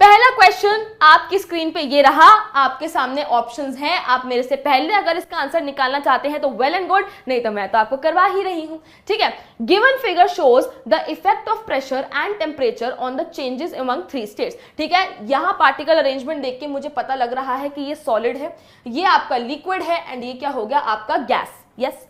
पहला क्वेश्चन आपकी स्क्रीन पे ये रहा, आपके सामने ऑप्शंस हैं, आप मेरे से पहले अगर इसका आंसर निकालना चाहते हैं तो वेल एंड गुड, नहीं तो मैं तो आपको करवा ही रही हूं, ठीक है। Given figure shows the effect of pressure and temperature on the changes among 3 states, ठीक है। यहां पार्टिकल अरेंजमेंट देख के मुझे पता लग रहा है कि ये सॉलिड है, ये आपका लिक्विड है एंड ये क्या हो गया आपका gas. Yes,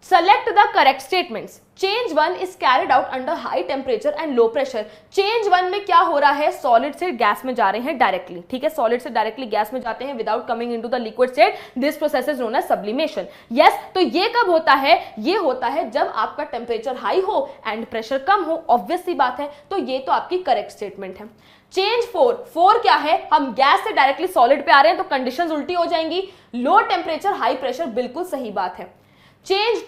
select the correct statements. Change 1 is carried out under high temperature and low pressure. Change 1 में क्या हो रहा है, सॉलिड से गैस में जा रहे हैं डायरेक्टली, ठीक है, सॉलिड से डायरेक्टली गैस में जाते हैं without coming into the liquid state. This process is known as sublimation. Yes, तो ये कब होता है, ये होता है जब आपका टेम्परेचर हाई हो एंड प्रेशर कम हो, ऑब्वियस सी बात है, तो ये तो आपकी करेक्ट स्टेटमेंट है। चेंज 4 क्या है, हम गैस से डायरेक्टली सॉलिड पे आ रहे हैं तो कंडीशंस उल्टी हो जाएंगी, लो टेम्परेचर हाई प्रेशर, बिल्कुल सही बात है। चेंज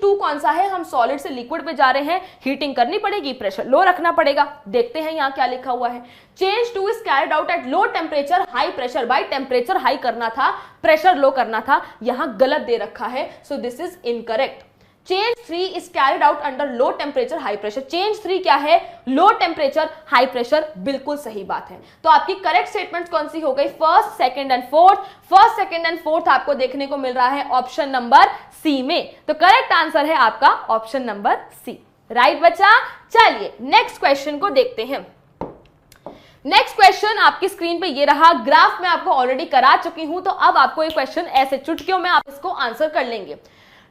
2 कौन सा है, हम सॉलिड से लिक्विड पे जा रहे हैं, हीटिंग करनी पड़ेगी, प्रेशर लो रखना पड़ेगा। देखते हैं यहां क्या लिखा हुआ है, change 2 is carried out at low temperature high pressure. भाई टेम्परेचर हाई करना था, प्रेशर लो करना था, यहां गलत दे रखा है, so this is incorrect. Change 3 is carried out under low temperature high pressure. Change 3 क्या है, लो टेम्परेचर हाई प्रेशर, बिल्कुल सही बात है। तो आपकी करेक्ट स्टेटमेंट कौन सी हो गई, first, second and fourth. First, second and fourth आपको देखने को मिल रहा है ऑप्शन नंबर सी में, तो करेक्ट आंसर है आपका ऑप्शन नंबर सी। राइट बच्चा, चलिए नेक्स्ट क्वेश्चन को देखते हैं। नेक्स्ट क्वेश्चन आपकी स्क्रीन पे ये रहा, ग्राफ में आपको ऑलरेडी करा चुकी हूं, तो अब आपको ये क्वेश्चन ऐसे चुटकियों में आप इसको आंसर कर लेंगे।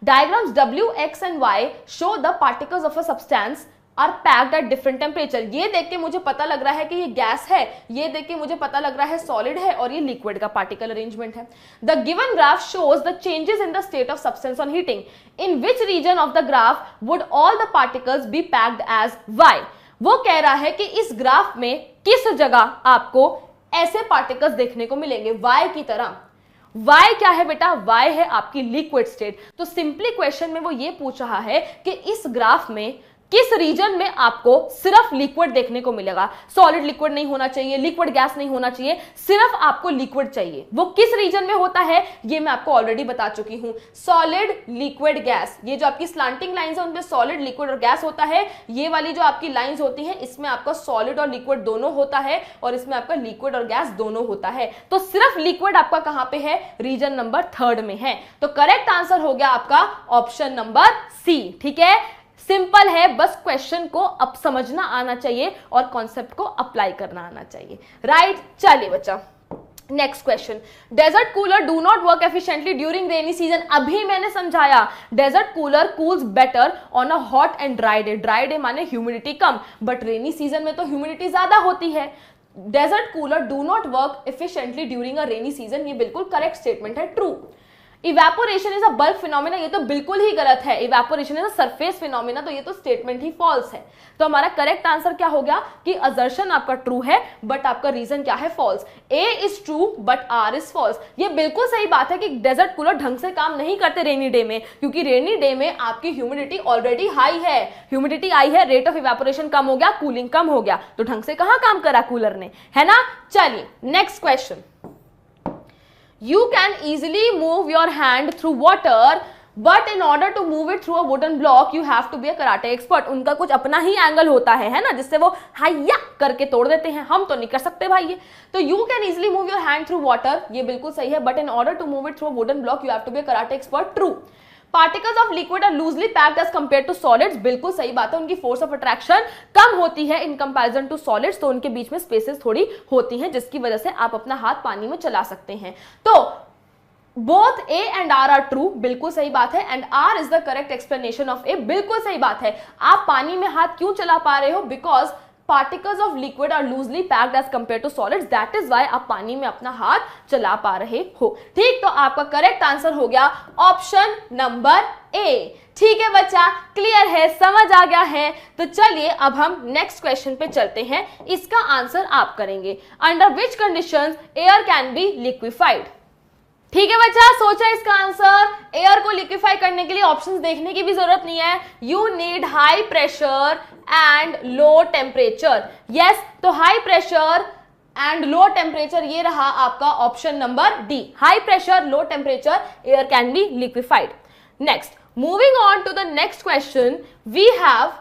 Diagrams W, X and Y show the particles of a substance are packed at different temperature। ये देख के मुझे पता लग रहा है कि ये गैस है, ये देख के मुझे पता लग रहा है सॉलिड है, और ये लिक्विड का पार्टिकल अरेंजमेंट है। The given graph shows the changes in the state of substance on heating. In which region of the graph would all the particles be packed as Y? वो कह रहा है कि इस ग्राफ में किस जगह आपको ऐसे पार्टिकल्स देखने को मिलेंगे Y की तरह। Y क्या है बेटा, Y है आपकी लिक्विड स्टेट। तो सिंपली क्वेश्चन में वो ये पूछ रहा है कि इस ग्राफ में किस रीजन में आपको सिर्फ लिक्विड देखने को मिलेगा, सॉलिड लिक्विड नहीं होना चाहिए, लिक्विड गैस नहीं होना चाहिए, सिर्फ आपको लिक्विड चाहिए। वो किस रीजन में होता है ये मैं आपको ऑलरेडी बता चुकी हूं, सॉलिड लिक्विड गैस। ये जो आपकी स्लांटिंग लाइंस है उनमें सॉलिड लिक्विड और गैस होता है, ये वाली जो आपकी लाइंस होती हैं इसमें आपका सॉलिड और लिक्विड दोनों होता है, और इसमें आपका लिक्विड और गैस दोनों होता है। तो सिर्फ लिक्विड आपका कहां पे है, रीजन नंबर 3 में है। तो करेक्ट आंसर हो गया आपका ऑप्शन नंबर सी। ठीक है, सिंपल है, बस क्वेश्चन को अब समझना आना चाहिए और कॉन्सेप्ट को अप्लाई करना आना चाहिए। राइट, चलिए बच्चा next question, desert cooler do not work efficiently during rainy season. अभी मैंने समझाया desert cooler cools better on a hot and dry day. Dry day माने ह्यूमिडिटी कम, बट रेनी सीजन में तो ह्यूमिडिटी ज्यादा होती है। Desert cooler do not work efficiently during a rainy season, ये बिल्कुल करेक्ट स्टेटमेंट है, true. Evaporation is a bulk phenomena, ये तो बिल्कुल ही गलत है। Evaporation is a surface phenomena, तो ये तो स्टेटमेंट ही फॉल्स है। तो हमारा करेक्ट आंसर क्या हो गया कि असर्शन आपका ट्रू है बट आपका रीजन क्या है, false. A is true but R is false. ये बिल्कुल सही बात है कि डेजर्ट कूलर ढंग से काम नहीं करते रेनी डे में, क्योंकि रेनी डे में आपकी ह्यूमिडिटी ऑलरेडी हाई है, ह्यूमिडिटी हाई है, रेट ऑफ इवेपोरेशन कम हो गया, कूलिंग कम हो गया, तो ढंग से कहां काम करा कूलर ने, है ना। चलिए next question, You can easily move your hand through water, but in order to move it through a wooden block, you have to be a karate expert। उनका कुछ अपना ही एंगल होता है ना, जिससे वो हाइया करके तोड़ देते हैं, हम तो नहीं कर सकते भाई ये। तो you can easily move your hand through water, ये बिल्कुल सही है, but in order to move it through a wooden block, you have to be a karate expert, true। Particles of liquid are loosely packed as compare to solids, बिल्कुल सही बात है, उनकी force of attraction कम होती है in comparison to solids, तो उनके बीच में स्पेसेस थोड़ी होती हैं, जिसकी वजह से आप अपना हाथ पानी में चला सकते हैं। तो both A and R R true, बिल्कुल सही बात है, and R is the correct explanation of A, बिल्कुल सही बात है। आप पानी में हाथ क्यों चला पा रहे हो, because particles of liquid are loosely packed as compare to solids, that is why आप पानी में अपना हाथ चला पा रहे हो। ठीक, तो आपका करेक्ट आंसर हो गया ऑप्शन नंबर ए। ठीक है बच्चा, क्लियर है, समझ आ गया है। तो चलिए अब हम नेक्स्ट क्वेश्चन पे चलते हैं, इसका आंसर आप करेंगे। Under which conditions air can be liquefied. ठीक है बच्चा, सोचा इसका आंसर। एयर को लिक्विफाई करने के लिए ऑप्शंस देखने की भी जरूरत नहीं है, you need high pressure and low temperature. Yes, तो high pressure and low temperature, ये रहा आपका option number D, high pressure low temperature air can be liquefied. Next, moving on to the next question, we have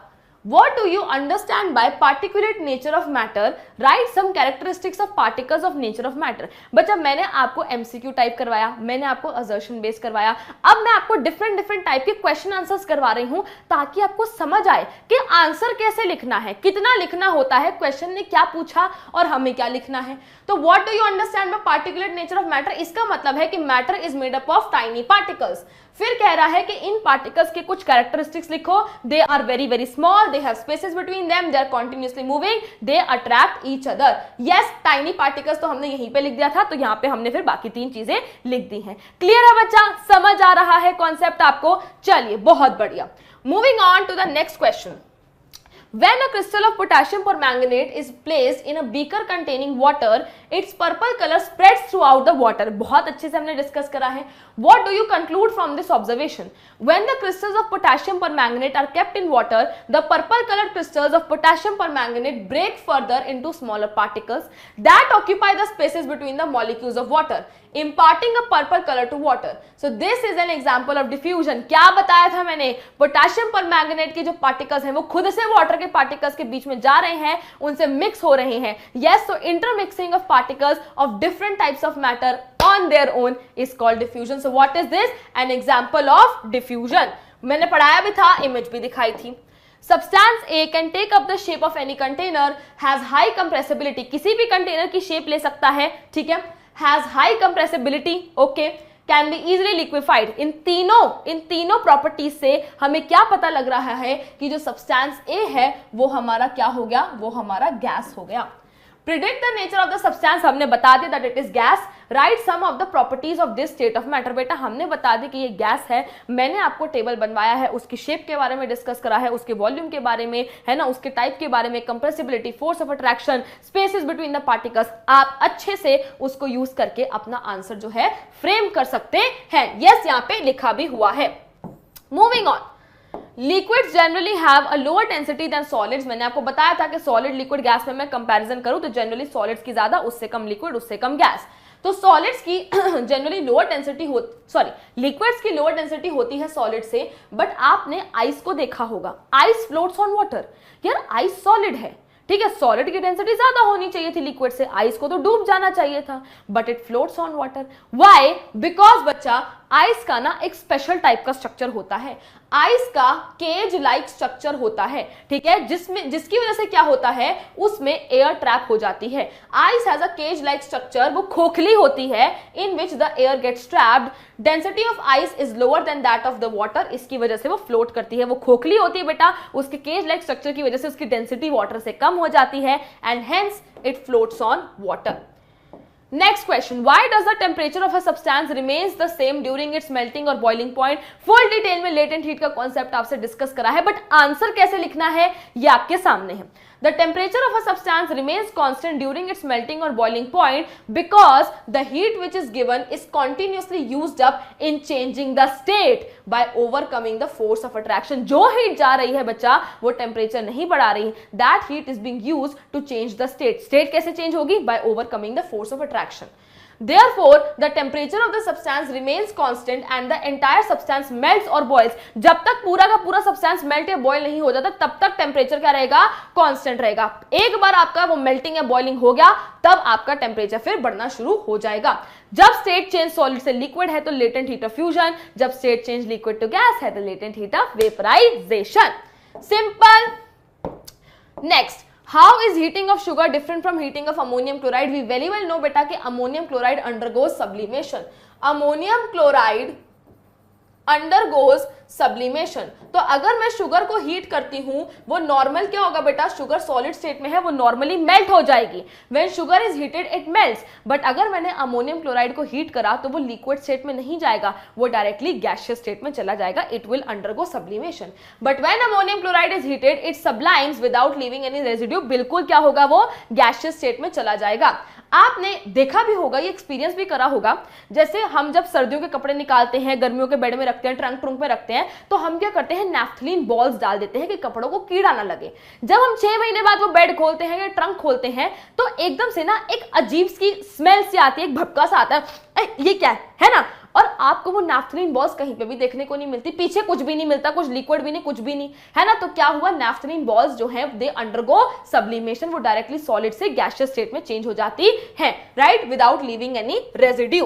What do you understand by particulate nature of matter? Write some characteristics of particles of nature of matter. बच्चा मैंने आपको MCQ type करवाया, मैंने आपको assertion base करवाया, अब मैं आपको डिफरेंट टाइप के क्वेश्चन आंसर्स करवा रही हूं ताकि आपको समझ आए कि आंसर कैसे लिखना है, कितना लिखना होता है, क्वेश्चन ने क्या पूछा और हमें क्या लिखना है। तो what do you understand by particulate nature of matter, इसका मतलब है कि matter is made up of tiny particles. फिर कह रहा है कि इन पार्टिकल्स के कुछ कैरेक्टरिस्टिक्स लिखो, they are very very small, they have spaces between them, they are continuously moving, they attract each other. Yes, tiny particles तो हमने यहीं पे लिख दिया था, तो यहां पे हमने फिर बाकी 3 चीजें लिख दी हैं। क्लियर है बच्चा, समझ आ रहा है कॉन्सेप्ट आपको? चलिए बहुत बढ़िया, moving on to the next question. When a crystal of potassium permanganate is placed in a beaker containing water, its purple color spreads throughout the water. बहुत अच्छे से हमने डिस्कस करा है। What do you conclude from this observation? When the crystals of potassium permanganate are kept in water, the purple colored crystals of potassium permanganate break further into smaller particles that occupy the spaces between the molecules of water, imparting a purple color to water. So this is an example of diffusion. क्या बताया था मैंने? Potassium permanganate के जो particles हैं वो खुद से वाटर के पार्टिकल्स के बीच में जा रहे हैं, उनसे मिक्स हो रहे हैं। Yes, so intermixing of particles of different types of matter on their own is called diffusion. So what is this? An example of diffusion. मैंने पढ़ाया भी था, इमेज भी दिखाई थी। Substance A can take up the shape of any container, has high compressibility. किसी भी container की शेप ले सकता है, ठीक है। Has high compressibility, okay. Can be easily liquefied. इन तीनों प्रॉपर्टीज से हमें क्या पता लग रहा है कि जो सब्सटेंस ए है वो हमारा क्या हो गया? वो हमारा गैस हो गया। Predict the nature of the substance, हमने बता दिया that it is gas. Write some of the properties of this state of matter. बेटा हमने बता दी कि ये गैस है, मैंने आपको टेबल बनवाया है, उसकी शेप के बारे में डिस्कस करा है, उसके वॉल्यूम के बारे में, है ना, उसके टाइप के बारे में, compressibility, force of attraction, spaces between the particles. आप अच्छे से उसको यूज करके अपना आंसर जो है फ्रेम कर सकते हैं। यस, यहाँ पे लिखा भी हुआ है। Moving on, liquids generally have a lower density than solids. मैंने आपको बताया था कि सॉलिड लिक्विड गैस में मैं कंपैरिजन करूं तो जनरली सॉलिड्स की ज्यादा, उससे कम लिक्विड, उससे कम गैस। तो सॉलिड्स की जनरली लोअर डेंसिटी लिक्विड्स की लोअर डेंसिटी होती है सॉलिड से। बट आपने आइस को देखा होगा, आइस फ्लोट्स ऑन वाटर। यार आइस सॉलिड है, ठीक है, सॉलिड की डेंसिटी ज्यादा होनी चाहिए थी लिक्विड से, आइस को तो डूब जाना चाहिए था, but it floats on water. Why? Because बच्चा आइस का ना एक स्पेशल टाइप का स्ट्रक्चर होता है, आइस का केज लाइक स्ट्रक्चर होता है, ठीक है, जिसकी वजह से क्या होता है, उसमें एयर ट्रैप हो जाती है। Ice has a cage like structure, वो खोखली होती है, in which the air gets trapped. Density of ice is lower than that of the water, इसकी वजह से वो फ्लोट करती है। वो खोखली होती है बेटा, उसके केज लाइक स्ट्रक्चर की वजह से उसकी डेंसिटी वाटर से कम हो जाती है, and hence it floats on water. Next question, why does the temperature of a substance remains the same during its melting or boiling point? Full detail में latent heat का concept आपसे discuss करा है, but answer कैसे लिखना है ये आपके सामने है। The temperature of a substance remains constant during its melting or boiling point because the heat which is given is continuously used up in changing the state by overcoming the force of attraction. जो heat जा रही है बच्चा वो temperature नहीं बढ़ा रही, that heat is being used to change the state. State कैसे change होगी? By overcoming the force of attraction. Therefore, the temperature of the substance remains constant and the entire substance melts or boils. जब तक पूरा का पूरा substance melt या boil नहीं हो जाता तब तक temperature क्या रहेगा? Constant रहेगा। एक बार आपका वो melting या boiling हो गया तब आपका temperature फिर बढ़ना शुरू हो जाएगा। जब state change solid से liquid है तो latent heat of fusion, जब state change liquid to gas है तो latent heat of vaporization. Simple. Next, how is heating of sugar different from heating of ammonium chloride? We very well know बेटा कि ammonium chloride undergoes sublimation. Ammonium chloride undergoes sublimation. तो अगर मैं sugar को heat करती हूं वो normal क्या होगा बेटा? शुगर सॉलिड स्टेट में है, वो नॉर्मली मेल्ट हो जाएगी। When sugar is heated it melts. But अगर मैंने अमोनियम क्लोराइड को हीट करा तो वो लिक्विड स्टेट में नहीं जाएगा, वो डायरेक्टली गैसियस स्टेट में चला जाएगा। It will undergo sublimation. But when ammonium chloride is heated it सब्लाइम्स without leaving any residue. बिल्कुल क्या होगा? वो गैसियस स्टेट में चला जाएगा। आपने देखा भी होगा, ये एक्सपीरियंस भी करा होगा, जैसे हम जब सर्दियों के कपड़े निकालते हैं, गर्मियों के बेड में रखते हैं, ट्रंक में रखते हैं, तो हम क्या करते हैं? नैफ्थलीन बॉल्स डाल देते हैं कि कपड़ों को कीड़ा ना लगे। जब हम 6 महीने बाद वो बेड खोलते हैं या ट्रंक खोलते हैं तो एकदम से ना एक अजीब सी स्मेल सी आती है, एक भपका सा आता है, ये क्या है ना? और आपको वो नैफ्थलीन बॉल्स कहीं पे भी देखने को नहीं मिलती, पीछे कुछ भी नहीं मिलता, कुछ लिक्विड भी नहीं, कुछ भी नहीं है ना। तो क्या हुआ, नैफ्थलीन बॉल्स जो है दे अंडरगो सब्लिमेशन, वो डायरेक्टली सॉलिड से गैसियस स्टेट में चेंज हो जाती है, right, without leaving any residue.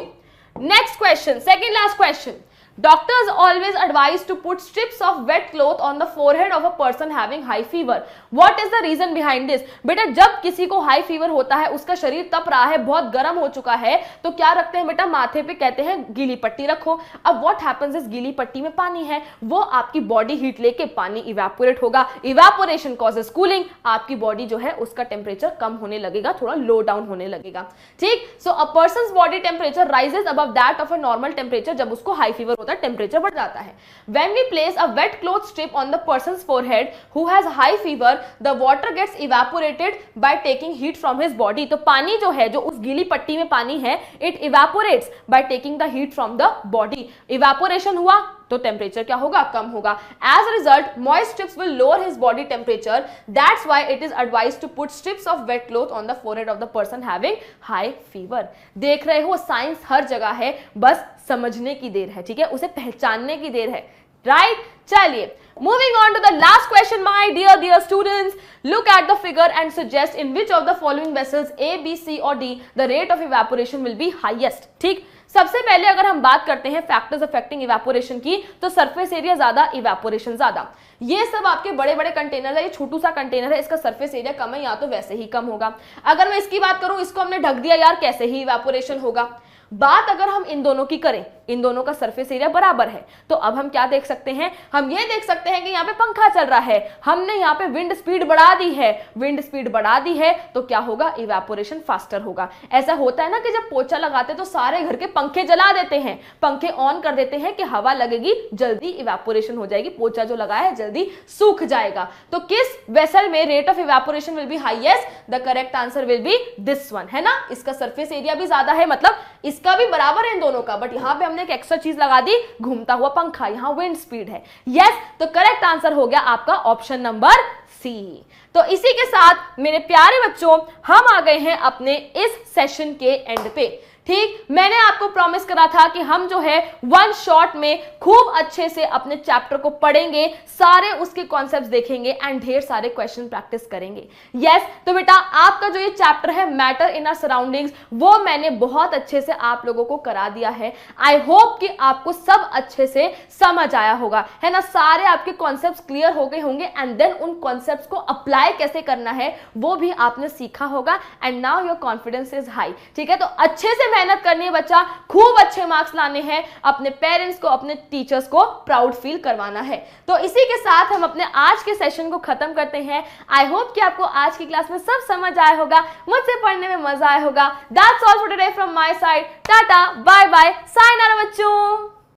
Next question, second last question, doctors always advise to put strips of wet cloth on the forehead of a person having high fever. What is the reason behind this? बेटा जब किसी को high fever होता है, उसका शरीर तप रहा है, बहुत गर्म हो चुका है, तो क्या रखते हैं बेटा, माथे पे कहते हैं गीली पट्टी रखो। अब what happens is गीली पट्टी में पानी है, वो आपकी बॉडी हीट लेके पानी इवेपोरेट होगा, इवेपोरेशन कॉजेस कूलिंग, आपकी बॉडी जो है उसका टेम्परेचर कम होने लगेगा, थोड़ा लो डाउन होने लगेगा, ठीक। So a person's body temperature rises above that of a normal temperature, जब उसको हाई फीवर टेम्परेचर बढ़ जाता है। When we place a wet cloth strip on the person's forehead who has high fever, the water gets evaporated by taking heat from his body. तो पानी जो है, जो उस गीली पट्टी में पानी है, it evaporates by taking the heat from the body. Evaporation हुआ तो टेम्परेचर क्या होगा, कम होगा। As a result, moist strips will lower his body temperature. That's why it is advised to put strips of wet cloth on the forehead of the person having high fever. देख रहे हो, science हर जगह है, बस समझने की देर है, ठीक है, उसे पहचानने की देर है, राइट। चलिए, moving on to the last question, my dear students, look at the figure and suggest in which of the following vessels A, B, C or D the rate of evaporation will be highest. ठीक, सबसे पहले अगर हम बात करते हैं factors affecting evaporation की, तो सरफेस एरिया ज्यादा, इवेपोरेशन ज्यादा। ये सब आपके बड़े बड़े कंटेनर है, ये छोटू सा कंटेनर है, इसका सरफेस एरिया कम है, या तो वैसे ही कम होगा। अगर मैं इसकी बात करूं, इसको हमने ढक दिया यार, कैसे ही इवेपोरेशन होगा। बात अगर हम इन दोनों की करें, इन दोनों का सरफेस एरिया बराबर है, तो अब हम क्या देख सकते हैं, हम ये देख सकते हैं कि यहाँ पे पंखा चल रहा है, हमने यहाँ पे विंड स्पीड बढ़ा दी है, विंड स्पीड बढ़ा दी है, तो क्या होगा, इवेपोरेशन फास्टर होगा। ऐसा होता है ना कि जब पोछा लगाते तो सारे घर के पंखे जला देते हैं, पंखे ऑन कर देते हैं कि हवा लगेगी, जल्दी इवेपोरेशन हो जाएगी, पोछा जो लगाया है जल्दी सूख जाएगा। तो किस वेसल में rate of evaporation will be highest? The correct answer will be this one, है ना। इसका सरफेस एरिया भी ज्यादा है, मतलब इसका भी बराबर है इन दोनों का, बट यहां पे हमने एक एक्स्ट्रा चीज लगा दी, घूमता हुआ पंखा, यहां विंड स्पीड है। यस, तो करेक्ट आंसर हो गया आपका ऑप्शन नंबर सी। तो इसी के साथ मेरे प्यारे बच्चों, हम आ गए हैं अपने इस सेशन के एंड पे, ठीक। मैंने आपको प्रॉमिस करा था कि हम जो है वन शॉट में खूब अच्छे से अपने चैप्टर को पढ़ेंगे, सारे उसके कॉन्सेप्ट्स देखेंगे एंड ढेर सारे क्वेश्चन प्रैक्टिस करेंगे। यस, तो बेटा आपका जो ये चैप्टर है मैटर इन आवर सराउंडिंग्स, वो मैंने बहुत अच्छे से आप लोगों को करा दिया है। आई होप कि आपको सब अच्छे से समझ आया होगा, है ना, सारे आपके कॉन्सेप्ट्स क्लियर हो गए होंगे एंड देन उन कॉन्सेप्ट्स को अप्लाई कैसे करना है वो भी आपने सीखा होगा and now your confidence is high, ठीक है। तो अच्छे से मेहनत करनी है बच्चा, खूब अच्छे मार्क्स लाने हैं, अपने पेरेंट्स को, अपने टीचर्स को प्राउड फील करवाना है। तो इसी के साथ हम अपने आज के सेशन को खत्म करते हैं। आई होप कि आपको आज की क्लास में सब समझ आया होगा, मुझसे पढ़ने में मजा आया होगा। That's all for today from my side. Tata, bye bye, सायनारा बच्चों।